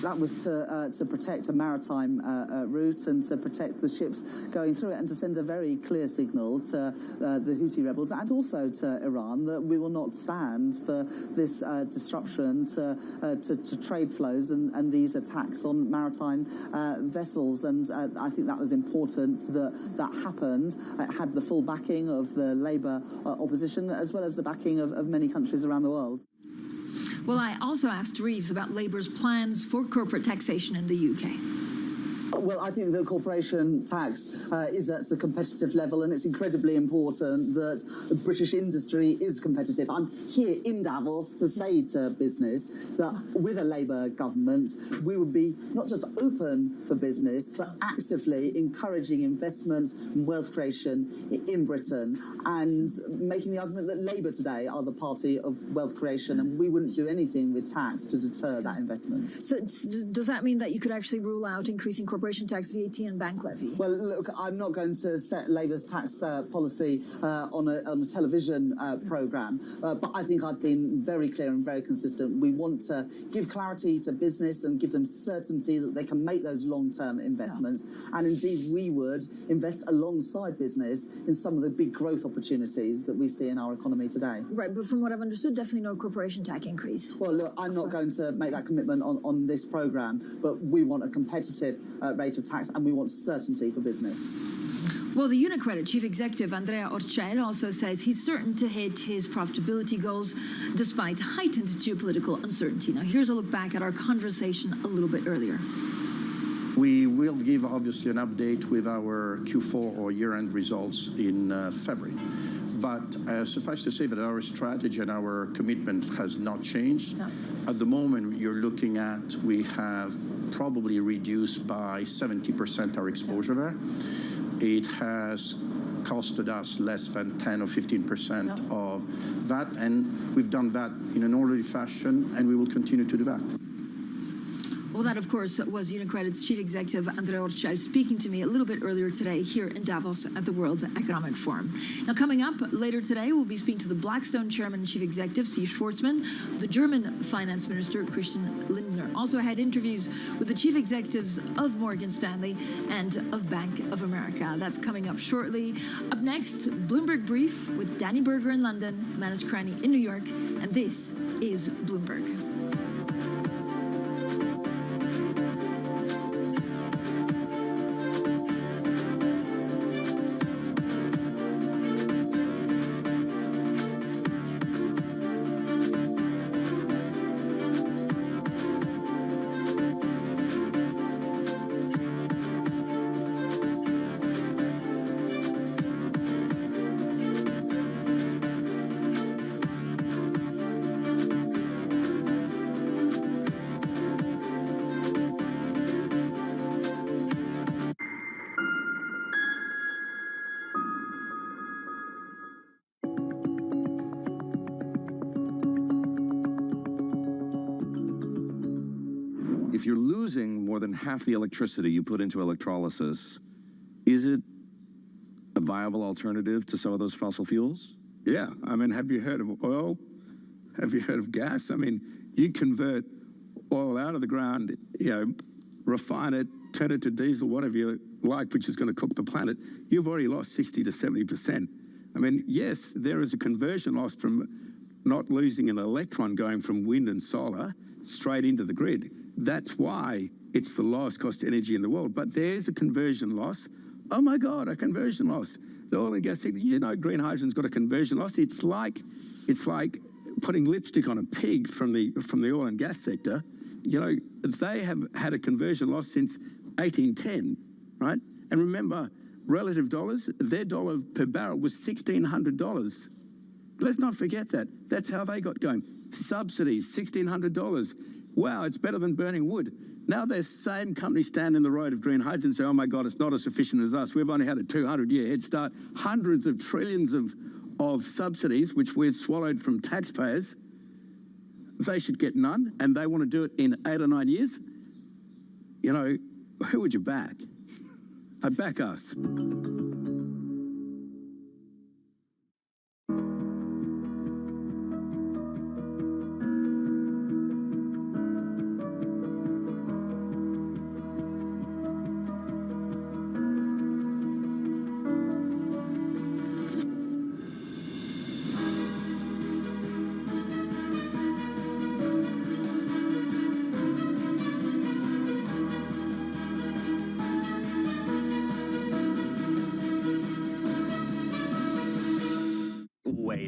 [SPEAKER 4] That was to protect a maritime route and to protect the ships going through it and to send a very clear signal to the Houthi rebels and also to Iran that we will not stand for this disruption to trade flows and these attacks on maritime vessels. And I think that was important that happened. It had the full backing of the Labour opposition as well as the backing of many countries around the world.
[SPEAKER 7] Well, I also asked Reeves about Labour's plans for corporate taxation in the UK.
[SPEAKER 4] Well, I think the corporation tax is at a competitive level, and it's incredibly important that the British industry is competitive. I'm here in Davos to say to business that with a Labour government, we would be not just open for business, but actively encouraging investment and wealth creation in Britain and making the argument that Labour today are the party of wealth creation, and we wouldn't do anything with tax to deter that investment.
[SPEAKER 7] So does that mean that you could actually rule out increasing corporation tax, VAT and bank levy?
[SPEAKER 4] Well, look, I'm not going to set Labour's tax policy on a television programme, but I think I've been very clear and very consistent. We want to give clarity to business and give them certainty that they can make those long-term investments. Yeah. And indeed, we would invest alongside business in some of the big growth opportunities that we see in our economy today.
[SPEAKER 7] Right, but from what I've understood, definitely no corporation tax increase.
[SPEAKER 4] Well, look, I'm not going to make that commitment on this programme, but we want a competitive rate of tax and we want certainty for business.
[SPEAKER 7] Well, the UniCredit chief executive, Andrea Orcel, also says he's certain to hit his profitability goals despite heightened geopolitical uncertainty. Now, here's a look back at our conversation a little bit earlier.
[SPEAKER 5] We will give, obviously, an update with our Q4 or year-end results in February. But suffice to say that our strategy and our commitment has not changed.
[SPEAKER 7] No.
[SPEAKER 5] At the moment, you're looking at, we have probably reduced by 70% our exposure there. It has costed us less than 10 or 15% of that, and we've done that in an orderly fashion, and we will continue to do that.
[SPEAKER 7] Well, that, of course, was UniCredit's Chief Executive, André Rothschild, speaking to me a little bit earlier today here in Davos at the World Economic Forum. Now, coming up later today, we'll be speaking to the Blackstone Chairman and Chief Executive, Steve Schwarzman, the German Finance Minister, Christian Lindner. Also had interviews with the Chief Executives of Morgan Stanley and of Bank of America. That's coming up shortly. Up next, Bloomberg Brief with Danny Berger in London, Manus Cranny in New York, and this is Bloomberg.
[SPEAKER 11] If you're losing more than half the electricity you put into electrolysis, is it a viable alternative to some of those fossil fuels?
[SPEAKER 12] Yeah, I mean, have you heard of oil? Have you heard of gas? I mean, you convert oil out of the ground, you know, refine it, turn it to diesel, whatever you like, which is going to cook the planet. You've already lost 60 to 70%. I mean, yes, there is a conversion loss from not losing an electron going from wind and solar straight into the grid. That's why it's the lowest cost energy in the world. But there's a conversion loss. Oh my God, a conversion loss. The oil and gas sector, you know, green hydrogen's got a conversion loss. It's like putting lipstick on a pig from the oil and gas sector. You know, they have had a conversion loss since 1810, right? And remember, relative dollars, their dollar per barrel was $1,600. Let's not forget that. That's how they got going. Subsidies, $1,600. Wow, it's better than burning wood. Now the same companies stand in the road of green hydrogen and say, oh my God, it's not as efficient as us. We've only had a 200-year head start. Hundreds of trillions of subsidies, which we've swallowed from taxpayers. They should get none, and they want to do it in 8 or 9 years. You know, who would you back? I'd back us.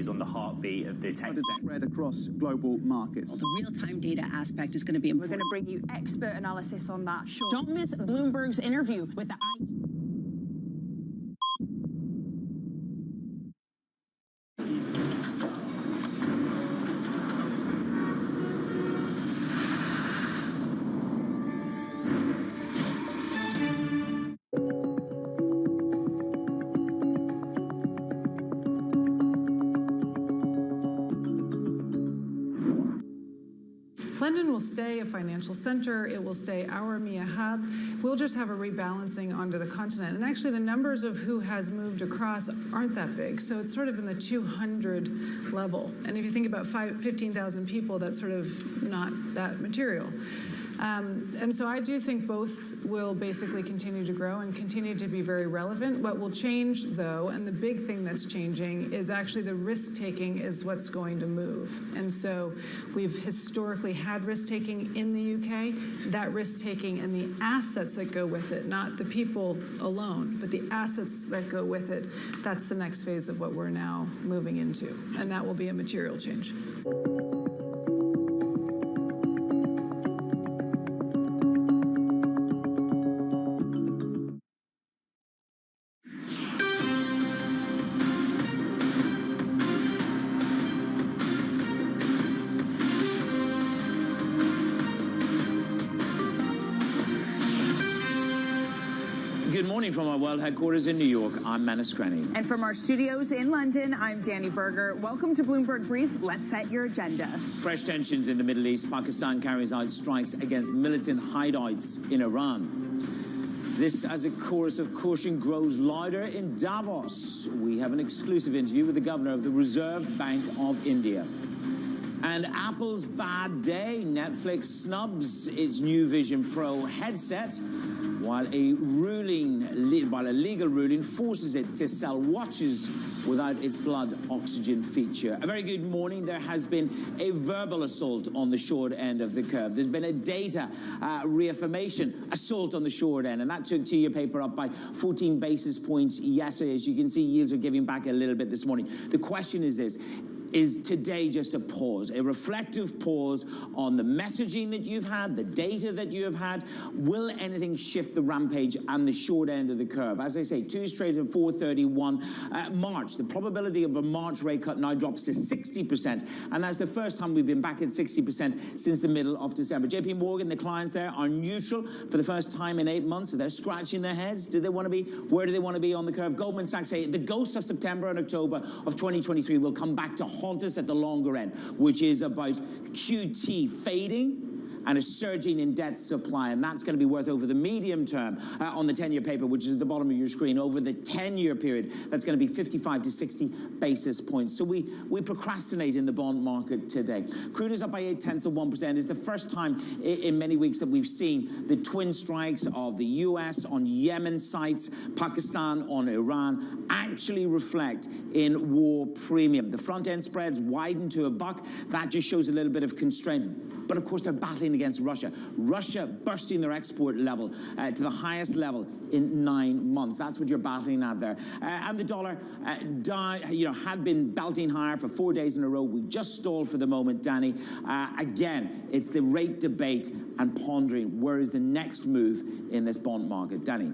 [SPEAKER 13] On the heartbeat of the tech sector.
[SPEAKER 16] Spread across global markets.
[SPEAKER 29] The real-time data aspect is going to be important.
[SPEAKER 18] We're going to bring you expert analysis on that. Sure.
[SPEAKER 29] Don't miss Bloomberg's interview with the
[SPEAKER 24] London will stay a financial center. It will stay our EMEA hub. We'll just have a rebalancing onto the continent. And actually, the numbers of who has moved across aren't that big. So it's sort of in the 200 level. And if you think about 15,000 people, that's sort of not that material. And so I do think both will basically continue to grow and continue to be very relevant. What will change, though, and the big thing that's changing, is actually the risk-taking is what's going to move. And so we've historically had risk-taking in the UK. That risk-taking and the assets that go with it, not the people alone, but the assets that go with it, that's the next phase of what we're now moving into. And that will be a material change.
[SPEAKER 1] morning from our world headquarters in New York. I'm Manus Crenny.
[SPEAKER 2] And from our studios in London, I'm Danny Berger. Welcome to Bloomberg Brief. Let's set your agenda.
[SPEAKER 1] Fresh tensions in the Middle East. Pakistan carries out strikes against militant hideouts in Iran. This as a chorus of caution grows louder in Davos. We have an exclusive interview with the governor of the Reserve Bank of India. And Apple's bad day. Netflix snubs its new Vision Pro headset, while a legal ruling forces it to sell watches without its blood oxygen feature. A very good morning. There has been a verbal assault on the short end of the curve. There's been a data reaffirmation assault on the short end, and that took two-year paper up by 14 basis points yesterday. As you can see, yields are giving back a little bit this morning. The question is this: is today just a pause, a reflective pause on the messaging that you've had, the data that you have had? Will anything shift the rampage and the short end of the curve? As I say, 2 straight at 431. March, the probability of a March rate cut now drops to 60%, and that's the first time we've been back at 60% since the middle of December. JP Morgan, the clients there are neutral for the first time in 8 months, so they're scratching their heads. Do they want to be? Where do they want to be on the curve? Goldman Sachs say the ghosts of September and October of 2023 will come back to haunt us at the longer end, which is about QT fading and a surging in debt supply, and that's going to be worth over the medium term on the 10-year paper, which is at the bottom of your screen. Over the 10-year period, that's going to be 55 to 60 basis points. So we procrastinate in the bond market today. Crude is up by 0.8%. It's the first time in many weeks that we've seen the twin strikes of the US on Yemen sites, Pakistan on Iran, actually reflect in war premium. The front-end spreads widened to $1. That just shows a little bit of constraint. But of course, they're battling against Russia. Russia bursting their export level to the highest level in 9 months. That's what you're battling at there. And the dollar had been belting higher for 4 days in a row. We just stalled for the moment, Danny. Again, it's the rate debate and pondering where is the next move in this bond market. Danny.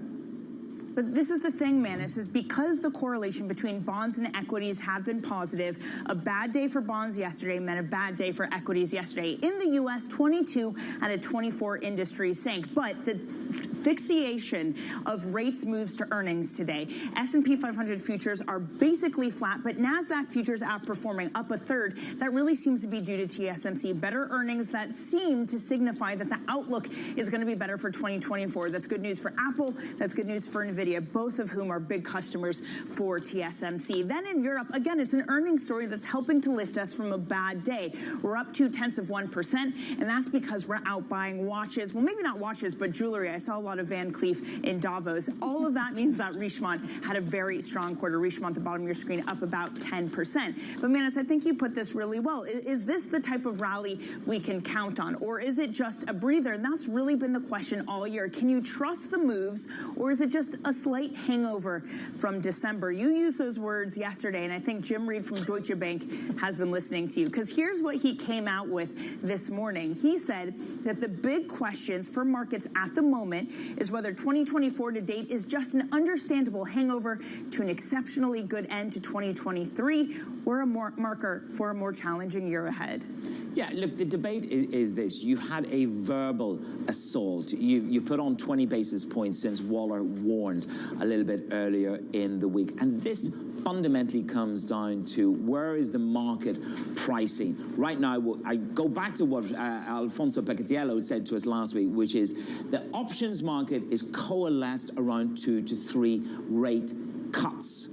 [SPEAKER 2] But this is the thing, Manus, is because the correlation between bonds and equities have been positive, a bad day for bonds yesterday meant a bad day for equities yesterday. In the U.S., 22 out of 24 industries sank. But the fixation of rates moves to earnings today. S&P 500 futures are basically flat, but NASDAQ futures outperforming up a third. That really seems to be due to TSMC. Better earnings that seem to signify that the outlook is going to be better for 2024. That's good news for Apple. That's good news for NVIDIA, both of whom are big customers for TSMC. Then in Europe, again, it's an earnings story that's helping to lift us from a bad day. We're up 0.2%, and that's because we're out buying watches. Well, maybe not watches, but jewelry. I saw a lot of Van Cleef in Davos. All of that means that Richemont had a very strong quarter. Richemont at the bottom of your screen up about 10%. But Manus, I think you put this really well. Is this the type of rally we can count on, or is it just a breather? And that's really been the question all year. Can you trust the moves, or is it just a slight hangover from December? You used those words yesterday, and I think Jim Reed from Deutsche Bank has been listening to you, because here's what he came out with this morning. He said that the big questions for markets at the moment is whether 2024 to date is just an understandable hangover to an exceptionally good end to 2023, or a marker for a more challenging year ahead.
[SPEAKER 1] Yeah, look, the debate is this. You've had a verbal assault. You put on 20 basis points since Waller warned a little bit earlier in the week. And this fundamentally comes down to where is the market pricing? Right now, I go back to what Alfonso Peccatiello said to us last week, which is the options market is coalesced around 2 to 3 rate cuts.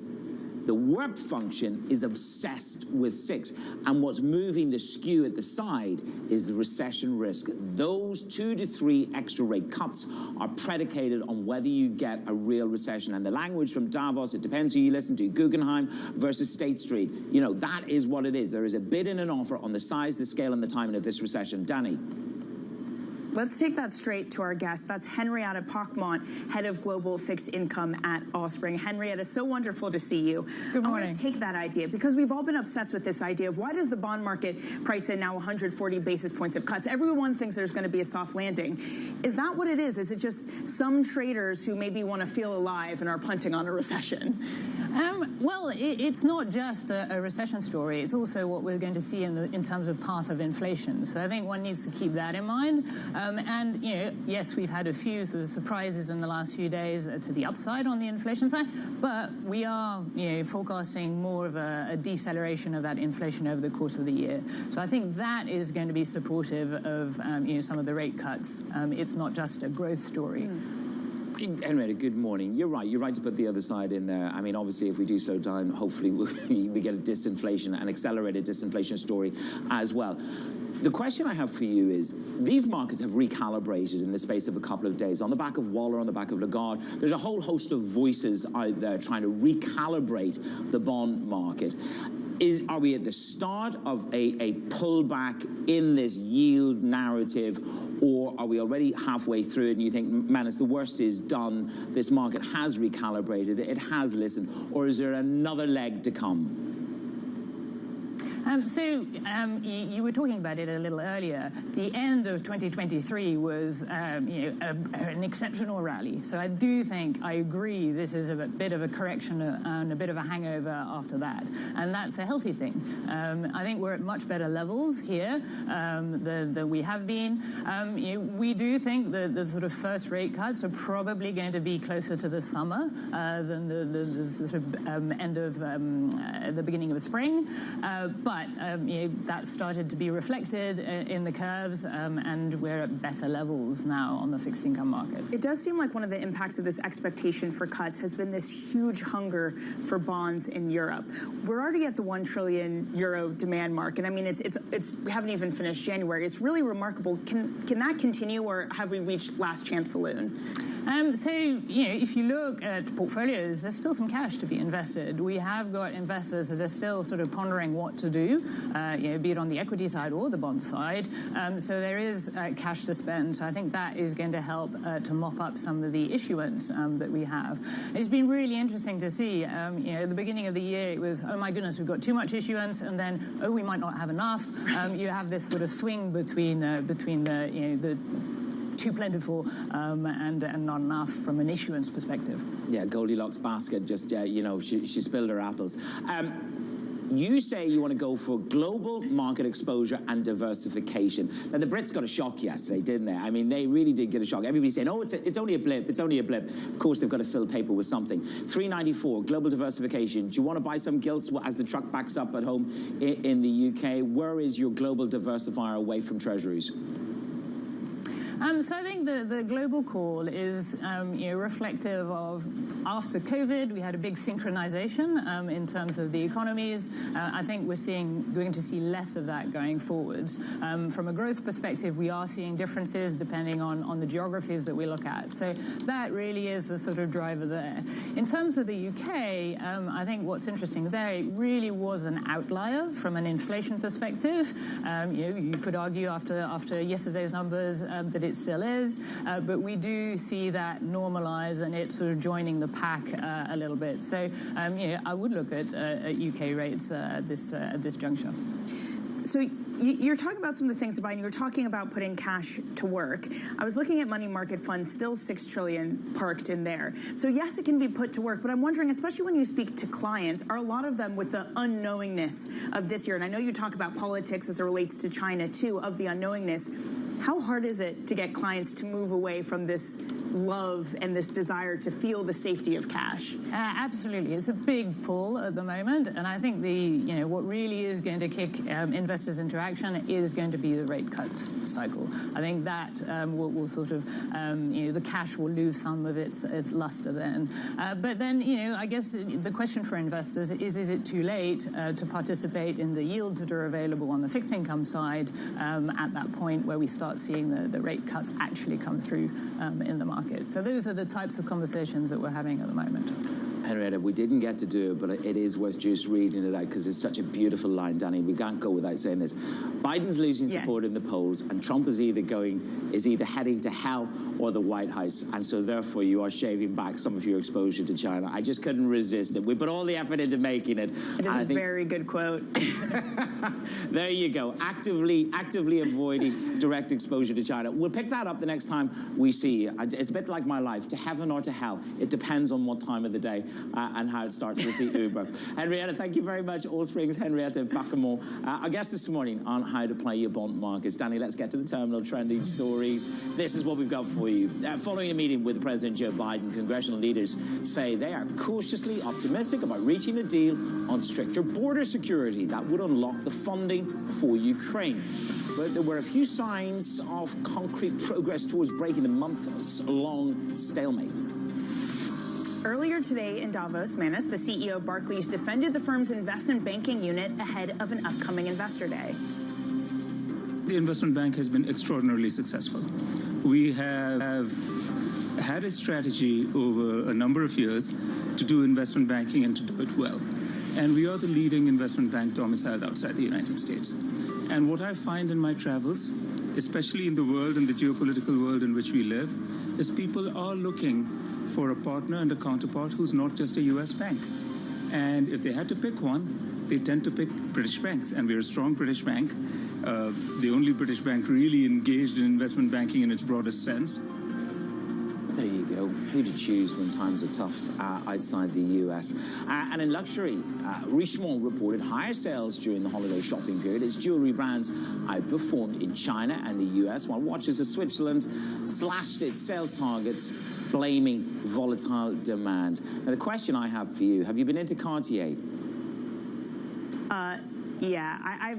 [SPEAKER 1] The work function is obsessed with 6. And what's moving the skew at the side is the recession risk. Those 2 to 3 extra rate cuts are predicated on whether you get a real recession. And the language from Davos, it depends who you listen to, Guggenheim versus State Street. You know, that is what it is. There is a bid and an offer on the size, the scale, and the timing of this recession. Danny.
[SPEAKER 2] Let's take that straight to our guest. That's Henrietta Pockmont, head of global fixed income at Allspring. Henrietta, so wonderful to see you.
[SPEAKER 18] Good morning.
[SPEAKER 2] I want to take that idea, because we've all been obsessed with this idea of why does the bond market price in now 140 basis points of cuts? Everyone thinks there's going to be a soft landing. Is that what it is? Is it just some traders who maybe want to feel alive and are punting on a recession?
[SPEAKER 18] Well, it's not just a recession story. It's also what we're going to see in terms of path of inflation. So I think one needs to keep that in mind. And, yes, we've had a few sort of surprises in the last few days to the upside on the inflation side, but we are, forecasting more of a deceleration of that inflation over the course of the year. So I think that is going to be supportive of, some of the rate cuts. It's not just a growth story.
[SPEAKER 1] Henrietta, good morning. You're right to put the other side in there. I mean, obviously, if we do slow down, hopefully we get a disinflation, an accelerated disinflation story as well. The question I have for you is, these markets have recalibrated in the space of a couple of days. On the back of Waller, on the back of Lagarde, there's a whole host of voices out there trying to recalibrate the bond market. Are we at the start of a pullback in this yield narrative, or are we already halfway through it and you think, man, the worst is done, this market has recalibrated, it has listened, or is there another leg to come?
[SPEAKER 18] You were talking about it a little earlier. The end of 2023 was, an exceptional rally. So I do think, I agree, this is a bit of a correction and a bit of a hangover after that. And that's a healthy thing. I think we're at much better levels here than we have been. We do think that the sort of first rate cuts are probably going to be closer to the summer than the sort of end of the beginning of spring. But that started to be reflected in the curves, and we're at better levels now on the fixed income markets.
[SPEAKER 2] It does seem like one of the impacts of this expectation for cuts has been this huge hunger for bonds in Europe. We're already at the €1 trillion demand mark, and I mean, we haven't even finished January. It's really remarkable. Can that continue, or have we reached last chance saloon?
[SPEAKER 18] If you look at portfolios, there's still some cash to be invested. We have got investors that are still sort of pondering what to do, be it on the equity side or the bond side. So there is cash to spend. So I think that is going to help to mop up some of the issuance that we have. It's been really interesting to see. At the beginning of the year, it was, oh my goodness, we've got too much issuance, and then, oh, we might not have enough. You have this sort of swing between the too plentiful and not enough from an issuance perspective.
[SPEAKER 1] Yeah, Goldilocks basket, just, she spilled her apples. You say you want to go for global market exposure and diversification. Now, the Brits got a shock yesterday, didn't they? I mean, they really did get a shock. Everybody's saying, oh, it's only a blip, it's only a blip. Of course, they've got to fill paper with something. 394, global diversification. Do you want to buy some gilts as the truck backs up at home in the UK? Where is your global diversifier away from treasuries?
[SPEAKER 18] So I think the global call is reflective of, after COVID, we had a big synchronization in terms of the economies. I think we're going to see less of that going forwards. From a growth perspective, we are seeing differences depending on the geographies that we look at. So that really is the sort of driver there. In terms of the UK, I think what's interesting there, it really was an outlier from an inflation perspective. You could argue after yesterday's numbers that it still is, but we do see that normalize and it's sort of joining the pack a little bit. So I would look at UK rates at this juncture.
[SPEAKER 2] So you're talking about some of the things to buy, and you're talking about putting cash to work. I was looking at money market funds, still $6 trillion parked in there. So yes, it can be put to work, but I'm wondering, especially when you speak to clients, are a lot of them with the unknowingness of this year? And I know you talk about politics as it relates to China too, of the unknowingness. How hard is it to get clients to move away from this love and this desire to feel the safety of cash?
[SPEAKER 18] Absolutely, it's a big pull at the moment, and I think what really is going to kick investors into action is going to be the rate cut cycle. I think that will sort of the cash will lose some of its luster then. But then I guess the question for investors is it too late to participate in the yields that are available on the fixed income side at that point where we start seeing the rate cuts actually come through in the market? So those are the types of conversations that we're having at the moment.
[SPEAKER 1] Henrietta, we didn't get to do it, but it is worth just reading it out because it's such a beautiful line, Danny. We can't go without saying this. Biden's losing support in the polls, and Trump is either heading to hell or the White House, and so therefore you are shaving back some of your exposure to China. I just couldn't resist it. We put all the effort into making it.
[SPEAKER 2] It is a very good quote.
[SPEAKER 1] There you go. Actively avoiding direct exposure to China. We'll pick that up the next time we see you. It's a bit like my life, to heaven or to hell. It depends on what time of the day and how it starts with the Uber. Henrietta, thank you very much. All Springs, Henrietta Bacamore, our guest this morning on how to play your bond markets. Danny, let's get to the terminal trending stories. This is what we've got for you. Following a meeting with President Joe Biden, congressional leaders say they are cautiously optimistic about reaching a deal on stricter border security that would unlock the funding for Ukraine. But there were a few signs of concrete progress towards breaking the months-long stalemate.
[SPEAKER 2] Earlier today in Davos, Manus, the CEO of Barclays defended the firm's investment banking unit ahead of an upcoming investor day.
[SPEAKER 10] The investment bank has been extraordinarily successful. We have had a strategy over a number of years to do investment banking and to do it well. And we are the leading investment bank domiciled outside the United States. And what I find in my travels, especially in the world and the geopolitical world in which we live, is people are looking for a partner and a counterpart who's not just a U.S. bank. And if they had to pick one, they tend to pick British banks. And we're a strong British bank, the only British bank really engaged in investment banking in its broadest sense.
[SPEAKER 1] There you go. Who to choose when times are tough outside the US. And in luxury, Richemont reported higher sales during the holiday shopping period. Its jewelry brands outperformed in China and the US, while Watches of Switzerland slashed its sales targets, blaming volatile demand. Now, the question I have for you, have you been into Cartier?
[SPEAKER 2] Yeah, I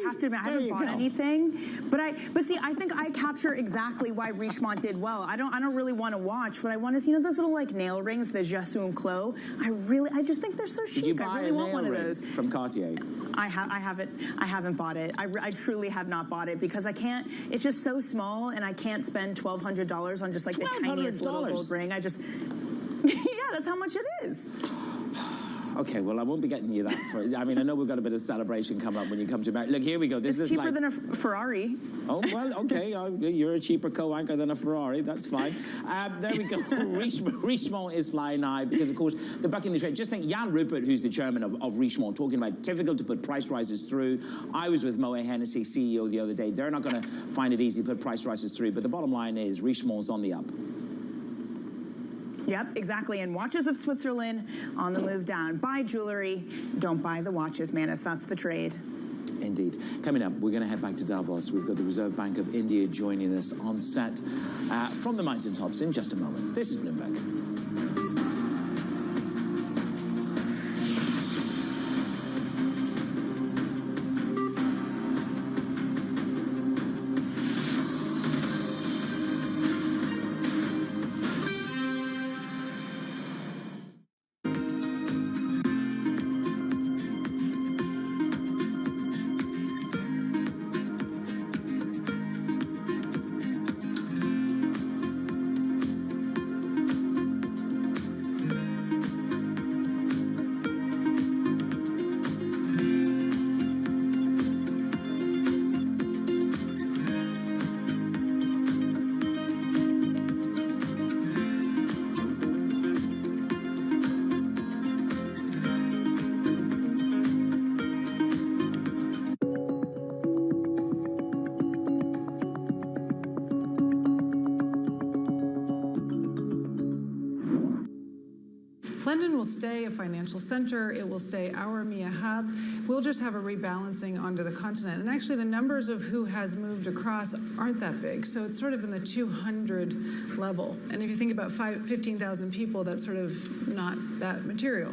[SPEAKER 2] have to admit, I haven't bought anything, but see, I think I capture exactly why Richemont did well. I don't really want to watch. What I want is, those little like nail rings, the Jassoum Clos. I just think they're so chic.
[SPEAKER 1] Did you buy
[SPEAKER 2] I really want one of those
[SPEAKER 1] from Cartier?
[SPEAKER 2] I haven't bought it. I truly have not bought it because I can't. It's just so small, and I can't spend $1,200 on just like the tiniest little gold ring. Yeah, that's how much it is.
[SPEAKER 1] Okay, well, I won't be getting you that. I know we've got a bit of celebration coming up when you come to America. Look, here we go. This is
[SPEAKER 2] cheaper than a Ferrari.
[SPEAKER 1] Oh, well, okay. You're a cheaper co-anchor than a Ferrari. That's fine. There we go. Richemont is flying high because, of course, they're bucking the trend. Just think, Jan Rupert, who's the chairman of Richemont, talking about difficult to put price rises through. I was with Moet Hennessy, CEO, the other day. They're not going to find it easy to put price rises through. But the bottom line is Richemont's on the up.
[SPEAKER 2] Yep, exactly. And Watches of Switzerland on the move down. Buy jewelry, don't buy the watches, Manus. That's the trade.
[SPEAKER 1] Indeed. Coming up, we're going to head back to Davos. We've got the Reserve Bank of India joining us on set from the mountaintops in just a moment. This is Bloomberg.
[SPEAKER 24] London will stay a financial center. It will stay our EMEA hub. We'll just have a rebalancing onto the continent. And actually, the numbers of who has moved across aren't that big. So it's sort of in the 200 level. And if you think about 15,000 people, that's sort of not that material.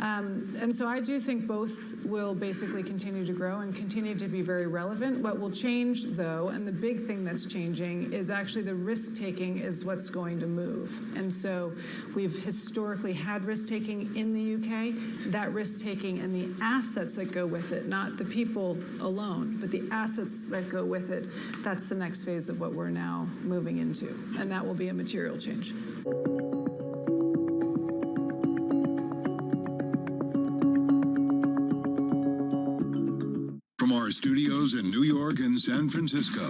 [SPEAKER 24] And so I do think both will basically continue to grow and continue to be very relevant. What will change, though, and the big thing that's changing, is actually the risk-taking is what's going to move. And so we've historically had risk-taking in the UK. That risk-taking and the assets that go with it, not the people alone, but the assets that go with it, that's the next phase of what we're now moving into. And that will be a material change.
[SPEAKER 22] Studios in New York and San Francisco,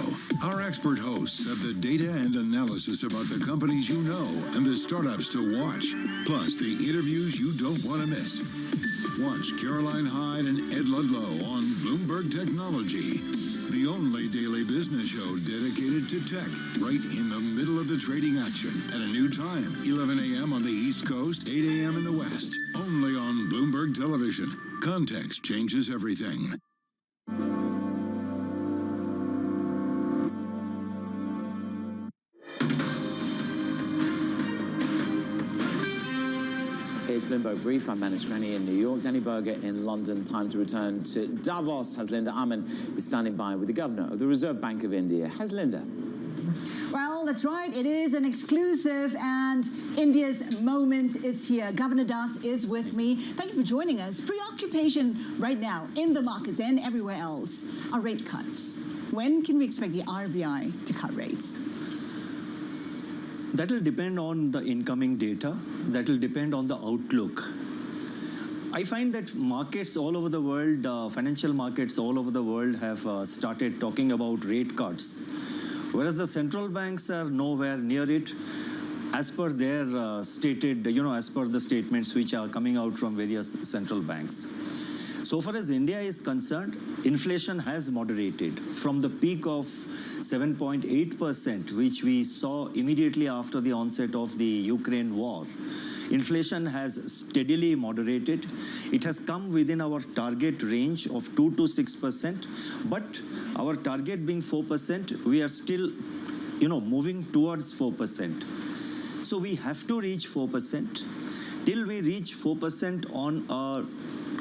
[SPEAKER 22] our expert hosts have the data and analysis about the companies you know and the startups to watch, plus the interviews you don't want to miss. Watch Caroline Hyde and Ed Ludlow on Bloomberg Technology, the only daily business show dedicated to tech, right in the middle of the trading action at a new time, 11 a.m. on the East Coast, 8 a.m. in the West, only on Bloomberg Television. Context changes everything.
[SPEAKER 1] Here's Bloomberg Brief. I'm Manus Granny in New York. Danny Berger in London. Time to return to Davos. As Linda Ammon is standing by with the Governor of the Reserve Bank of India. How's Linda?
[SPEAKER 14] Well, that's right. It is an exclusive, and India's moment is here. Governor Das is with me. Thank you for joining us. Preoccupation right now in the markets and everywhere else are rate cuts. When can we expect the RBI to cut rates?
[SPEAKER 15] That will depend on the incoming data. That will depend on the outlook. I find that markets all over the world, financial markets all over the world have started talking about rate cuts, whereas the central banks are nowhere near it as per their stated, as per the statements which are coming out from various central banks. So far as India is concerned, inflation has moderated from the peak of 7.8%, which we saw immediately after the onset of the Ukraine war. Inflation has steadily moderated. It has come within our target range of 2 to 6%, but our target being 4%, we are still, moving towards 4%. So we have to reach 4%. Till we reach 4% on a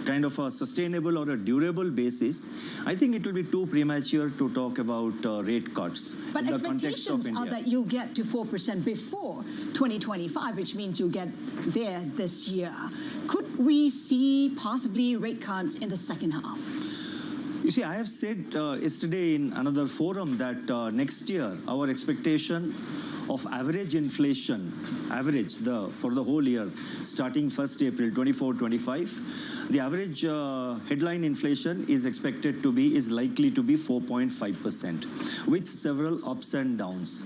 [SPEAKER 15] kind of a sustainable or a durable basis, I think it will be too premature to talk about rate cuts.
[SPEAKER 14] But expectations are that you'll get to 4% before 2025, which means you'll get there this year. Could we see possibly rate cuts in the second half?
[SPEAKER 15] You see, I have said yesterday in another forum that next year, our expectation of average inflation, for the whole year, starting 1st April 24-25, the average headline inflation is likely to be 4.5%, with several ups and downs.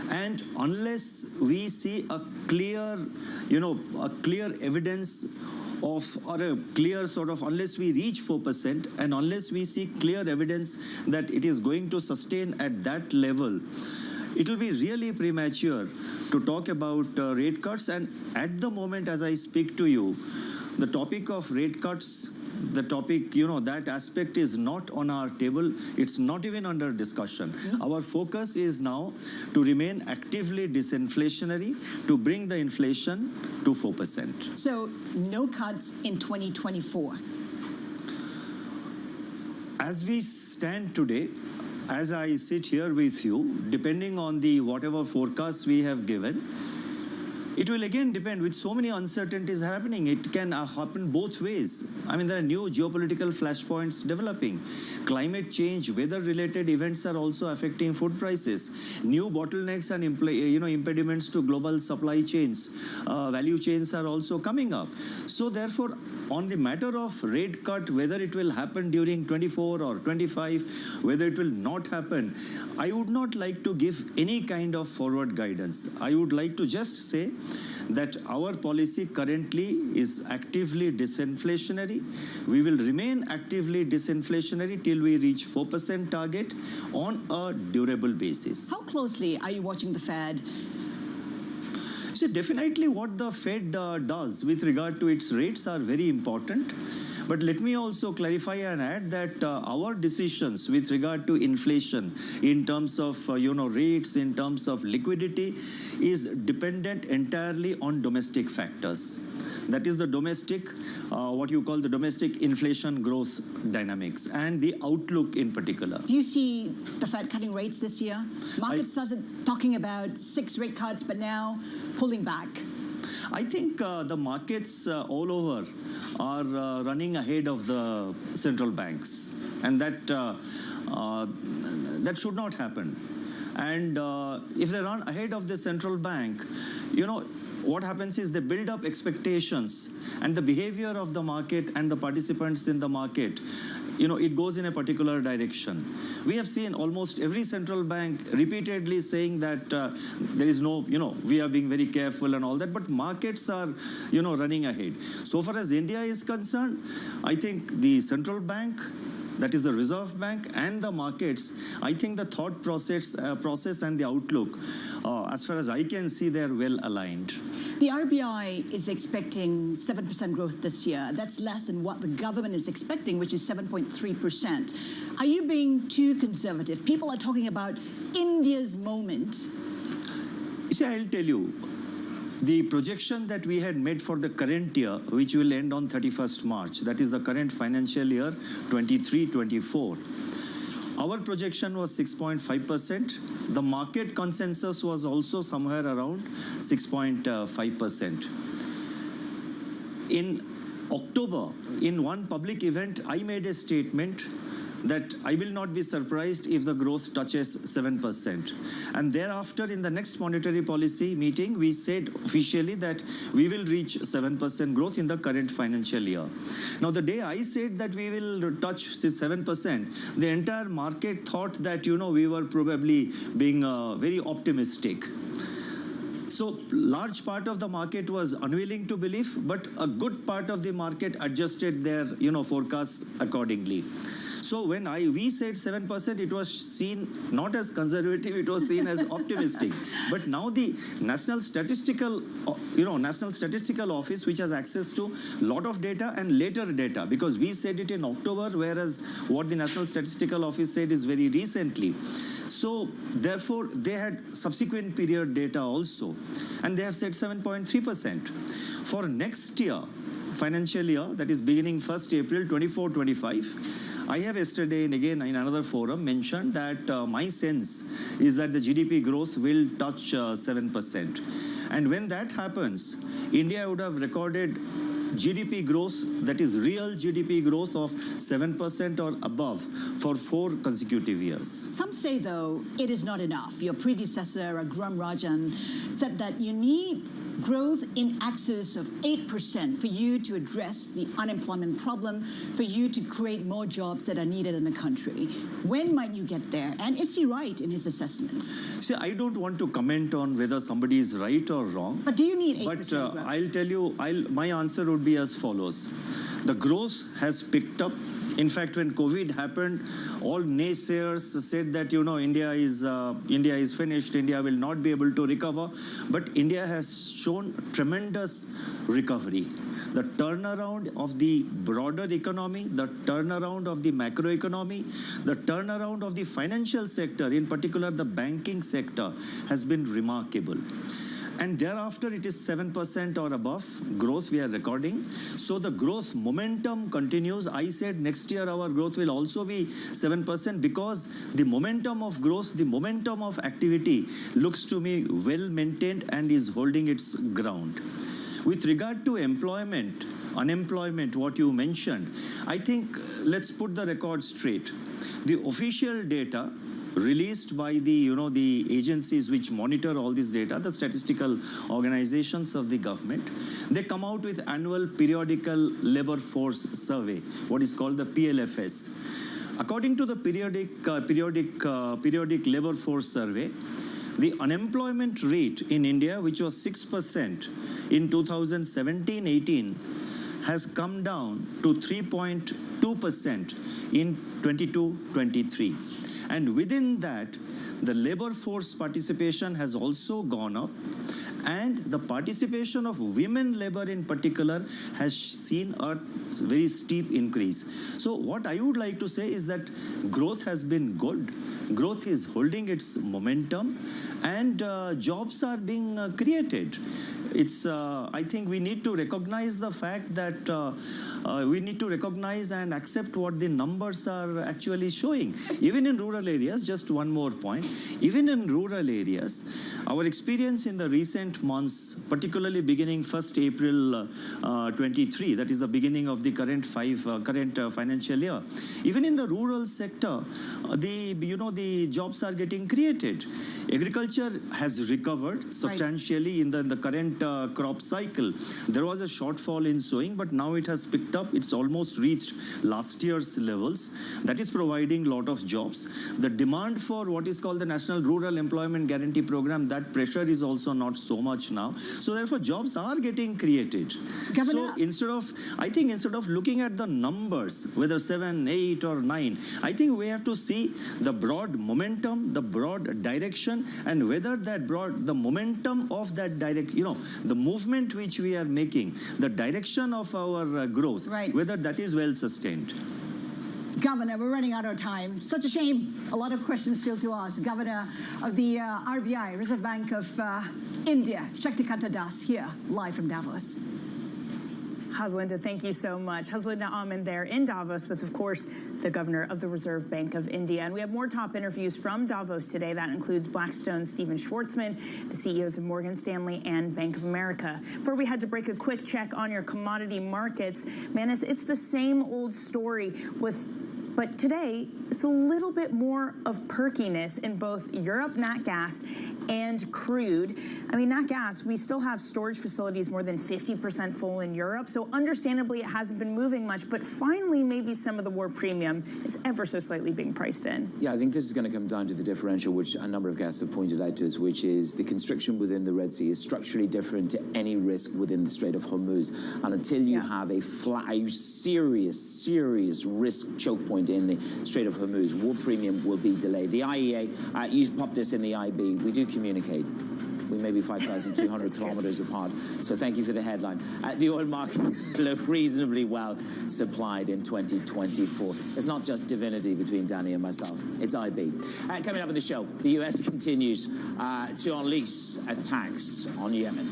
[SPEAKER 15] And unless we see a clear evidence of, or a clear sort of, unless we reach 4% and unless we see clear evidence that it is going to sustain at that level, it will be really premature to talk about rate cuts. And at the moment, as I speak to you, the topic of rate cuts, the topic, that aspect is not on our table. It's not even under discussion. Our focus is now to remain actively disinflationary, to bring the inflation to 4%.
[SPEAKER 14] So no cuts in 2024?
[SPEAKER 15] As we stand today, as I sit here with you, depending on the whatever forecasts we have given, it will again depend. With so many uncertainties happening, it can happen both ways. I mean, there are new geopolitical flashpoints developing. Climate change, weather-related events are also affecting food prices. New bottlenecks and impediments to global supply chains, value chains are also coming up. So therefore, on the matter of rate cut, whether it will happen during 24 or 25, whether it will not happen, I would not like to give any kind of forward guidance. I would like to just say that our policy currently is actively disinflationary. We will remain actively disinflationary till we reach 4% target on a durable basis.
[SPEAKER 14] How closely are you watching the Fed?
[SPEAKER 15] So definitely what the Fed does with regard to its rates are very important. But let me also clarify and add that our decisions with regard to inflation in terms of rates, in terms of liquidity, is dependent entirely on domestic factors. That is the domestic, what you call the domestic inflation growth dynamics and the outlook in particular.
[SPEAKER 14] Do you see the Fed cutting rates this year? Markets started talking about 6 rate cuts, but now pulling back.
[SPEAKER 15] I think the markets all over are running ahead of the central banks, and that should not happen. And if they run ahead of the central bank, what happens is they build up expectations, and the behavior of the market and the participants in the market it goes in a particular direction. We have seen almost every central bank repeatedly saying that there is no, we are being very careful and all that, but markets are, running ahead. So far as India is concerned, I think the central bank, that is the Reserve Bank, and the markets, I think the thought process and the outlook, as far as I can see, they're well aligned.
[SPEAKER 14] The RBI is expecting 7% growth this year. That's less than what the government is expecting, which is 7.3%. Are you being too conservative? People are talking about India's moment.
[SPEAKER 15] You see, I'll tell you, the projection that we had made for the current year, which will end on 31st March, that is the current financial year 23-24, our projection was 6.5%. The market consensus was also somewhere around 6.5%. In October, in one public event, I made a statement that I will not be surprised if the growth touches 7%. And thereafter, in the next monetary policy meeting, we said officially that we will reach 7% growth in the current financial year. Now, the day I said that we will touch 7%, the entire market thought that, we were probably being very optimistic. So large part of the market was unwilling to believe, but a good part of the market adjusted their, forecasts accordingly. So when we said 7%, it was seen not as conservative, it was seen as optimistic. But now the National Statistical Office, which has access to a lot of data and later data, because we said it in October, whereas what the National Statistical Office said is very recently. So therefore, they had subsequent period data also, and they have said 7.3%. For next year, financial year, that is beginning 1st April 24-25, I have yesterday and again in another forum mentioned that my sense is that the GDP growth will touch 7%. And when that happens, India would have recorded GDP growth, that is real GDP growth of 7% or above for 4 consecutive years.
[SPEAKER 14] Some say, though, it is not enough. Your predecessor, Raghuram Rajan, said that you need growth in excess of 8% for you to address the unemployment problem, for you to create more jobs that are needed in the country. When might you get there? And is he right in his assessment?
[SPEAKER 15] See, I don't want to comment on whether somebody is right or wrong.
[SPEAKER 14] But do you need 8%
[SPEAKER 15] growth?
[SPEAKER 14] But
[SPEAKER 15] I'll tell you, my answer would be as follows. The growth has picked up. In fact, when COVID happened, all naysayers said that, India is finished, India will not be able to recover. But India has shown tremendous recovery. The turnaround of the broader economy, the turnaround of the macroeconomy, the turnaround of the financial sector, in particular the banking sector, has been remarkable. And thereafter, it is 7% or above growth we are recording. So the growth momentum continues. I said next year our growth will also be 7% because the momentum of growth, the momentum of activity looks to me well maintained and is holding its ground. With regard to employment, unemployment, what you mentioned, I think let's put the record straight. The official data released by the the agencies which monitor all this data, the statistical organizations of the government, they come out with annual periodical labor force survey, what is called the PLFS. According to the periodic labor force survey, the unemployment rate in India, which was 6% in 2017-18, has come down to 3.2% in 22-23. And within that, the labor force participation has also gone up, and the participation of women labor in particular has seen a very steep increase. So what I would like to say is that growth has been good. Growth is holding its momentum, and jobs are being created. It's, I think we need to recognize the fact that we need to recognize and accept what the numbers are actually showing. Even in rural areas, just one more point, even in rural areas, our experience in the recent recent months, particularly beginning 1st April 23, that is the beginning of the current financial year, even in the rural sector, the jobs are getting created. Agriculture has recovered substantially in the current crop cycle. There was a shortfall in sowing, but now it has picked up. It's almost reached last year's levels. That is providing a lot of jobs. The demand for what is called the National Rural Employment Guarantee Program, that pressure is also not so much now. So therefore, jobs are getting created.
[SPEAKER 14] Governor,
[SPEAKER 15] So I think instead of looking at the numbers, whether 7, 8 or 9, I think we have to see the broad momentum, the broad direction, and whether the momentum of that the movement which we are making, the direction of our growth, whether that is well sustained.
[SPEAKER 14] Governor, we're running out of time. Such a shame. A lot of questions still to ask. Governor of the RBI, Reserve Bank of India, Shaktikanta Das, here, live from Davos.
[SPEAKER 2] Haslinda, thank you so much. Haslinda Aman there in Davos with, of course, the governor of the Reserve Bank of India. And we have more top interviews from Davos today. That includes Blackstone's Stephen Schwartzman, the CEOs of Morgan Stanley and Bank of America. Before we had to break a quick check on your commodity markets, Manus, it's the same old story but today, it's a little bit more of perkiness in both Europe, nat gas, and crude. I mean, nat gas, we still have storage facilities more than 50% full in Europe, so understandably it hasn't been moving much, but finally maybe some of the war premium is ever so slightly being priced in.
[SPEAKER 1] Yeah, I think this is going to come down to the differential, which a number of guests have pointed out to us, which is the constriction within the Red Sea is structurally different to any risk within the Strait of Hormuz. And until you have a serious risk choke point in the Strait of Hormuz, war premium will be delayed. The IEA, you popped this in the IB, we do communicate. We may be 5,200 kilometers apart. So thank you for the headline. The oil market looked reasonably well supplied in 2024. It's not just divinity between Danny and myself. It's IB. Coming up on the show, the US continues to unleash attacks on Yemen.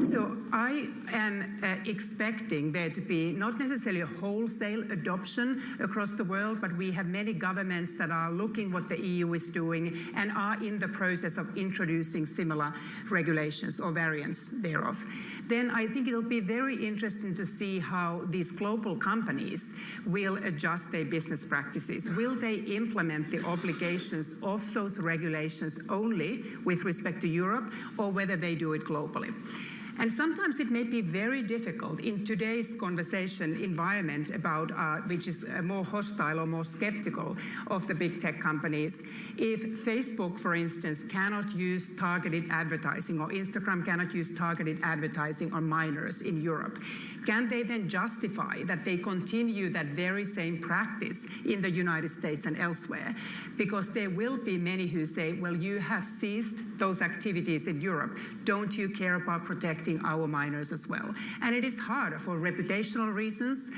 [SPEAKER 9] So I am expecting there to be not necessarily a wholesale adoption across the world, but we have many governments that are looking what the EU is doing and are in the process of introducing similar regulations or variants thereof. Then I think it'll be very interesting to see how these global companies will adjust their business practices. Will they implement the obligations of those regulations only with respect to Europe, or whether they do it globally? And sometimes it may be very difficult in today's conversation environment about which is more hostile or more skeptical of the big tech companies. If Facebook, for instance, cannot use targeted advertising, or Instagram cannot use targeted advertising on minors in Europe, can they then justify that they continue that very same practice in the United States and elsewhere? Because there will be many who say, well, you have ceased those activities in Europe. Don't you care about protecting our minors as well? And it is hard for reputational reasons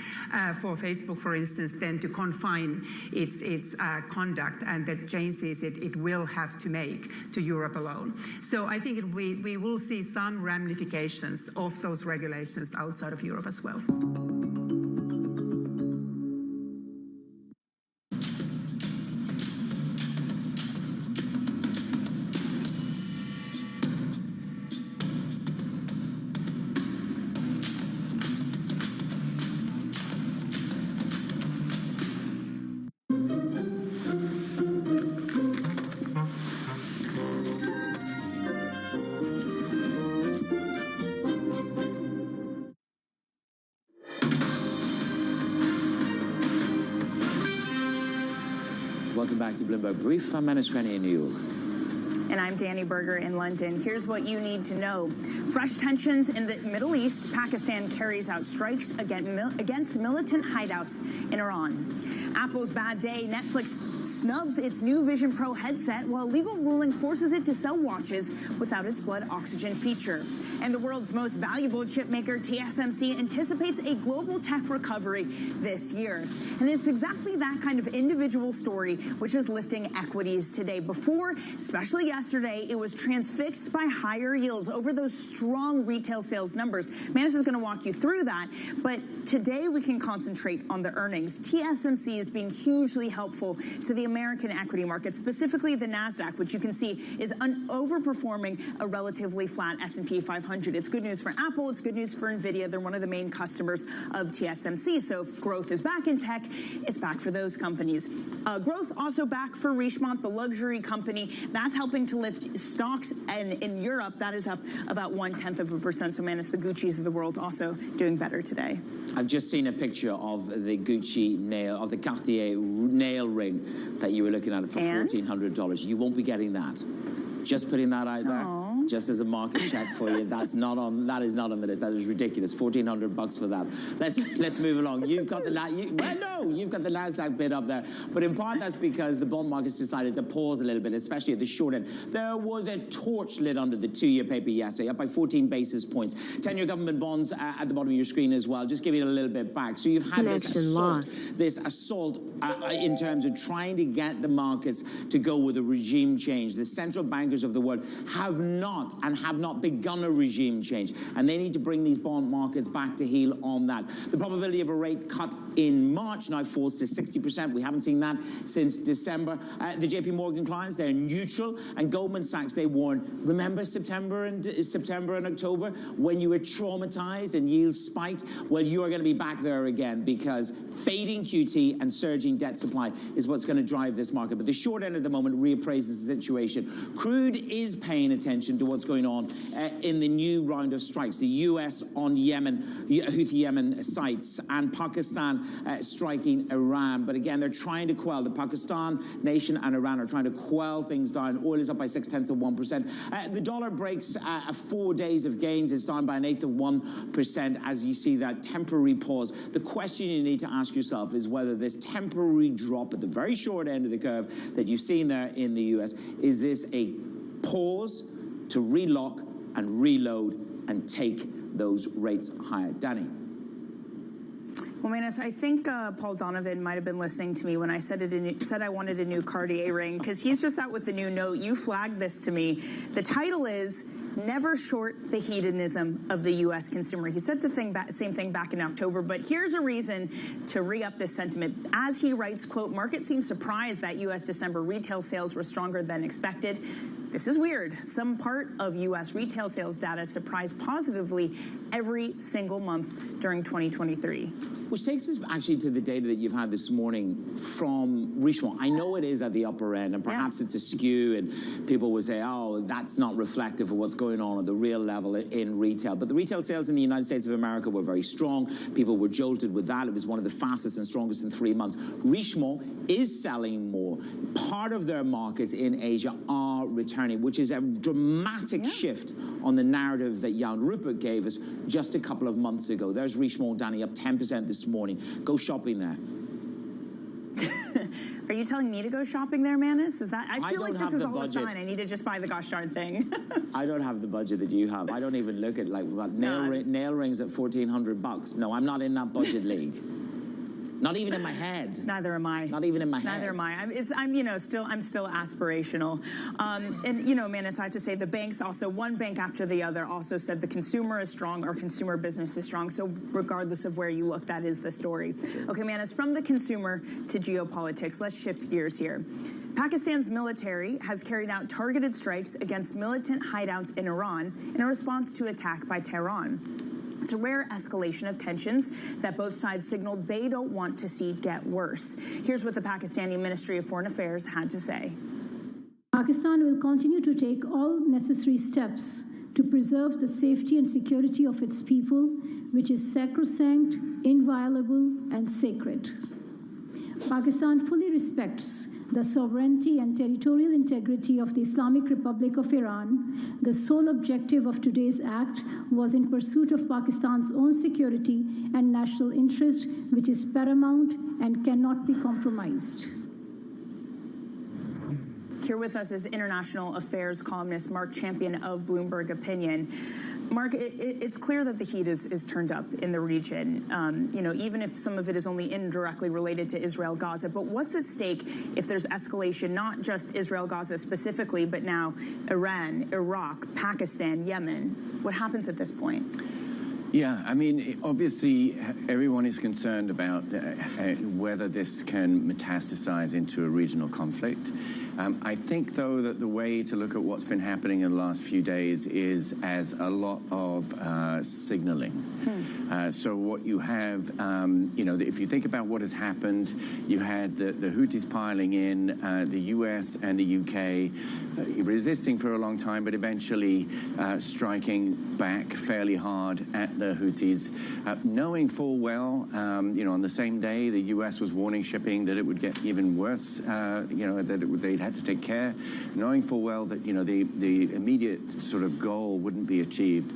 [SPEAKER 9] for Facebook, for instance, then to confine its conduct and the changes it will have to make to Europe alone. So I think we will see some ramifications of those regulations outside of Europe as well.
[SPEAKER 1] Welcome back to Bloomberg Brief. I'm Menace Granny in New York.
[SPEAKER 2] And I'm Danny Berger in London. Here's what you need to know. Fresh tensions in the Middle East. Pakistan carries out strikes against militant hideouts in Iran. Apple's bad day. Netflix snubs its new Vision Pro headset while a legal ruling forces it to sell watches without its blood oxygen feature. And the world's most valuable chip maker, TSMC, anticipates a global tech recovery this year. And it's exactly that kind of individual story which is lifting equities today. Before, especially yesterday, it was transfixed by higher yields over those strong retail sales numbers. Manus is going to walk you through that, but today we can concentrate on the earnings. TSMC is being hugely helpful to the American equity market, specifically the NASDAQ, which you can see is overperforming a relatively flat S&P 500. It's good news for Apple. It's good news for NVIDIA. They're one of the main customers of TSMC. So if growth is back in tech, it's back for those companies. Growth also back for Richemont, the luxury company. That's helping to lift stocks, and in Europe, that is up about 0.1%. So, Manus, the Gucci's of the world also doing better today.
[SPEAKER 1] I've just seen a picture of the Gucci nail, of the Cartier nail ring that you were looking at for $1,400. You won't be getting that. Just putting that out there. Just as a market check for you, that is not on the list. That is ridiculous. $1,400 for that. Let's move along. You've got the NASDAQ bid up there, but in part that's because the bond market's decided to pause a little bit, especially at the short end. There was a torch lit under the 2-year paper yesterday, up by 14 basis points. 10-year government bonds at the bottom of your screen as well. Just giving it a little bit back. So you've had this assault in terms of trying to get the markets to go with a regime change. The central bankers of the world have not begun a regime change, and they need to bring these bond markets back to heel on that. The probability of a rate cut in March now falls to 60%. We haven't seen that since December. The JP Morgan clients, they're neutral, and Goldman Sachs, they warn, remember September and October when you were traumatized and yields spiked? Well, you are going to be back there again, because fading QT and surging debt supply is what's going to drive this market. But the short end at the moment reappraises the situation. Crude is paying attention to what's going on in the new round of strikes. The US on Yemen, Houthi Yemen sites, and Pakistan striking Iran. But again, they're trying to quell. The Pakistan nation and Iran are trying to quell things down. Oil is up by 0.6%. The dollar breaks 4 days of gains. It's down by 1/8% as you see that temporary pause. The question you need to ask yourself is whether this temporary drop at the very short end of the curve that you've seen there in the US, is this a pause to relock and reload and take those rates higher? Danny.
[SPEAKER 2] Well, Manus, I think Paul Donovan might have been listening to me when I said I wanted a new Cartier ring, because he's just out with the new note. You flagged this to me. The title is "Never Short the Hedonism of the U.S. Consumer." He said the same thing back in October, but here's a reason to re-up this sentiment. As he writes, quote, "Market seems surprised that U.S. December retail sales were stronger than expected. This is weird. Some part of U.S. retail sales data surprised positively every single month during 2023.
[SPEAKER 1] Which takes us actually to the data that you've had this morning from Richemont. I know it is at the upper end, and perhaps it's a skew, and people will say, oh, that's not reflective of what's going on at the real level in retail. But the retail sales in the United States of America were very strong. People were jolted with that. It was one of the fastest and strongest in 3 months. Richemont is selling more. Part of their markets in Asia are returning, which is a dramatic shift on the narrative that Jan Rupert gave us just a couple of months ago. There's Richemont, Danny, up 10% this morning. Go shopping there.
[SPEAKER 2] Are you telling me to go shopping there, Manus? Is that? I feel like this is all a sign. I need to just buy the gosh darn thing.
[SPEAKER 1] I don't have the budget that you have. I don't even look at nail rings at $1,400. No, I'm not in that budget league. Not even in my head.
[SPEAKER 2] Neither am I.
[SPEAKER 1] Not even in my head.
[SPEAKER 2] Neither am I. I'm still aspirational. And Manus, I have to say the banks also, one bank after the other, also said the consumer is strong or consumer business is strong. So regardless of where you look, that is the story. Okay, Manus, from the consumer to geopolitics, let's shift gears here. Pakistan's military has carried out targeted strikes against militant hideouts in Iran in a response to attack by Tehran. It's a rare escalation of tensions that both sides signaled they don't want to see get worse. Here's what the Pakistani Ministry of Foreign Affairs had to say.
[SPEAKER 6] Pakistan will continue to take all necessary steps to preserve the safety and security of its people, which is sacrosanct, inviolable, and sacred. Pakistan fully respects the sovereignty and territorial integrity of the Islamic Republic of Iran. The sole objective of today's act was in pursuit of Pakistan's own security and national interest, which is paramount and cannot be compromised.
[SPEAKER 2] Here with us is international affairs columnist Mark Champion of Bloomberg Opinion. Mark, it's clear that the heat is turned up in the region, even if some of it is only indirectly related to Israel-Gaza. But what's at stake if there's escalation, not just Israel-Gaza specifically, but now Iran, Iraq, Pakistan, Yemen? What happens at this point?
[SPEAKER 17] Yeah, I mean, obviously, everyone is concerned about whether this can metastasize into a regional conflict. I think, though, that the way to look at what's been happening in the last few days is as a lot of signaling. So what you have, if you think about what has happened, you had the Houthis piling in, the US and the UK resisting for a long time, but eventually striking back fairly hard at the Houthis, knowing full well, on the same day the US was warning shipping that it would get even worse, that they'd had to take care, knowing full well that, the immediate sort of goal wouldn't be achieved,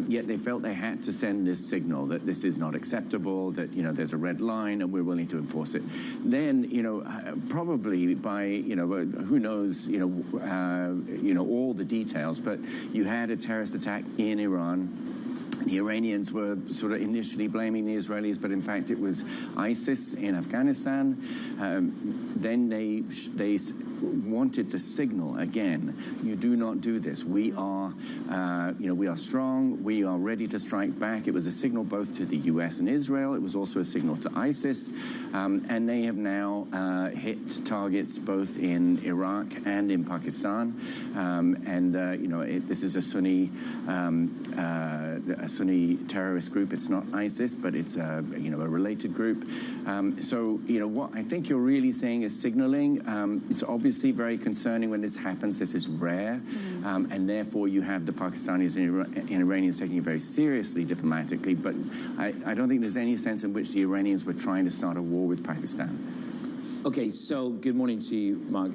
[SPEAKER 17] yet they felt they had to send this signal that this is not acceptable, that, there's a red line and we're willing to enforce it. Then, probably by, who knows, all the details, but you had a terrorist attack in Iran. The Iranians were sort of initially blaming the Israelis, but in fact it was ISIS in Afghanistan. Then they wanted to signal again, you do not do this. We are, we are strong. We are ready to strike back. It was a signal both to the U.S. and Israel. It was also a signal to ISIS, and they have now hit targets both in Iraq and in Pakistan. This is a Sunni terrorist group. It's not ISIS, but it's a related group. What I think you're really seeing is signaling. It's obviously very concerning when this happens. This is rare, and therefore you have the Pakistanis and Iranians taking it very seriously diplomatically. But I don't think there's any sense in which the Iranians were trying to start a war with Pakistan.
[SPEAKER 1] Okay, so good morning to you, Mark.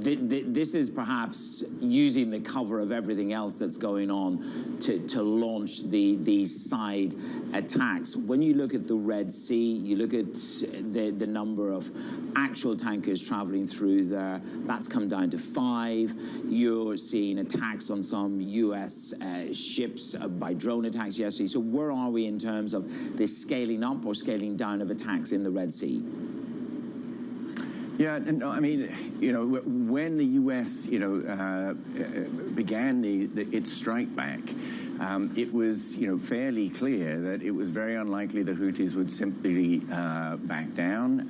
[SPEAKER 1] This is perhaps using the cover of everything else that's going on to launch these side attacks. When you look at the Red Sea, you look at the number of actual tankers traveling through there, that's come down to 5. You're seeing attacks on some U.S. ships by drone attacks yesterday. So where are we in terms of this scaling up or scaling down of attacks in the Red Sea?
[SPEAKER 17] Yeah, I mean, when the U.S., began its strike back, it was, fairly clear that it was very unlikely the Houthis would simply back down.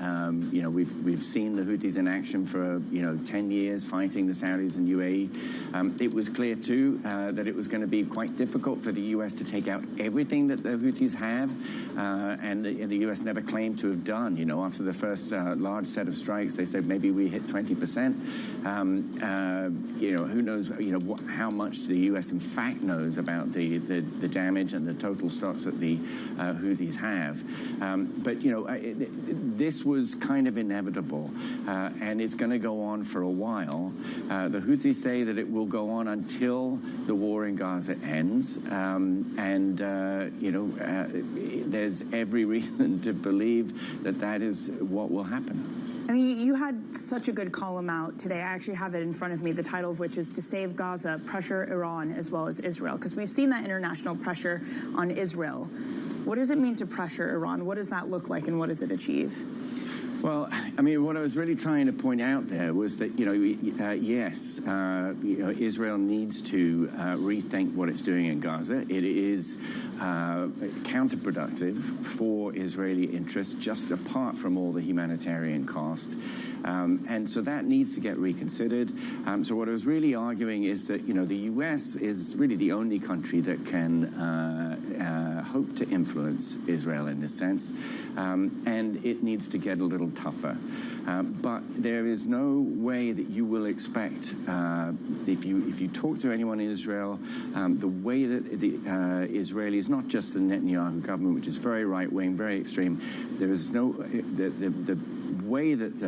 [SPEAKER 17] We've seen the Houthis in action for, 10 years fighting the Saudis and UAE. It was clear, too, that it was going to be quite difficult for the U.S. to take out everything that the Houthis have, and the U.S. never claimed to have done. After the first large set of strikes, they said maybe we hit 20%. Who knows, how much the U.S. in fact knows about the damage and the total stocks that the Houthis have. But this was kind of inevitable, and it's going to go on for a while. The Houthis say that it will go on until the war in Gaza ends, there's every reason to believe that that is what will happen.
[SPEAKER 2] I mean, you had such a good column out today. I actually have it in front of me, the title of which is To Save Gaza, Pressure Iran as well as Israel, because we've seen that international pressure on Israel. What does it mean to pressure Iran? What does that look like and what does it achieve?
[SPEAKER 17] Well, I mean, what I was really trying to point out there was that, yes, Israel needs to rethink what it's doing in Gaza. It is counterproductive for Israeli interests, just apart from all the humanitarian cost. And so that needs to get reconsidered. So what I was really arguing is that, the U.S. is really the only country that can hope to influence Israel in this sense. And it needs to get a little little tougher. But there is no way that you will expect, if you talk to anyone in Israel, the way that the Israelis, not just the Netanyahu government, which is very right-wing, very extreme, there is no, the way that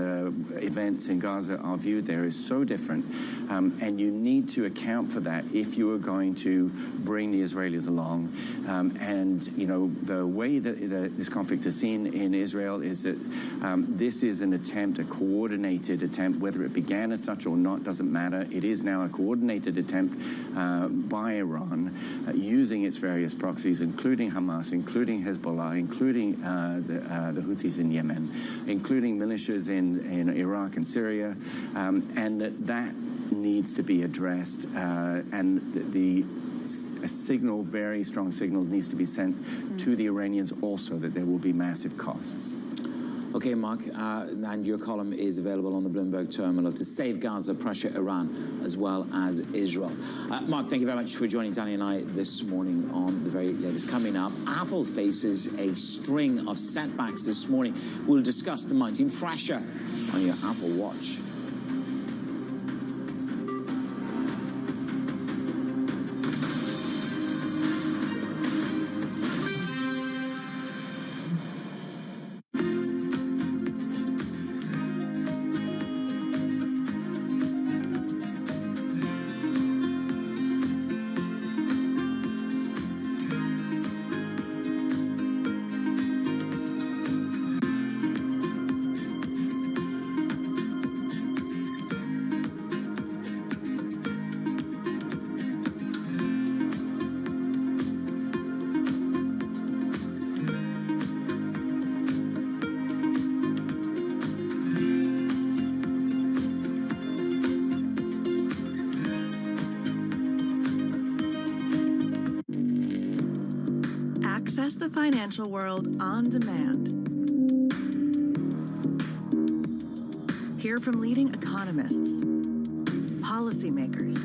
[SPEAKER 17] events in Gaza are viewed there is so different, and you need to account for that if you are going to bring the Israelis along. And, you know, the way that this conflict is seen in Israel is that this is an attempt, a coordinated attempt, whether it began as such or not doesn't matter. It is now a coordinated attempt by Iran using its various proxies, including Hamas, including Hezbollah, including the Houthis in Yemen, including militias in Iraq and Syria, and that needs to be addressed, and a signal, very strong signals, needs to be sent to the Iranians also that there will be massive costs.
[SPEAKER 1] Okay, Mark, and your column is available on the Bloomberg terminal to save Gaza, pressure Iran, as well as Israel. Mark, thank you very much for joining Danny and I this morning on the very latest. Coming up, Apple faces a string of setbacks this morning. We'll discuss the mounting pressure on your Apple Watch.
[SPEAKER 8] Access the financial world on demand. Hear from leading economists, policymakers,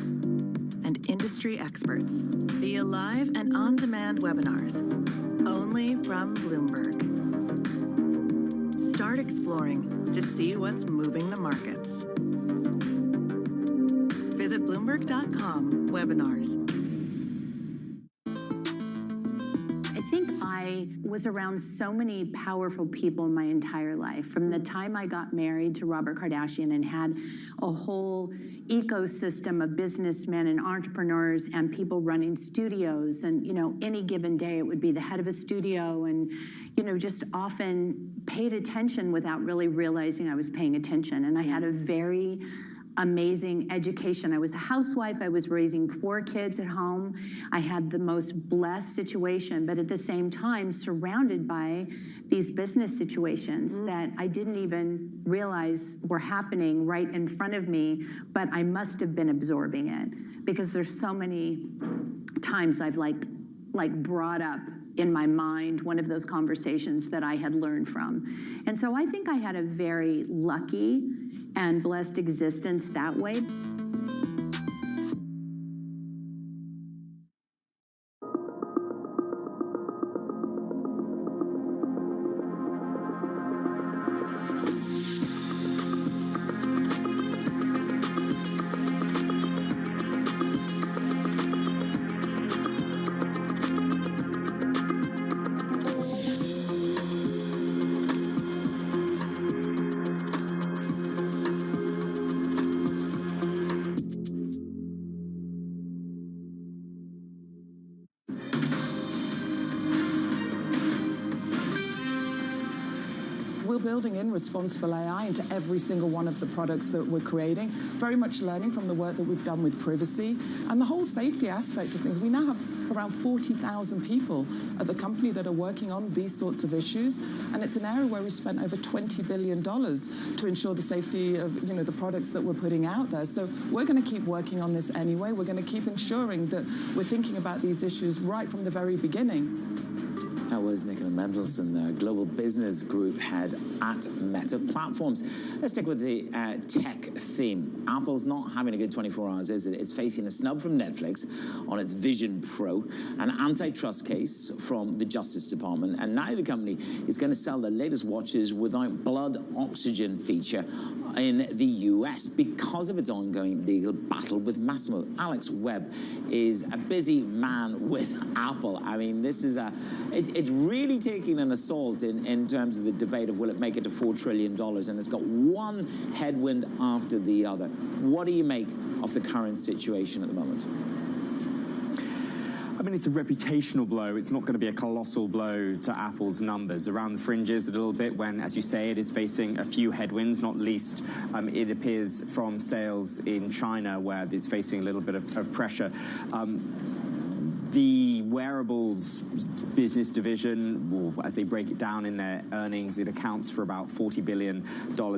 [SPEAKER 8] and industry experts via live and on-demand webinars, only from Bloomberg. Start exploring to see what's moving the markets. Visit Bloomberg.com/webinars.
[SPEAKER 2] I was around so many powerful people in my entire life. From the time I got married to Robert Kardashian and had a whole ecosystem of businessmen and entrepreneurs and people running studios. And, you know, any given day it would be the head of a studio and, you know, just often paid attention without really realizing I was paying attention. And I had a very amazing education. I was a housewife. I was raising 4 kids at home. I had the most blessed situation, but at the same time surrounded by these business situations that I didn't even realize were happening right in front of me, but I must have been absorbing it because there's so many times I've like brought up in my mind one of those conversations that I had learned from. And so I think I had a very lucky and blessed existence that way.
[SPEAKER 19] Building in responsible AI into every single one of the products that we're creating, very much learning from the work that we've done with privacy and the whole safety aspect of things. We now have around 40,000 people at the company that are working on these sorts of issues, and it's an area where we've spent over $20 billion to ensure the safety of, you know, the products that we're putting out there. So we're going to keep working on this anyway. We're going to keep ensuring that we're thinking about these issues right from the very beginning.
[SPEAKER 1] That was Nicola Mendelsohn, Global Business Group head at Meta Platforms. Let's stick with the tech theme. Apple's not having a good 24 hours, is it? It's facing a snub from Netflix on its Vision Pro, an antitrust case from the Justice Department, and now the company is going to sell the latest watches without blood oxygen feature in the US because of its ongoing legal battle with Massimo. Alex Webb is a busy man with Apple. I mean, this is it's really taking an assault in terms of the debate of will it make it to $4 trillion, and it's got one headwind after the other. What do you make of the current situation at the moment?
[SPEAKER 3] I mean, it's a reputational blow. It's not going to be a colossal blow to Apple's numbers. Around the fringes a little bit when, as you say, it is facing a few headwinds, not least it appears from sales in China where it's facing a little bit of pressure. The wearables business division, well, as they break it down in their earnings, it accounts for about $40 billion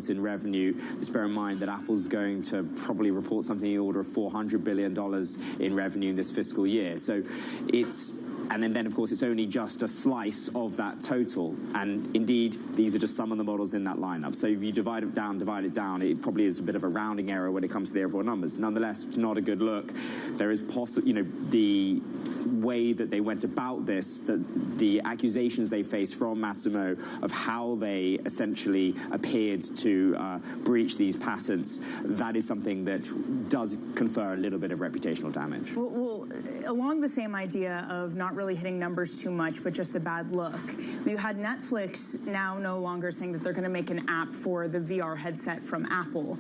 [SPEAKER 3] in revenue. Just bear in mind that Apple's going to probably report something in the order of $400 billion in revenue in this fiscal year. So it's... And then, of course, it's only just a slice of that total. And indeed, these are just some of the models in that lineup. So if you divide it down, it probably is a bit of a rounding error when it comes to the overall numbers. Nonetheless, it's not a good look. There is the way that they went about this, the accusations they faced from Massimo of how they essentially appeared to breach these patents, that is something that does confer a little bit of reputational damage.
[SPEAKER 2] Well, along the same idea of not really hitting numbers too much, but just a bad look, you had Netflix now no longer saying that they're going to make an app for the VR headset from Apple.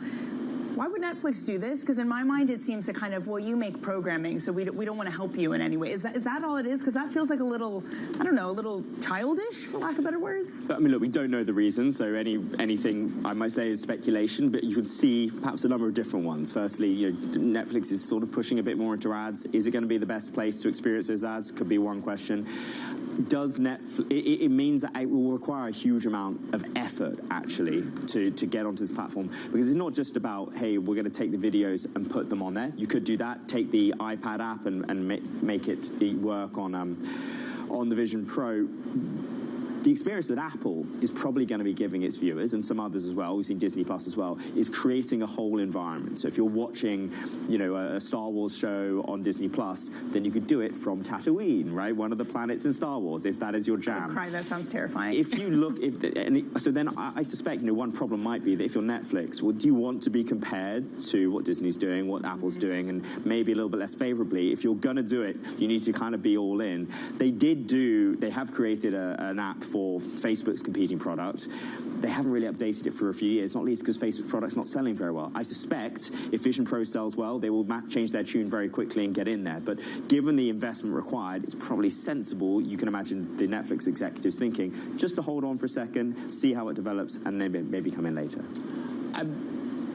[SPEAKER 2] Why would Netflix do this? Because in my mind, it seems to kind of, well, you make programming, so we don't want to help you in any way. Is that all it is? Because that feels like a little, I don't know, a little childish, for lack of better words.
[SPEAKER 3] I mean, look, we don't know the reason, so anything I might say is speculation, but you could see perhaps a number of different ones. Firstly, Netflix is sort of pushing a bit more into ads. Is it going to be the best place to experience those ads? Could be one question. Does Netflix... It means that it will require a huge amount of effort, actually, to get onto this platform. Because it's not just about, hey, we're going to take the videos and put them on there. You could do that. Take the iPad app and make it work on the Vision Pro. The experience that Apple is probably going to be giving its viewers, and some others as well, we've seen Disney Plus as well, is creating a whole environment. So if you're watching, a Star Wars show on Disney Plus, then you could do it from Tatooine, right? One of the planets in Star Wars, if that is your jam.
[SPEAKER 2] I would cry, that sounds terrifying.
[SPEAKER 3] If you look, so then I suspect, one problem might be that if you're Netflix, well, do you want to be compared to what Disney's doing, what Apple's doing, and maybe a little bit less favorably? If you're going to do it, you need to kind of be all in. They have created an app for Facebook's competing product. They haven't really updated it for a few years, not least because Facebook's product's not selling very well. I suspect if Vision Pro sells well, they will change their tune very quickly and get in there. But given the investment required, it's probably sensible, you can imagine the Netflix executives thinking, just to hold on for a second, see how it develops, and then maybe come in later.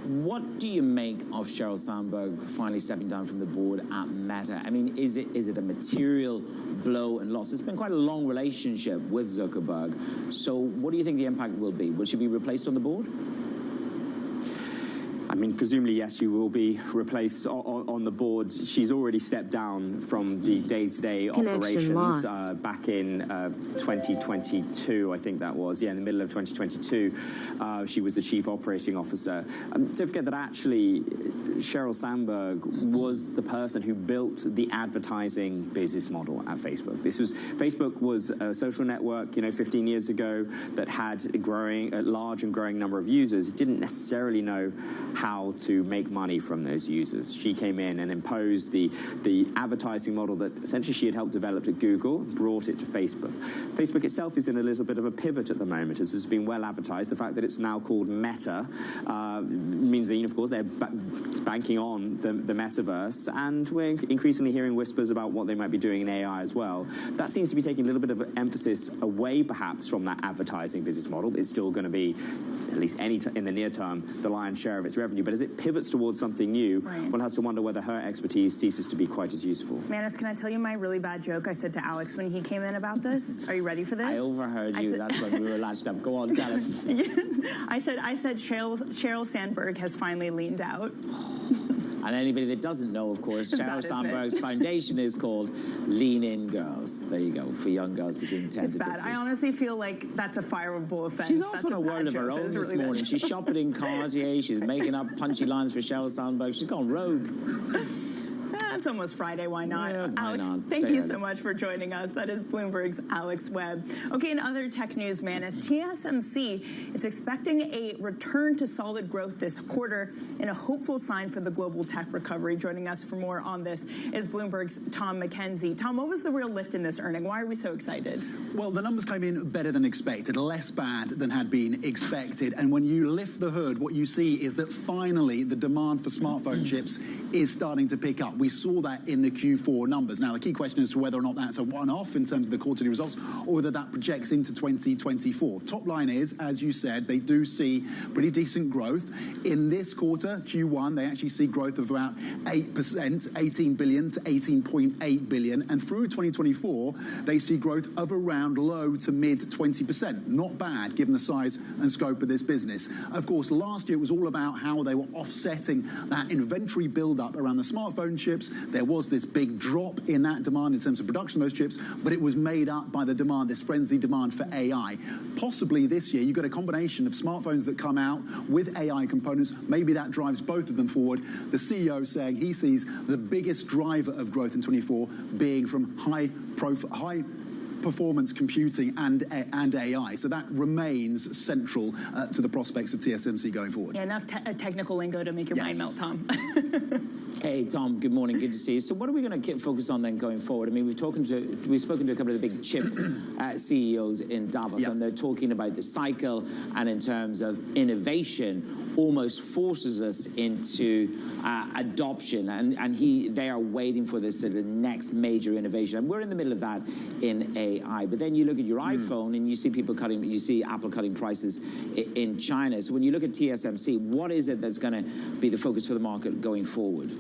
[SPEAKER 1] What do you make of Sheryl Sandberg finally stepping down from the board at Meta? I mean, is it a material blow and loss? It's been quite a long relationship with Zuckerberg. So what do you think the impact will be? Will she be replaced on the board?
[SPEAKER 3] I mean, presumably, yes, she will be replaced on the board. She's already stepped down from the day-to-day operations back in 2022, I think that was. Yeah, in the middle of 2022, she was the chief operating officer. Don't forget that actually Sheryl Sandberg was the person who built the advertising business model at Facebook. Facebook was a social network, 15 years ago that had a large and growing number of users. It didn't necessarily know how to make money from those users. She came in and imposed the advertising model that essentially she had helped develop at Google, brought it to Facebook. Facebook itself is in a little bit of a pivot at the moment, as has been well advertised. The fact that it's now called Meta means that, of course, they're banking on the metaverse, and we're increasingly hearing whispers about what they might be doing in AI as well. That seems to be taking a little bit of emphasis away, perhaps, from that advertising business model. It's still going to be, at least in the near term, the lion's share of its revenue. But as it pivots towards something new, one has to wonder whether her expertise ceases to be quite as useful.
[SPEAKER 2] Manis, can I tell you my really bad joke I said to Alex when he came in about this? Are you ready for this?
[SPEAKER 1] I overheard you. That's when we were latched up. Go on, tell it.
[SPEAKER 2] I said Sheryl Sandberg has finally leaned out.
[SPEAKER 1] And anybody that doesn't know, of course, Sheryl Sandberg's foundation is called Lean In Girls. There you go, for young girls between 10
[SPEAKER 2] it's
[SPEAKER 1] to 15.
[SPEAKER 2] bad. I honestly feel like that's a fireable offense.
[SPEAKER 1] She's off in a world of her own this
[SPEAKER 2] really
[SPEAKER 1] morning. She's shopping in Cartier. She's making up punchy lines for Sheryl Sandberg. She's gone rogue.
[SPEAKER 2] It's almost Friday, why not?
[SPEAKER 1] Yeah, why
[SPEAKER 2] Alex,
[SPEAKER 1] not?
[SPEAKER 2] thank you so much for joining us. That is Bloomberg's Alex Webb. Okay, in other tech news, Manus, TSMC is expecting a return to solid growth this quarter in a hopeful sign for the global tech recovery. Joining us for more on this is Bloomberg's Tom McKenzie. Tom, what was the real lift in this earning? Why are we so excited?
[SPEAKER 4] Well, the numbers came in better than expected, less bad than had been expected. And when you lift the hood, what you see is that finally the demand for smartphone chips is starting to pick up. We saw that in the Q4 numbers. Now, the key question is to whether or not that's a one-off in terms of the quarterly results or whether that projects into 2024. Top line is, as you said, they do see pretty decent growth. In this quarter, Q1, they actually see growth of about 8%, 18 billion to 18.8 billion. And through 2024, they see growth of around low to mid 20%. Not bad, given the size and scope of this business. Of course, last year it was all about how they were offsetting that inventory build-up around the smartphone chips. There was this big drop in that demand in terms of production of those chips, but it was made up by the demand, this frenzied demand for AI. Possibly this year, you've got a combination of smartphones that come out with AI components. Maybe that drives both of them forward. The CEO saying he sees the biggest driver of growth in 24 being from high performance computing and AI. So that remains central to the prospects of TSMC going forward.
[SPEAKER 2] Yeah, enough technical lingo to make your mind melt, Tom.
[SPEAKER 1] Hey, Tom, good morning. Good to see you. So what are we going to focus on then going forward? I mean, we've spoken to a couple of the big chip CEOs in Davos, and they're talking about the cycle, and in terms of innovation, almost forces us into adoption, and they are waiting for this sort of next major innovation. And we're in the middle of that in AI. But then you look at your iPhone and you see Apple cutting prices in China. So when you look at TSMC, what is it that's going to be the focus for the market going forward?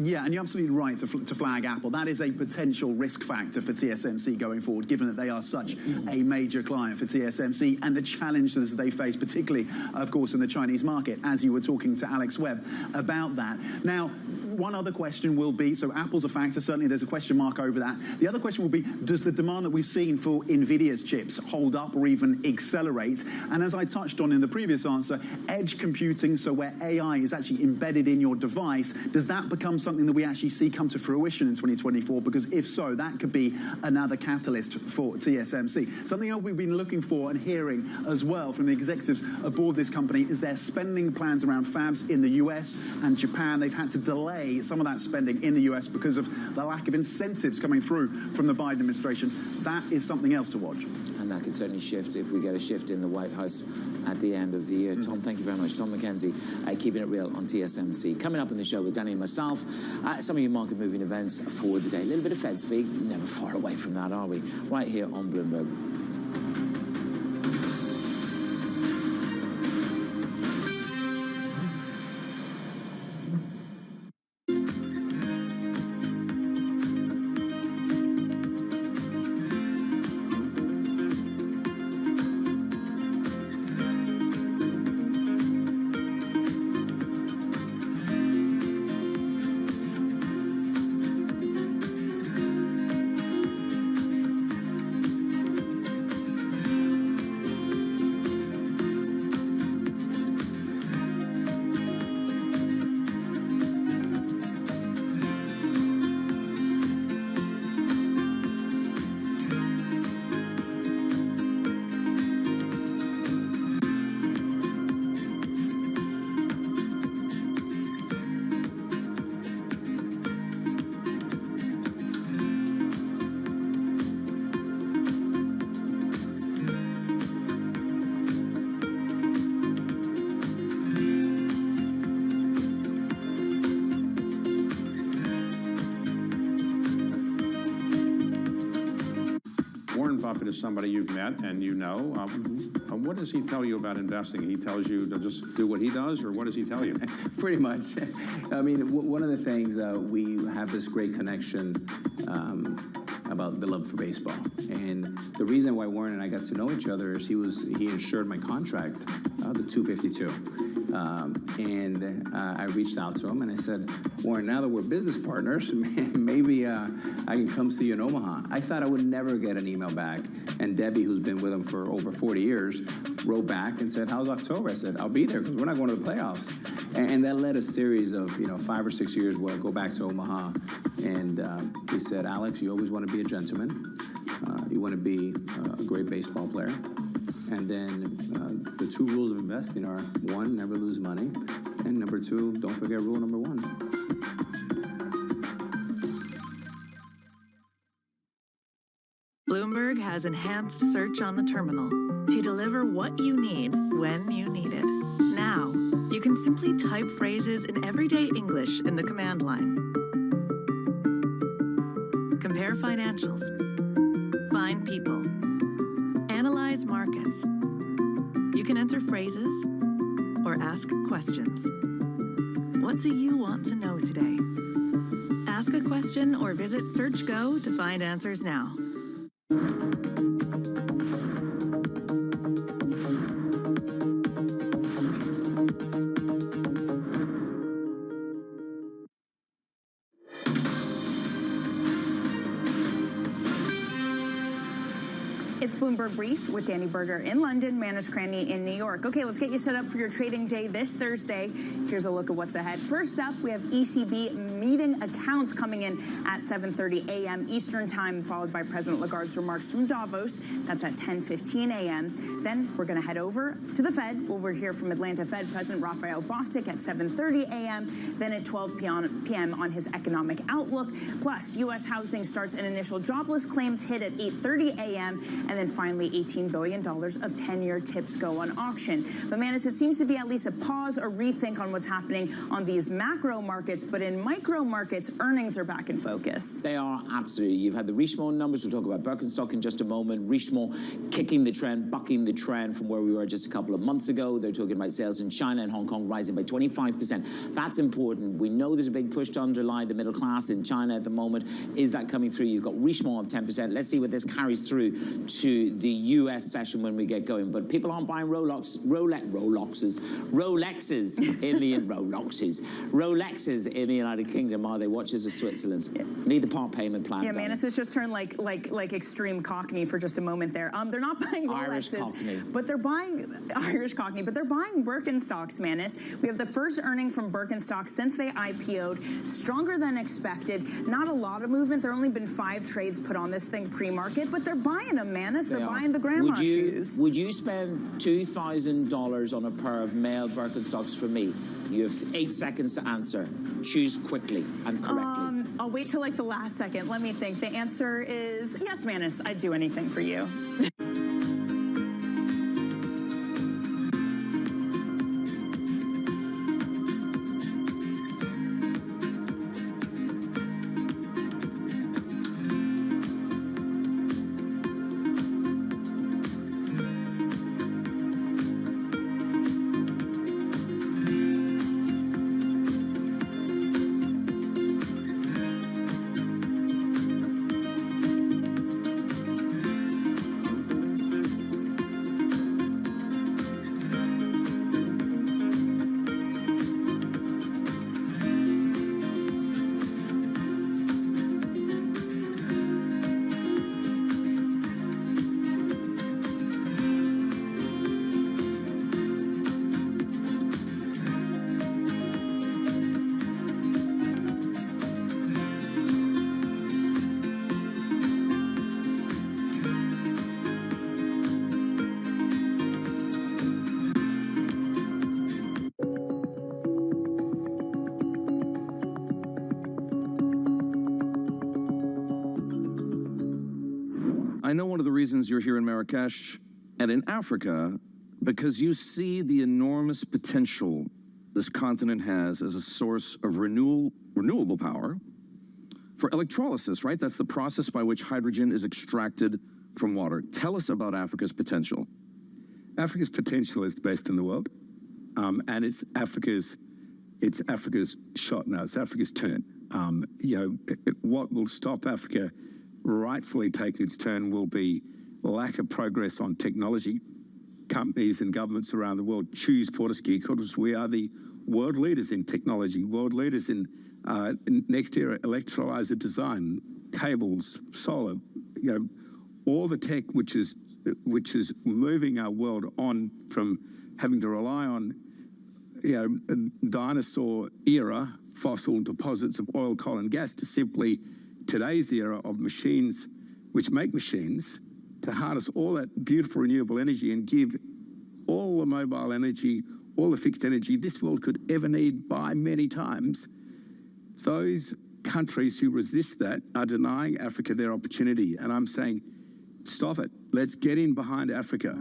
[SPEAKER 4] Yeah, and you're absolutely right to flag Apple. That is a potential risk factor for TSMC going forward, given that they are such a major client for TSMC and the challenges they face, particularly, of course, in the Chinese market, as you were talking to Alex Webb about that. Now, one other question will be, so Apple's a factor, certainly there's a question mark over that. The other question will be, does the demand that we've seen for NVIDIA's chips hold up or even accelerate? And as I touched on in the previous answer, edge computing, so where AI is actually embedded in your device, does that become something that we actually see come to fruition in 2024? Because if so, that could be another catalyst for TSMC. Something else we've been looking for and hearing as well from the executives aboard this company is their spending plans around fabs in the US and Japan. They've had to delay some of that spending in the US because of the lack of incentives coming through from the Biden administration. That is something else to watch.
[SPEAKER 1] And that could certainly shift if we get a shift in the White House at the end of the year. Tom, thank you very much. Tom McKenzie, keeping it real on TSMC. Coming up in the show with Danny and myself, some of your market-moving events for the day. A little bit of Fed speak, never far away from that, are we? Right here on Bloomberg.
[SPEAKER 5] Buffett is somebody you've met and you know. What does he tell you about investing? He tells you to just do what he does, or what does he tell you?
[SPEAKER 20] Pretty much. I mean, one of the things, we have this great connection about the love for baseball. And the reason why Warren and I got to know each other is he insured my contract, the 252. I reached out to him and I said, Warren, now that we're business partners, maybe I can come see you in Omaha. I thought I would never get an email back. And Debbie, who's been with him for over 40 years, wrote back and said, how's October? I said, I'll be there because we're not going to the playoffs. And that led a series of 5 or 6 years where I'll go back to Omaha. And he said, Alex, you always want to be a gentleman. You want to be a great baseball player. And then the 2 rules of investing are, 1, never lose money. And number 2, don't forget rule number 1.
[SPEAKER 8] Bloomberg has enhanced search on the terminal to deliver what you need when you need it. Now, you can simply type phrases in everyday English in the command line. Compare financials. Find people. Analyze markets. You can enter phrases or ask questions. What do you want to know today? Ask a question or visit SearchGo to find answers now.
[SPEAKER 2] It's Bloomberg Brief with Danny Berger in London, Manus Cranny in New York. Okay, let's get you set up for your trading day this Thursday. Here's a look at what's ahead. First up, we have ECB meeting accounts coming in at 7:30 a.m. Eastern Time, followed by President Lagarde's remarks from Davos. That's at 10:15 a.m. Then we're going to head over to the Fed, where we'll hear from Atlanta Fed President Raphael Bostic at 7:30 a.m. Then at 12 p.m. on his economic outlook. Plus, U.S. housing starts and initial jobless claims hit at 8:30 a.m. And then finally, $18 billion of 10-year tips go on auction. But Manus, it seems to be at least a pause or rethink on what's happening on these macro markets. But in micro markets, earnings are back in focus.
[SPEAKER 1] They are, absolutely. You've had the Richemont numbers. We'll talk about Birkenstock in just a moment. Richemont kicking the trend, bucking the trend from where we were just a couple of months ago. They're talking about sales in China and Hong Kong rising by 25%. That's important. We know there's a big push to underlie the middle class in China at the moment. Is that coming through? You've got Richemont of 10%. Let's see what this carries through to the U.S. session when we get going. But people aren't buying Rolexes in the United Kingdom, are they? Watches of Switzerland. Yeah. Need the part payment plan.
[SPEAKER 2] Yeah, Manus has just turned like extreme Cockney for just a moment there. They're not buying Rolexes, but they're buying Irish Cockney, but they're buying Birkenstocks, Manus. We have the first earning from Birkenstock since they IPO'd, stronger than expected. Not a lot of movement. There have only been 5 trades put on this thing pre-market, but they're buying them, Manus. They're buying the grandma shoes.
[SPEAKER 1] Would you spend $2,000 on a pair of male Birkenstocks for me? You have 8 seconds to answer. Choose quickly and correctly.
[SPEAKER 2] I'll wait till like the last second. Let me think. The answer is yes, Manus. I'd do anything for you.
[SPEAKER 7] I know one of the reasons you're here in Marrakesh and in Africa because you see the enormous potential this continent has as a source of renewable power for electrolysis, right? That's the process by which hydrogen is extracted from water. Tell us about Africa's potential.
[SPEAKER 11] Africa's potential is the best in the world, and it's Africa's shot now. It's Africa's turn. What will stop Africa rightfully taking its turn will be lack of progress on technology companies and governments around the world choose Fortescue because we are the world leaders in technology, world leaders in next era electrolyzer design, cables, solar, all the tech which is moving our world on from having to rely on dinosaur era fossil deposits of oil, coal and gas to simply today's era of machines which make machines to harness all that beautiful renewable energy and give all the mobile energy, all the fixed energy this world could ever need by many times. Those countries who resist that are denying Africa their opportunity. And I'm saying, stop it. Let's get in behind Africa.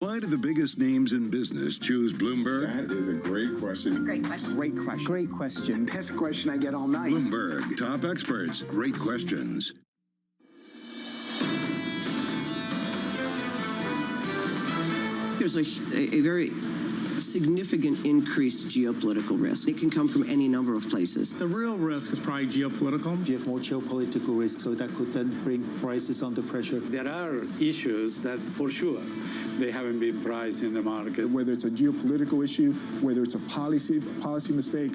[SPEAKER 22] Why do the biggest names in business choose Bloomberg?
[SPEAKER 12] That is a great question.
[SPEAKER 13] It's a great question.
[SPEAKER 12] Great question. Great question. Best question I get all night.
[SPEAKER 22] Bloomberg, top experts, great questions.
[SPEAKER 13] There's a very significant increased geopolitical risk. It can come from any number of places.
[SPEAKER 16] The real risk is probably geopolitical.
[SPEAKER 21] You have more geopolitical risk, so that could then bring prices under pressure.
[SPEAKER 23] There are issues that, for sure, they haven't been priced in the market.
[SPEAKER 25] Whether it's a geopolitical issue, whether it's a policy mistake,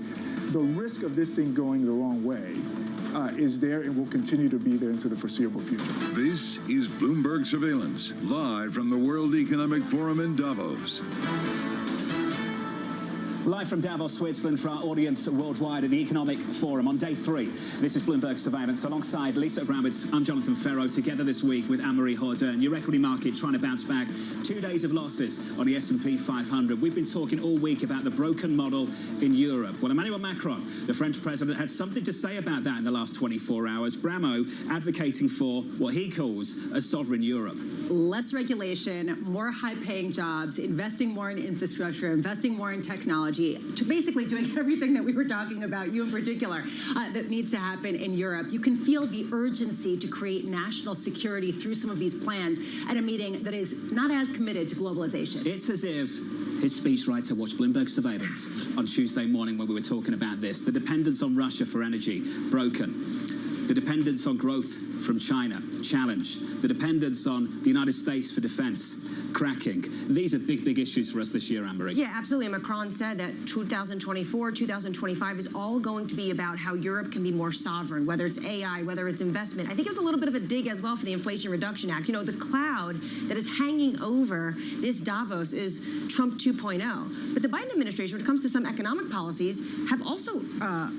[SPEAKER 25] the risk of this thing going the wrong way is there and will continue to be there into the foreseeable future.
[SPEAKER 22] This is Bloomberg Surveillance, live from the World Economic Forum in Davos.
[SPEAKER 1] Live from Davos, Switzerland, for our audience worldwide at the Economic Forum on day 3. This is Bloomberg Surveillance alongside Lisa Abramowitz. I'm Jonathan Ferro, together this week with Anne-Marie Horder. Your equity market trying to bounce back. 2 days of losses on the S&P 500. We've been talking all week about the broken model in Europe. Well, Emmanuel Macron, the French president, had something to say about that in the last 24 hours. Bramo advocating for what he calls a sovereign Europe.
[SPEAKER 26] Less regulation, more high-paying jobs, investing more in infrastructure, investing more in technology, to basically doing everything that we were talking about, you in particular, that needs to happen in Europe. You can feel the urgency to create national security through some of these plans at a meeting that is not as committed to globalization.
[SPEAKER 1] It's as if his speechwriter watched Bloomberg Surveillance on Tuesday morning when we were talking about this. The dependence on Russia for energy, broken. The dependence on growth from China, challenge. The dependence on the United States for defense, cracking. These are big, big issues for us this year, Anne-Marie.
[SPEAKER 27] Yeah, absolutely. Macron said that 2024, 2025 is all going to be about how Europe can be more sovereign, whether it's AI, whether it's investment. I think it was a little bit of a dig as well for the Inflation Reduction Act. You know, the cloud that is hanging over this Davos is Trump 2.0. But the Biden administration, when it comes to some economic policies, have also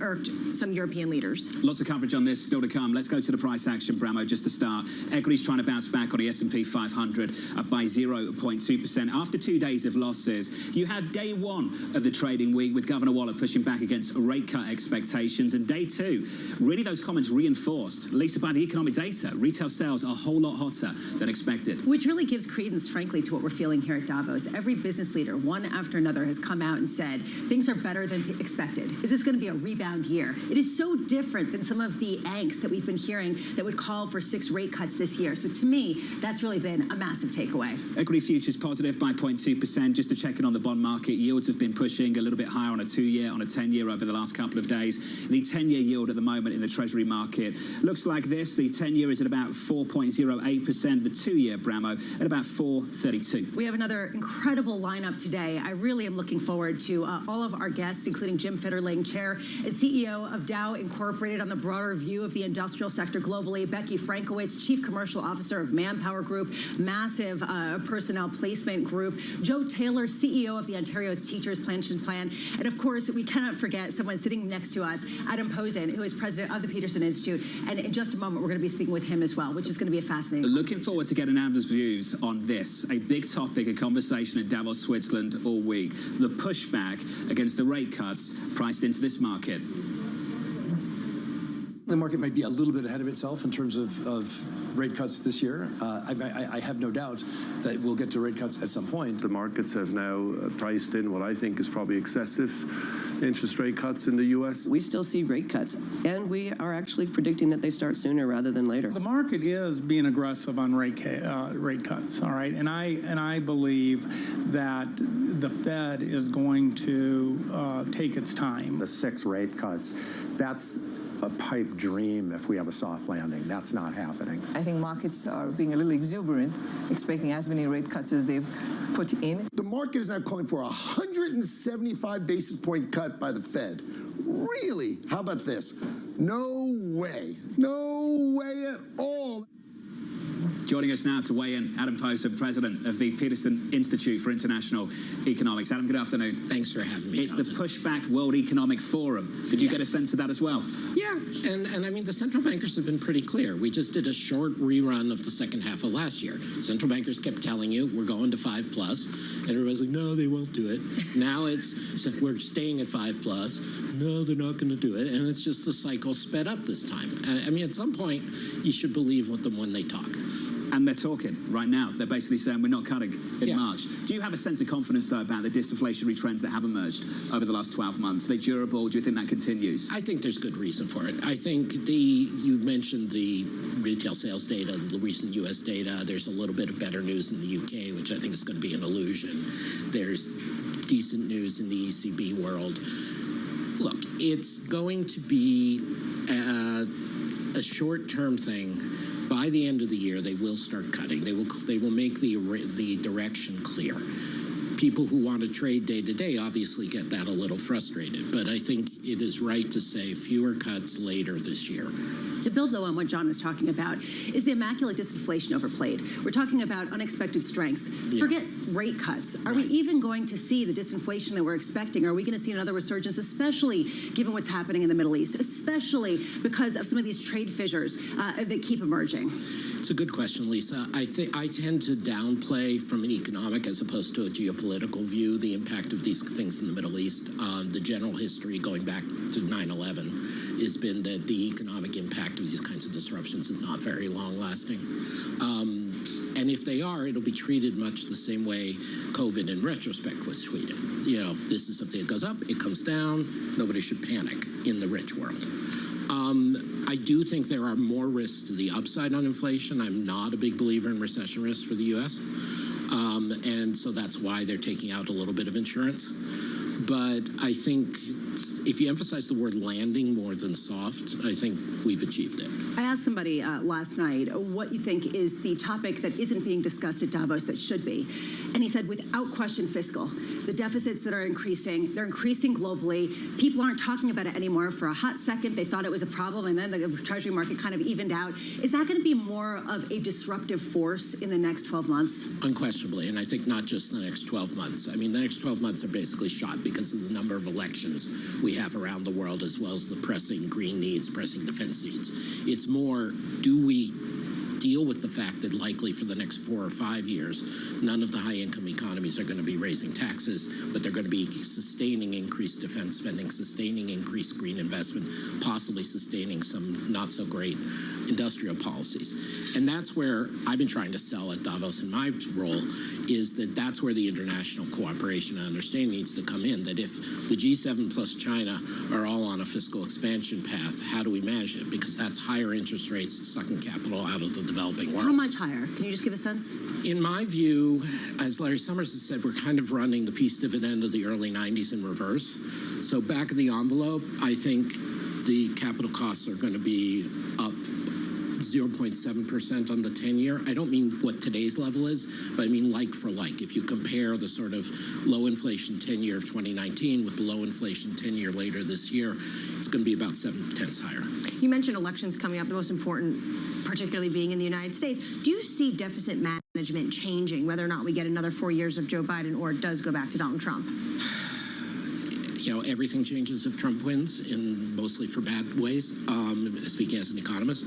[SPEAKER 27] irked some European leaders.
[SPEAKER 1] Lots of coverage on this still to come. Let's go to the price action, Bramo, just to start. Equities trying to bounce back on the S&P 500 up by 0.2%. After 2 days of losses, you had day 1 of the trading week with Governor Waller pushing back against rate cut expectations, and day 2, really those comments reinforced, at least by the economic data. Retail sales are a whole lot hotter than expected.
[SPEAKER 26] Which really gives credence, frankly, to what we're feeling here at Davos. Every business leader, one after another, has come out and said, things are better than expected. Is this going to be a rebound year? It is so different than some of the angst that we've been hearing that would call for 6 rate cuts this year. So to me, that's really been a massive takeaway.
[SPEAKER 1] Equity futures positive by 0.2%. Just to check in on the bond market, yields have been pushing a little bit higher on a 2-year, on a 10-year over the last couple of days. The 10-year yield at the moment in the Treasury market looks like this. The 10-year is at about 4.08%. The 2-year, Bramo, at about 4.32.
[SPEAKER 26] We have another incredible lineup today. I really am looking forward to all of our guests, including Jim Fitterling, Chair and CEO of Dow Incorporated, on the broader view of the industrial sector globally. Becky Frankowitz, Chief Commercial Officer of Manpower Group, massive personnel placement group. Joe Taylor, CEO of the Ontario's Teachers Pension Plan. And of course, we cannot forget someone sitting next to us, Adam Posen, who is president of the Peterson Institute. And in just a moment, we're going to be speaking with him as well, which is going to be a fascinating.
[SPEAKER 1] Looking forward to getting Adam's views on this. A big topic, a conversation in Davos, Switzerland all week. The pushback against the rate cuts priced into this market.
[SPEAKER 28] The market might be a little bit ahead of itself in terms of
[SPEAKER 6] rate cuts this year. I have no doubt that we'll get to rate cuts at some point.
[SPEAKER 9] The markets have now priced in what I think is probably excessive interest rate cuts in the U.S.
[SPEAKER 13] We still see rate cuts, and we are actually predicting that they start sooner rather than later.
[SPEAKER 16] The market is being aggressive on rate cuts, all right? And I believe that the Fed is going to take its time.
[SPEAKER 10] The 6 rate cuts, that's a pipe dream if we have a soft landing. That's not happening.
[SPEAKER 14] I think markets are being a little exuberant, expecting as many rate cuts as they've put in. The market is now calling for a 175 basis point cut by the Fed. Really? How about this? No way. No way at all.
[SPEAKER 15] Joining us now to weigh in, Adam Poser, President of the Peterson Institute for International Economics. Adam, good afternoon.
[SPEAKER 18] Thanks for having me,
[SPEAKER 15] It's
[SPEAKER 18] Jonathan.
[SPEAKER 15] the Pushback World Economic Forum. Did you get a sense of that as well?
[SPEAKER 18] Yeah, and I mean, the central bankers have been pretty clear. We just did a short rerun of the second half of last year. Central bankers kept telling you, we're going to 5+, and everybody's like, no, they won't do it. Now it's like, we're staying at 5+. No, they're not going to do it. And it's just the cycle sped up this time. I mean, at some point, you should believe them when they talk.
[SPEAKER 15] And they're talking right now. They're basically saying we're not cutting in March. Do you have a sense of confidence, though, about the disinflationary trends that have emerged over the last 12 months? Are they durable? Do you think that continues?
[SPEAKER 18] I think there's good reason for it. I think you mentioned the retail sales data, the recent U.S. data. There's a little bit of better news in the U.K., which I think is going to be an illusion. There's decent news in the ECB world. Look, it's going to be a short-term thing. By the end of the year, they will start cutting. They will make the direction clear. People who want to trade day to day obviously get that a little frustrated, but I think it is right to say fewer cuts later this year.
[SPEAKER 26] To build, though, on what John is talking about, is the immaculate disinflation overplayed? We're talking about unexpected strength.
[SPEAKER 18] Yeah.
[SPEAKER 26] Forget rate cuts. Are we even going to see the disinflation that we're expecting? Are we going to see another resurgence, especially given what's happening in the Middle East, especially because of some of these trade fissures that keep emerging?
[SPEAKER 18] It's a good question, Lisa. I tend to downplay from an economic as opposed to a geopolitical view the impact of these things in the Middle East. The general history going back to 9/11 has been that the economic impact of these kinds of disruptions is not very long-lasting. And if they are, it'll be treated much the same way COVID in retrospect was treated. You know, this is something that goes up, it comes down, nobody should panic in the rich world. I do think there are more risks to the upside on inflation. I'm not a big believer in recession risks for the U.S., and so that's why they're taking out a little bit of insurance. But I think if you emphasize the word landing more than soft, I think we've achieved it.
[SPEAKER 26] I asked somebody last night what you think is the topic that isn't being discussed at Davos that should be. And he said, without question, fiscal. The deficits that are increasing, they're increasing globally. People aren't talking about it anymore. For a hot second, they thought it was a problem, and then the Treasury market kind of evened out. Is that going to be more of a disruptive force in the next 12 months?
[SPEAKER 18] Unquestionably, and I think not just the next 12 months. I mean, the next 12 months are basically shot because of the number of elections we have around the world, as well as the pressing green needs, pressing defense needs. It's more, do we deal with the fact that likely for the next 4 or 5 years, none of the high-income economies are going to be raising taxes, but they're going to be sustaining increased defense spending, sustaining increased green investment, possibly sustaining some not-so-great industrial policies. And that's where I've been trying to sell at Davos in my role, is that that's where the international cooperation and understanding needs to come in, that if the G7 plus China are all on a fiscal expansion path, how do we manage it? Because that's higher interest rates, sucking capital out of the developing world.
[SPEAKER 26] How much higher? Can you just give a sense?
[SPEAKER 18] In my view, as Larry Summers has said, we're kind of running the peace dividend of the early 90s in reverse. So back of the envelope, I think the capital costs are going to be up 0.7% on the 10-year. I don't mean what today's level is, but I mean like for like. If you compare the sort of low inflation 10-year of 2019 with the low inflation 10-year later this year, it's going to be about 7/10 higher.
[SPEAKER 27] You mentioned elections coming up, the most important particularly being in the United States. Do you see deficit management changing, whether or not we get another 4 years of Joe Biden or it does go back to Donald Trump?
[SPEAKER 18] You know, everything changes if Trump wins, in mostly for bad ways, speaking as an economist.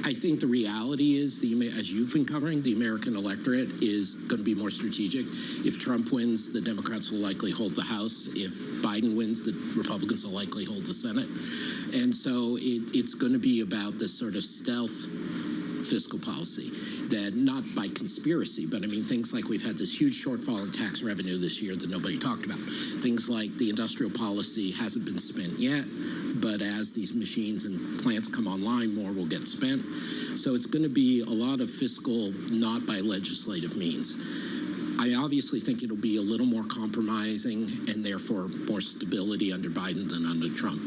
[SPEAKER 18] I think the reality is, as you've been covering, the American electorate is going to be more strategic. If Trump wins, the Democrats will likely hold the House. If Biden wins, the Republicans will likely hold the Senate. And so it's going to be about this sort of stealth fiscal policy, that not by conspiracy, but I mean things like we've had this huge shortfall in tax revenue this year that nobody talked about. Things like the industrial policy hasn't been spent yet, but as these machines and plants come online, more will get spent. So it's going to be a lot of fiscal, not by legislative means. I obviously think it'll be a little more compromising and therefore more stability under Biden than under Trump.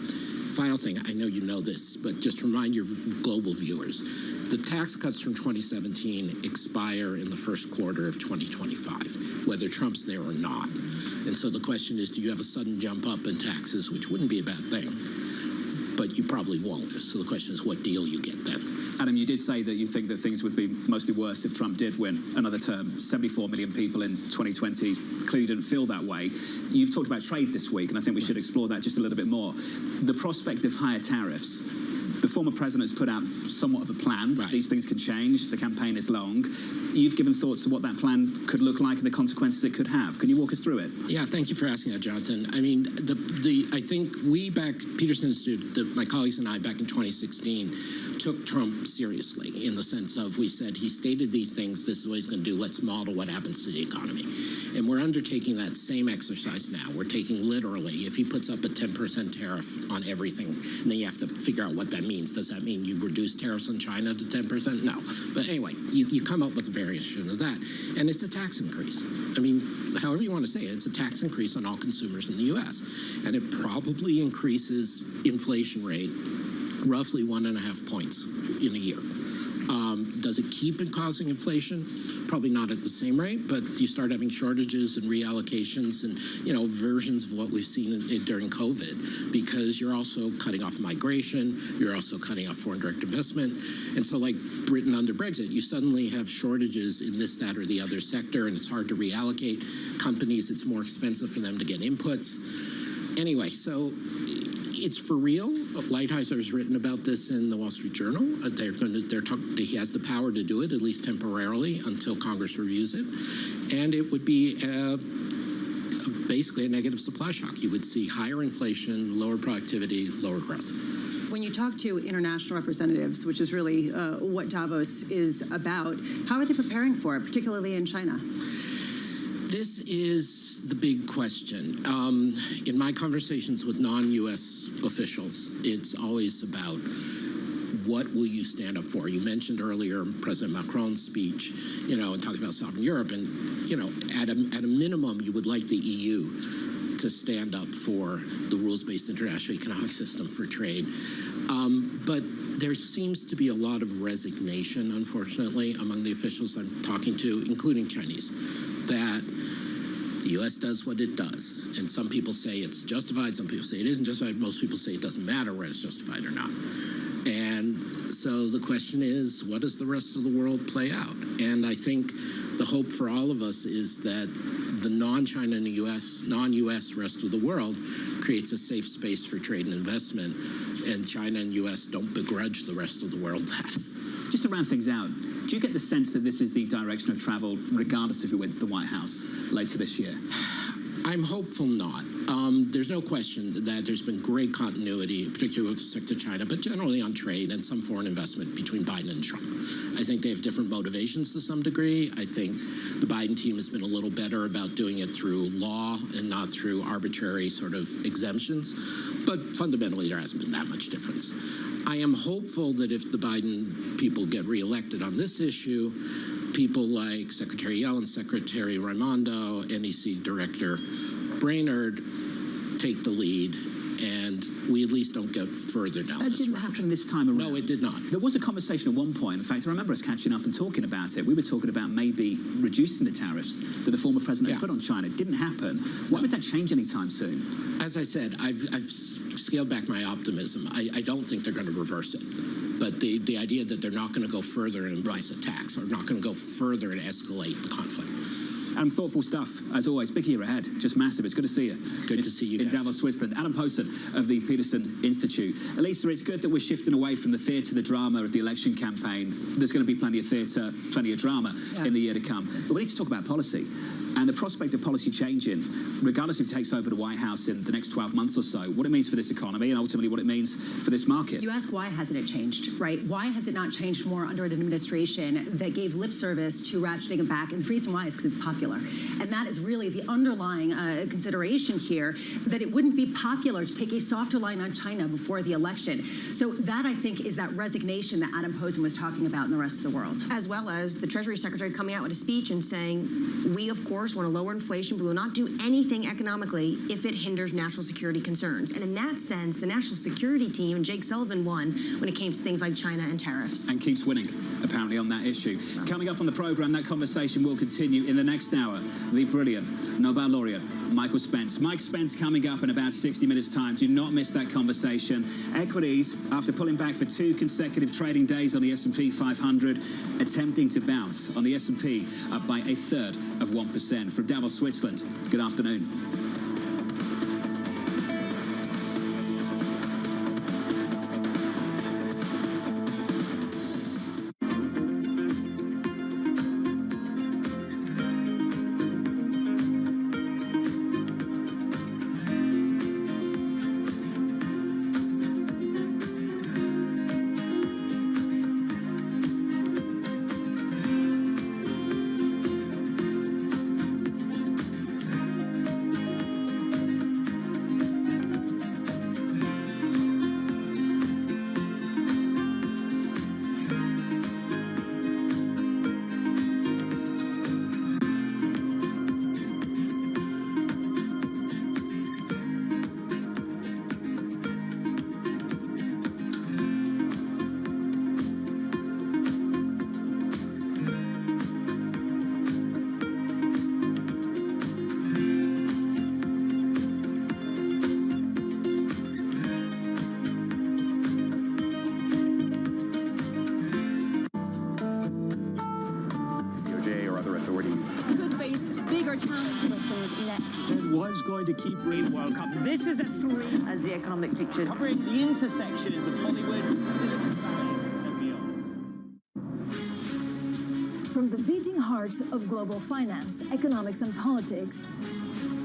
[SPEAKER 18] Final thing, I know you know this, but just to remind your global viewers, the tax cuts from 2017 expire in the first quarter of 2025, whether Trump's there or not. And so the question is, do you have a sudden jump up in taxes, which wouldn't be a bad thing, but you probably won't. So the question is what deal you get then.
[SPEAKER 15] Adam, you did say that you think that things would be mostly worse if Trump did win another term. 74 million people in 2020 clearly didn't feel that way. You've talked about trade this week, and I think we should explore that just a little bit more. The prospect of higher tariffs. The former president has put out somewhat of a plan. Right. These things can change. The campaign is long. You've given thoughts to what that plan could look like and the consequences it could have. Can you walk us through it?
[SPEAKER 18] Yeah, thank you for asking that, Jonathan. I mean, I think we back, Peterson Institute, my colleagues and I back in 2016, took Trump seriously in the sense of we said he stated these things, this is what he's going to do, let's model what happens to the economy. And we're undertaking that same exercise now. We're taking literally, if he puts up a 10% tariff on everything, and then you have to figure out what that means. Does that mean you reduce tariffs on China to 10%? No. But anyway, you come up with a variation of that. And it's a tax increase. I mean, however you want to say it, it's a tax increase on all consumers in the U.S. And it probably increases inflation rate roughly 1.5 points in a year. Does it keep causing inflation? Probably not at the same rate, but you start having shortages and reallocations and, versions of what we've seen during COVID, because you're also cutting off migration, you're also cutting off foreign direct investment. And so like Britain under Brexit, you suddenly have shortages in this, that, or the other sector, and it's hard to reallocate. Companies, it's more expensive for them to get inputs. Anyway, so it's for real. Lighthizer has written about this in the Wall Street Journal. He has the power to do it, at least temporarily, until Congress reviews it. And it would be basically a negative supply shock. You would see higher inflation, lower productivity, lower growth.
[SPEAKER 26] When you talk to international representatives, which is really what Davos is about, how are they preparing for it, particularly in China?
[SPEAKER 18] This is the big question. In my conversations with non-U.S. officials, it's always about what will you stand up for? You mentioned earlier President Macron's speech, and talking about sovereign Europe. And, at a minimum, you would like the EU to stand up for the rules-based international economic system for trade. But there seems to be a lot of resignation, unfortunately, among the officials I'm talking to, including Chinese, that the U.S. does what it does. And some people say it's justified, some people say it isn't justified, most people say it doesn't matter whether it's justified or not. And so the question is, what does the rest of the world play out? And I think the hope for all of us is that the non-China and non-U.S. rest of the world creates a safe space for trade and investment, and China and U.S. don't begrudge the rest of the world that.
[SPEAKER 15] Just to round things out, do you get the sense that this is the direction of travel, regardless of who wins the White House later this year?
[SPEAKER 18] I'm hopeful not. There's no question that there's been great continuity, particularly with respect to China, but generally on trade and some foreign investment between Biden and Trump. I think they have different motivations to some degree. I think the Biden team has been a little better about doing it through law and not through arbitrary sort of exemptions. But fundamentally, there hasn't been that much difference. I am hopeful that if the Biden people get reelected on this issue, people like Secretary Yellen, Secretary Raimondo, NEC Director Brainerd take the lead, and we at least don't get further down this road.
[SPEAKER 15] That didn't happen this time around.
[SPEAKER 18] No, it did not.
[SPEAKER 15] There was a conversation at one point. In fact, I remember us catching up and talking about it. We were talking about maybe reducing the tariffs that the former president had put on China. It didn't happen. Why would that change anytime soon?
[SPEAKER 18] As I said, I've scaled back my optimism. I don't think they're going to reverse it. But the idea that they're not going to go further and embrace a tax or not going to go further and escalate the conflict.
[SPEAKER 15] Adam, thoughtful stuff, as always. Big year ahead. Just massive. It's good to see you.
[SPEAKER 18] Good to see you guys.
[SPEAKER 15] In Davos, Switzerland. Adam Posen of the Peterson Institute. Elisa, it's good that we're shifting away from the theatre, the drama of the election campaign. There's going to be plenty of theatre, plenty of drama in the year to come. But we need to talk about policy. And the prospect of policy changing, regardless if it takes over the White House in the next 12 months or so, what it means for this economy and ultimately what it means for this market.
[SPEAKER 26] You ask why hasn't it changed, right? Why has it not changed more under an administration that gave lip service to ratcheting it back? And the reason why is because it's popular. And that is really the underlying consideration here, that it wouldn't be popular to take a softer line on China before the election. So that, I think, is that resignation that Adam Posen was talking about in the rest of the world.
[SPEAKER 27] As well as the Treasury Secretary coming out with a speech and saying, we, of course, want to lower inflation, but we will not do anything economically if it hinders national security concerns. And in that sense, the national security team and Jake Sullivan won when it came to things like China and tariffs.
[SPEAKER 15] And keeps winning, apparently, on that issue. Coming up on the programme, that conversation will continue in the next hour. The brilliant Nobel laureate, Michael Spence. Mike Spence coming up in about 60 minutes' time. Do not miss that conversation. Equities, after pulling back for 2 consecutive trading days on the S&P 500, attempting to bounce on the S&P up by 1/3 of 1%. From Davos, Switzerland, good afternoon.
[SPEAKER 1] To keep reading World Cup. This is a 3
[SPEAKER 3] as the economic picture,
[SPEAKER 1] covering the intersections of Hollywood, Silicon Valley, and beyond.
[SPEAKER 4] From the beating heart of global finance, economics, and politics,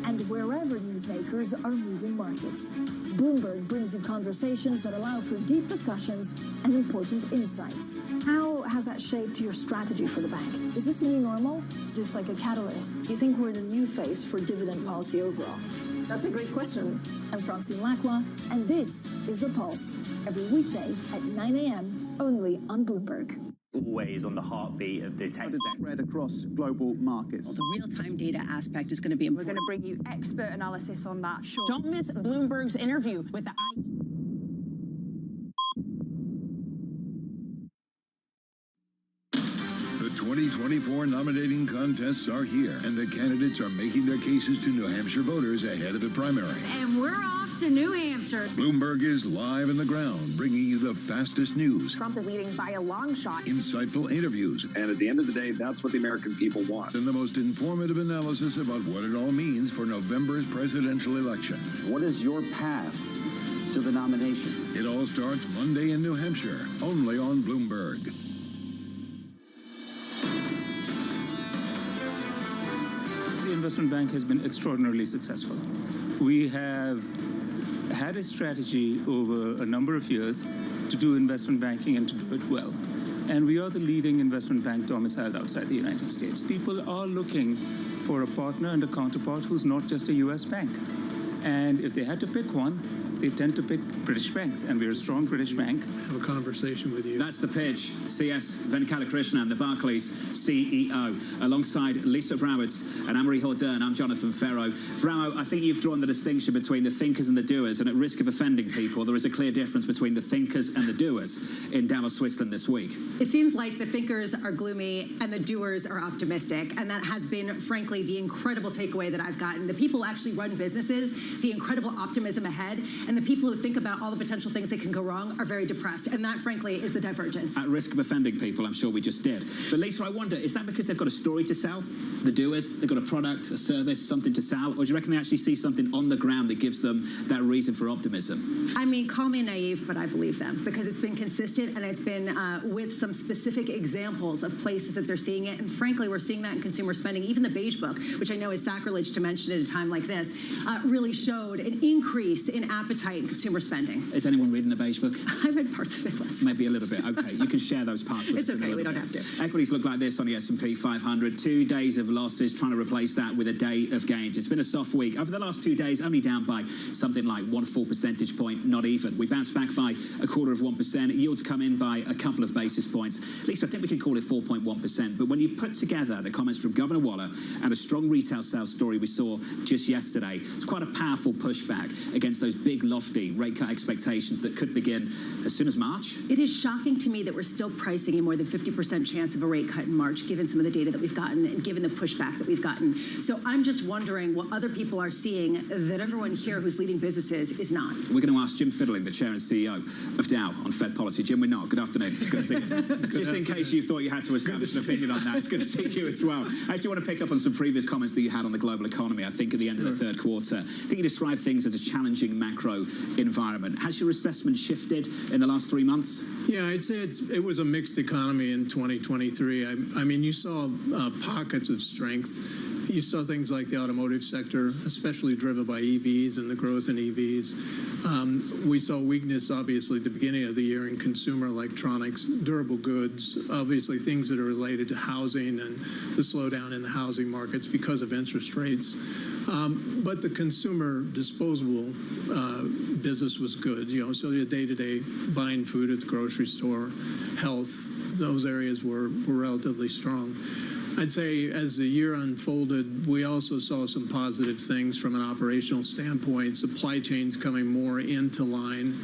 [SPEAKER 4] and wherever newsmakers are moving markets, Bloomberg brings you conversations that allow for deep discussions and important insights. How has that shaped your strategy for the bank? Is this new normal? Is this like a catalyst? Do you think we're in a new phase for dividend policy overall? That's a great question. I'm Francine Lacroix, and this is The Pulse, every weekday at 9 a.m. only on Bloomberg.
[SPEAKER 1] Always on the heartbeat of the tech spread across global markets.
[SPEAKER 26] The real-time data aspect is going to be important.
[SPEAKER 2] We're going to bring you expert analysis on that. Sure. Don't miss Bloomberg's interview with the...
[SPEAKER 22] The 2024 nominating contests are here, and the candidates are making their cases to New Hampshire voters ahead of the primary.
[SPEAKER 27] And we're off to New Hampshire.
[SPEAKER 22] Bloomberg is live on the ground, bringing you the fastest news.
[SPEAKER 2] Trump is leading by a long shot.
[SPEAKER 22] Insightful interviews.
[SPEAKER 5] And at the end of the day, that's what the American people want.
[SPEAKER 22] And the most informative analysis about what it all means for November's presidential election.
[SPEAKER 21] What is your path to the nomination?
[SPEAKER 22] It all starts Monday in New Hampshire, only on Bloomberg.
[SPEAKER 17] The investment bank has been extraordinarily successful. We have had a strategy over a number of years to do investment banking and to do it well. And we are the leading investment bank domiciled outside the United States. People are looking for a partner and a counterpart who's not just a U.S. bank. And if they had to pick one, they tend to pick British banks, and we're a strong British bank.
[SPEAKER 19] Have a conversation with you.
[SPEAKER 15] That's the pitch. CS Venkatakrishnan, the Barclays CEO, alongside Lisa Broward and Anne-Marie Hordern. I'm Jonathan Ferro. Bramo, I think you've drawn the distinction between the thinkers and the doers, and at risk of offending people, there is a clear difference between the thinkers and the doers in Davos, Switzerland this week.
[SPEAKER 26] It seems like the thinkers are gloomy and the doers are optimistic, and that has been, frankly, the incredible takeaway that I've gotten. The people who actually run businesses see incredible optimism ahead, and the people who think about all the potential things that can go wrong are very depressed. And that, frankly, is the divergence.
[SPEAKER 15] At risk of offending people, I'm sure we just did. But Lisa, I wonder, is that because they've got a story to sell? The doers, they've got a product, a service, something to sell? Or do you reckon they actually see something on the ground that gives them that reason for optimism?
[SPEAKER 26] I mean, call me naive, but I believe them because it's been consistent and it's been with some specific examples of places that they're seeing it. And frankly, we're seeing that in consumer spending. Even the Beige Book, which I know is sacrilege to mention at a time like this, really showed an increase in appetite in consumer spending.
[SPEAKER 15] Is anyone reading the Beige Book?
[SPEAKER 26] I read parts of it last
[SPEAKER 15] Maybe a little bit. Okay, you can share those parts with us.
[SPEAKER 26] It's okay, we don't have to.
[SPEAKER 15] Equities look like this on the S&P 500. 2 days of losses, trying to replace that with a day of gains. It's been a soft week. Over the last 2 days, only down by something like 1 full percentage point, not even. We bounced back by 0.25%. Yields come in by a couple of basis points. At least I think we can call it 4.1%. But when you put together the comments from Governor Waller and a strong retail sales story we saw just yesterday, it's quite a powerful pushback against those big, lofty rate cut expectations that could begin as soon as March.
[SPEAKER 26] It is shocking to me that we're still pricing a more than 50% chance of a rate cut in March, given some of the data that we've gotten and given the pushback that we've gotten. So I'm just wondering what other people are seeing that everyone here who's leading businesses is not.
[SPEAKER 15] We're going to ask Jim Fitterling, the chair and CEO of Dow, on Fed policy. Jim, we're not. Good afternoon. Good to see you. Just in case you thought you had to establish an opinion on that, it's good to see you as well. I actually want to pick up on some previous comments that you had on the global economy, I think, at the end of the third quarter. I think you described things as a challenging macro environment. Has your assessment shifted in the last 3 months?
[SPEAKER 19] Yeah, I'd say it was a mixed economy in 2023. I mean, you saw pockets of strength. You saw things like the automotive sector, especially driven by EVs and the growth in EVs. We saw weakness, obviously, at the beginning of the year in consumer electronics, durable goods, obviously things that are related to housing and the slowdown in the housing markets because of interest rates. But the consumer disposable business was good, you know, so the day-to-day buying food at the grocery store, health, those areas were relatively strong. I'd say as the year unfolded, we also saw some positive things from an operational standpoint, supply chains coming more into line.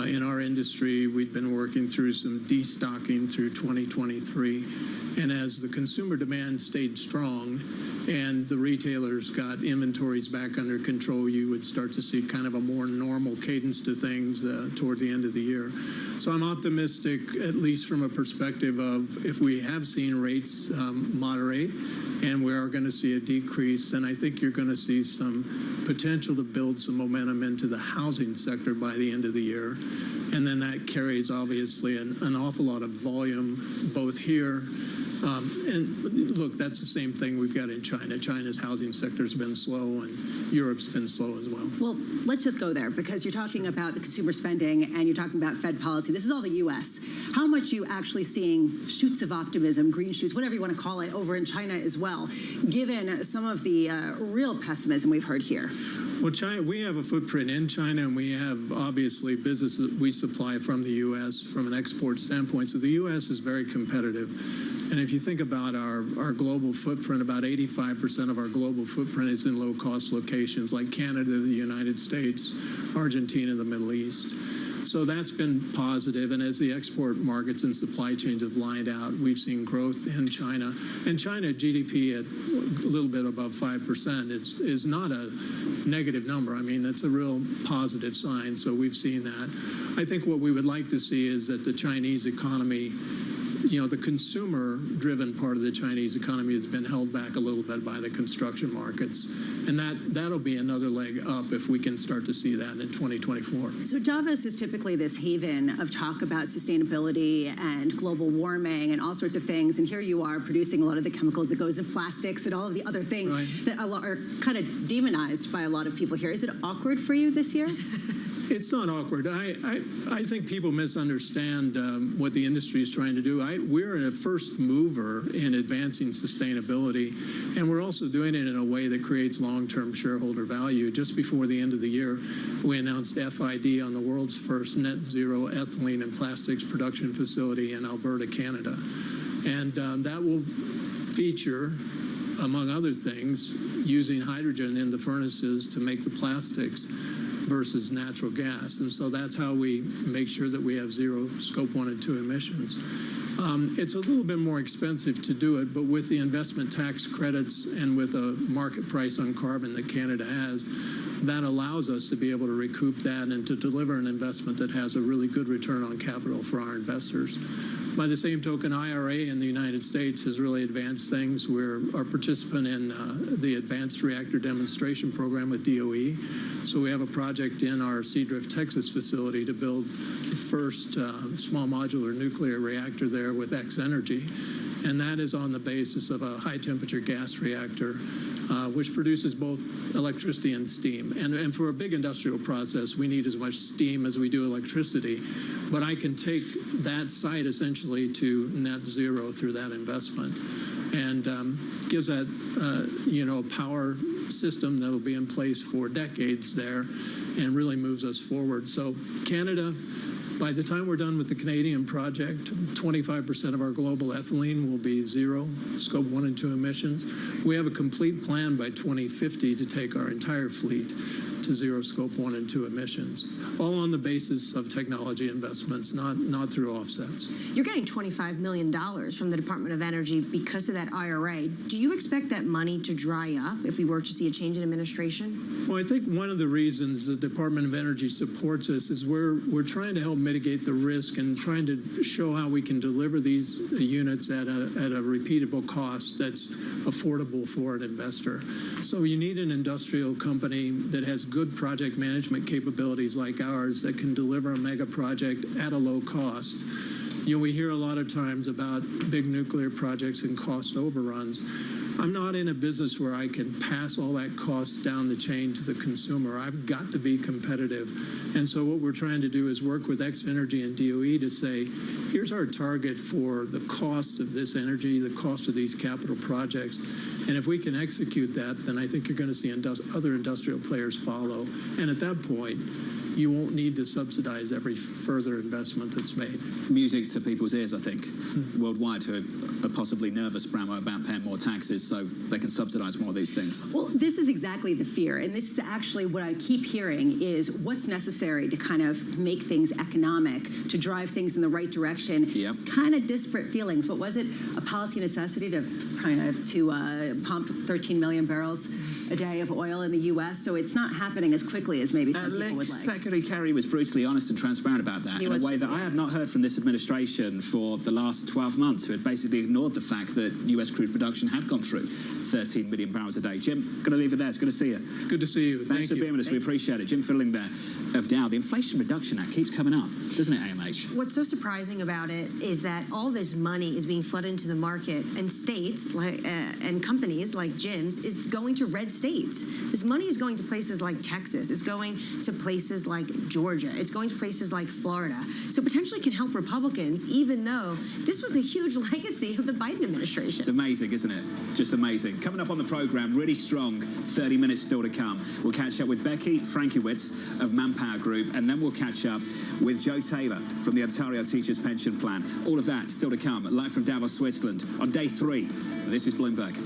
[SPEAKER 19] In our industry, we'd been working through some destocking through 2023. And as the consumer demand stayed strong and the retailers got inventories back under control, you would start to see kind of a more normal cadence to things toward the end of the year. So I'm optimistic, at least from a perspective of if we have seen rates moderate and we are going to see a decrease, then I think you're going to see some potential to build some momentum into the housing sector by the end of the year. And then that carries, obviously, an awful lot of volume both here. And look, that's the same thing we've got in China. China's housing sector has been slow, and Europe's been slow as well.
[SPEAKER 26] Well, let's just go there because you're talking about the consumer spending and you're talking about Fed policy. This is all the U.S. How much are you actually seeing shoots of optimism, green shoots, whatever you want to call it, over in China as well, given some of the real pessimism we've heard here?
[SPEAKER 19] Well, China, we have a footprint in China, and we have, obviously, business that we supply from the U.S. from an export standpoint. So the U.S. is very competitive. And if you think about our global footprint, about 85% of our global footprint is in low-cost locations like Canada, the United States, Argentina, the Middle East. So that's been positive. And as the export markets and supply chains have lined out, we've seen growth in China. And China GDP at a little bit above 5% is not a negative number. I mean, that's a real positive sign. So we've seen that. I think what we would like to see is that the Chinese economy, you know, the consumer-driven part of the Chinese economy has been held back a little bit by the construction markets. And that'll be another leg up if we can start to see that in 2024.
[SPEAKER 26] So Davos is typically this haven of talk about sustainability and global warming and all sorts of things. And here you are producing a lot of the chemicals that goes in plastics and all of the other things that are kind of demonized by a lot of people here. Is it awkward for you this year?
[SPEAKER 19] It's not awkward. I think people misunderstand what the industry is trying to do. We're a first mover in advancing sustainability, and we're also doing it in a way that creates long-term shareholder value. Just before the end of the year, we announced FID on the world's first net zero ethylene and plastics production facility in Alberta, Canada. And that will feature, among other things, using hydrogen in the furnaces to make the plastics versus natural gas. And so that's how we make sure that we have zero Scope 1 and 2 emissions. It's a little bit more expensive to do it, but with the investment tax credits and with a market price on carbon that Canada has, that allows us to be able to recoup that and to deliver an investment that has a really good return on capital for our investors. By the same token, IRA in the United States has really advanced things. We're a participant in the Advanced Reactor Demonstration Program with DOE. So we have a project in our Seadrift, Texas facility to build the first small modular nuclear reactor there with X Energy. And that is on the basis of a high-temperature gas reactor, which produces both electricity and steam. And for a big industrial process, we need as much steam as we do electricity. But I can take that site essentially to net zero through that investment, and gives that a power system that'll be in place for decades there, and really moves us forward. So Canada, by the time we're done with the Canadian project, 25% of our global ethylene will be zero Scope 1 and 2 emissions. We have a complete plan by 2050 to take our entire fleet to zero Scope 1 and 2 emissions, all on the basis of technology investments, not through offsets.
[SPEAKER 27] You're getting $25 million from the Department of Energy because of that IRA. Do you expect that money to dry up if we were to see a change in administration?
[SPEAKER 19] Well, I think one of the reasons the Department of Energy supports us is we're trying to help mitigate the risk and trying to show how we can deliver these units at a repeatable cost that's affordable for an investor. So you need an industrial company that has good project management capabilities like ours that can deliver a mega project at a low cost. We hear a lot of times about big nuclear projects and cost overruns. I'm not in a business where I can pass all that cost down the chain to the consumer. I've got to be competitive. And so what we're trying to do is work with X Energy and DOE to say, here's our target for the cost of this energy, the cost of these capital projects. And if we can execute that, then I think you're going to see other industrial players follow. And at that point, you won't need to subsidize every further investment that's made.
[SPEAKER 15] Music to people's ears, I think, worldwide, who are possibly nervous, Bramwell, about paying more taxes so they can subsidize more of these things.
[SPEAKER 26] Well, this is exactly the fear, and this is actually what I keep hearing is what's necessary to kind of make things economic, to drive things in the right direction.
[SPEAKER 15] Yep.
[SPEAKER 26] Kind of disparate feelings, but was it a policy necessity to pump 13 million barrels a day of oil in the U.S.? So it's not happening as quickly as maybe some people would like.
[SPEAKER 15] Secretary Kerry was brutally honest and transparent about that in a way that I have not heard from this administration for the last 12 months, who had basically ignored the fact that U.S. crude production had gone through 13 million barrels a day. Jim, going to leave it there. It's good to see you.
[SPEAKER 19] Good to see you.
[SPEAKER 15] Thanks for being with us. We appreciate it. Jim Fiddling there of Dow. The Inflation Reduction Act keeps coming up, doesn't it, AMH?
[SPEAKER 27] What's so surprising about it is that all this money is being flooded into the market, and states and companies like Jim's is going to red states. This money is going to places like Texas. It's going to places like Georgia. It's going to places like Florida. So potentially can help Republicans, even though this was a huge legacy of the Biden administration.
[SPEAKER 15] It's amazing, isn't it? Just amazing. Coming up on the program, really strong 30 minutes still to come. We'll catch up with Becky Frankiewicz of Manpower Group, and then we'll catch up with Joe Taylor from the Ontario Teachers Pension Plan. All of that still to come, live from Davos, Switzerland, on day 3. This is Bloomberg.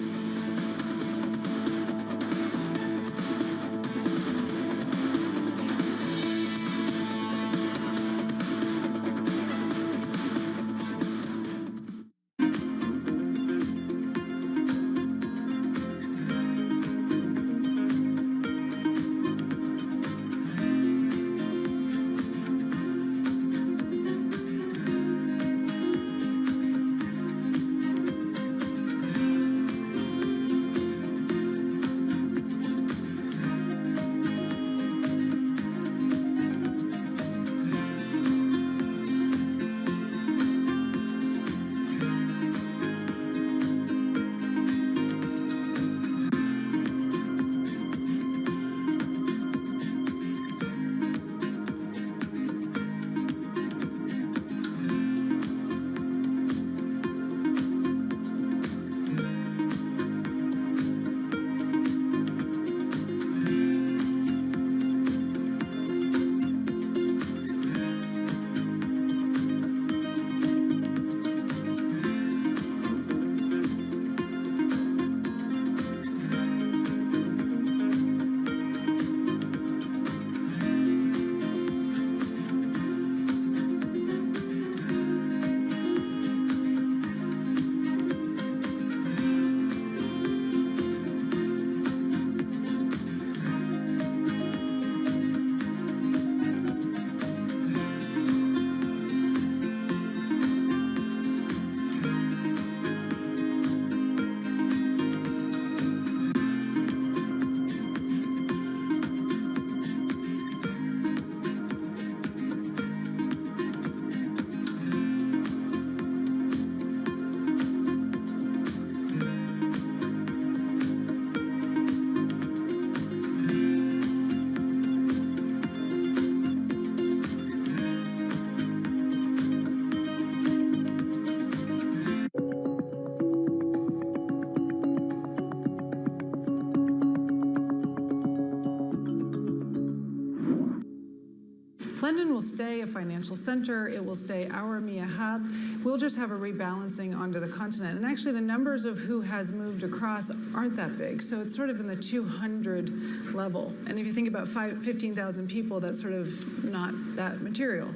[SPEAKER 3] London will stay a financial center. It will stay our EMEA hub. We'll just have a rebalancing onto the continent. And actually, the numbers of who has moved across aren't that big. So it's sort of in the 200 level. And if you think about 15,000 people, that's sort of not that material.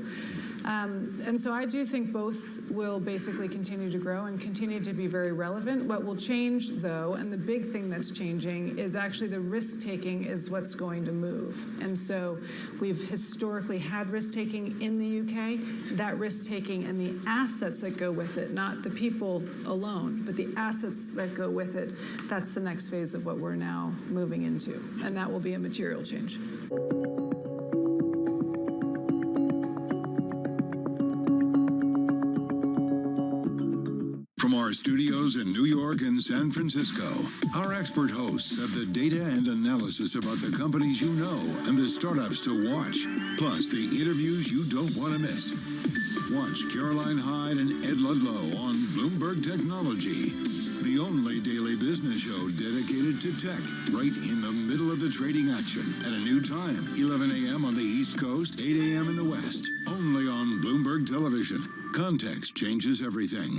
[SPEAKER 3] And so I do think both will basically continue to grow and continue to be very relevant. What will change, though, and the big thing that's changing, is actually the risk-taking is what's going to move. And so we've historically had risk-taking in the UK. That risk-taking and the assets that go with it, not the people alone, but the assets that go with it, that's the next phase of what we're now moving into. And that will be a material change.
[SPEAKER 22] From our studios in New York and San Francisco, our expert hosts have the data and analysis about the companies you know and the startups to watch, plus the interviews you don't want to miss. Watch Caroline Hyde and Ed Ludlow on Bloomberg Technology, the only daily business show dedicated to tech, right in the middle of the trading action at a new time, 11 a.m. on the East Coast, 8 a.m. in the West, only on Bloomberg Television. Context changes everything.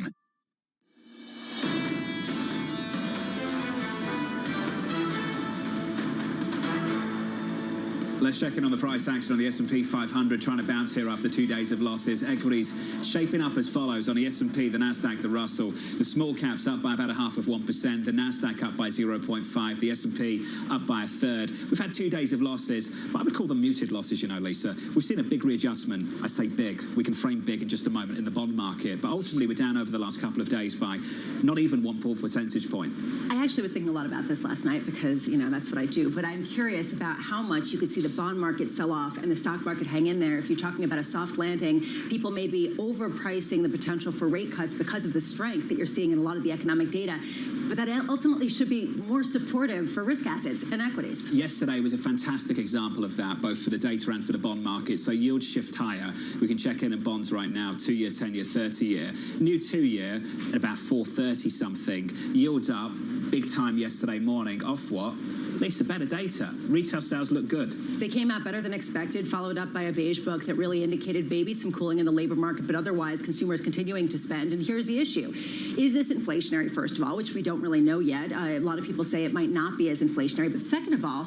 [SPEAKER 15] Let's check in on the price action on the S&P 500, trying to bounce here after 2 days of losses. Equities shaping up as follows. On the S&P, the Nasdaq, the Russell, the small caps up by about 0.5%, the Nasdaq up by 0.5%, the S&P up by 1/3. We've had 2 days of losses, but I would call them muted losses, you know, Lisa. We've seen a big readjustment. I say big. We can frame big in just a moment in the bond market, but ultimately we're down over the last couple of days by not even 1/4 percentage point.
[SPEAKER 26] I actually was thinking a lot about this last night because, you know, that's what I do, but I'm curious about how much you could see the bond market sell off and the stock market hang in there. If you're talking about a soft landing, people may be overpricing the potential for rate cuts because of the strength that you're seeing in a lot of the economic data. But that ultimately should be more supportive for risk assets and equities.
[SPEAKER 15] Yesterday was a fantastic example of that, both for the data and for the bond market. So yields shift higher. We can check in bonds right now, 2-year, 10-year, 30-year. New 2-year at about 430 something. Yields up, big time yesterday morning. Off what? Lisa, better data. Retail sales look good.
[SPEAKER 26] They came out better than expected, followed up by a beige book that really indicated maybe some cooling in the labor market, but otherwise consumers continuing to spend. And here's the issue. Is this inflationary, first of all, which we don't really know yet? A lot of people say it might not be as inflationary. But second of all,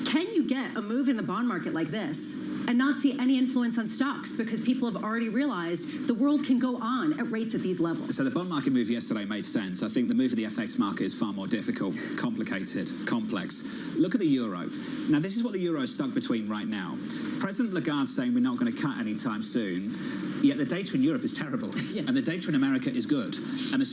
[SPEAKER 26] can you get a move in the bond market like this and not see any influence on stocks because people have already realized the world can go on at rates at these levels?
[SPEAKER 15] So the bond market move yesterday made sense. I think the move in the FX market is far more difficult, complicated, complex. Look at the euro. Now, this is what the euro is stuck between right now. President Lagarde saying we're not going to cut anytime soon, yet the data in Europe is terrible, yes. And the data in America is good. And as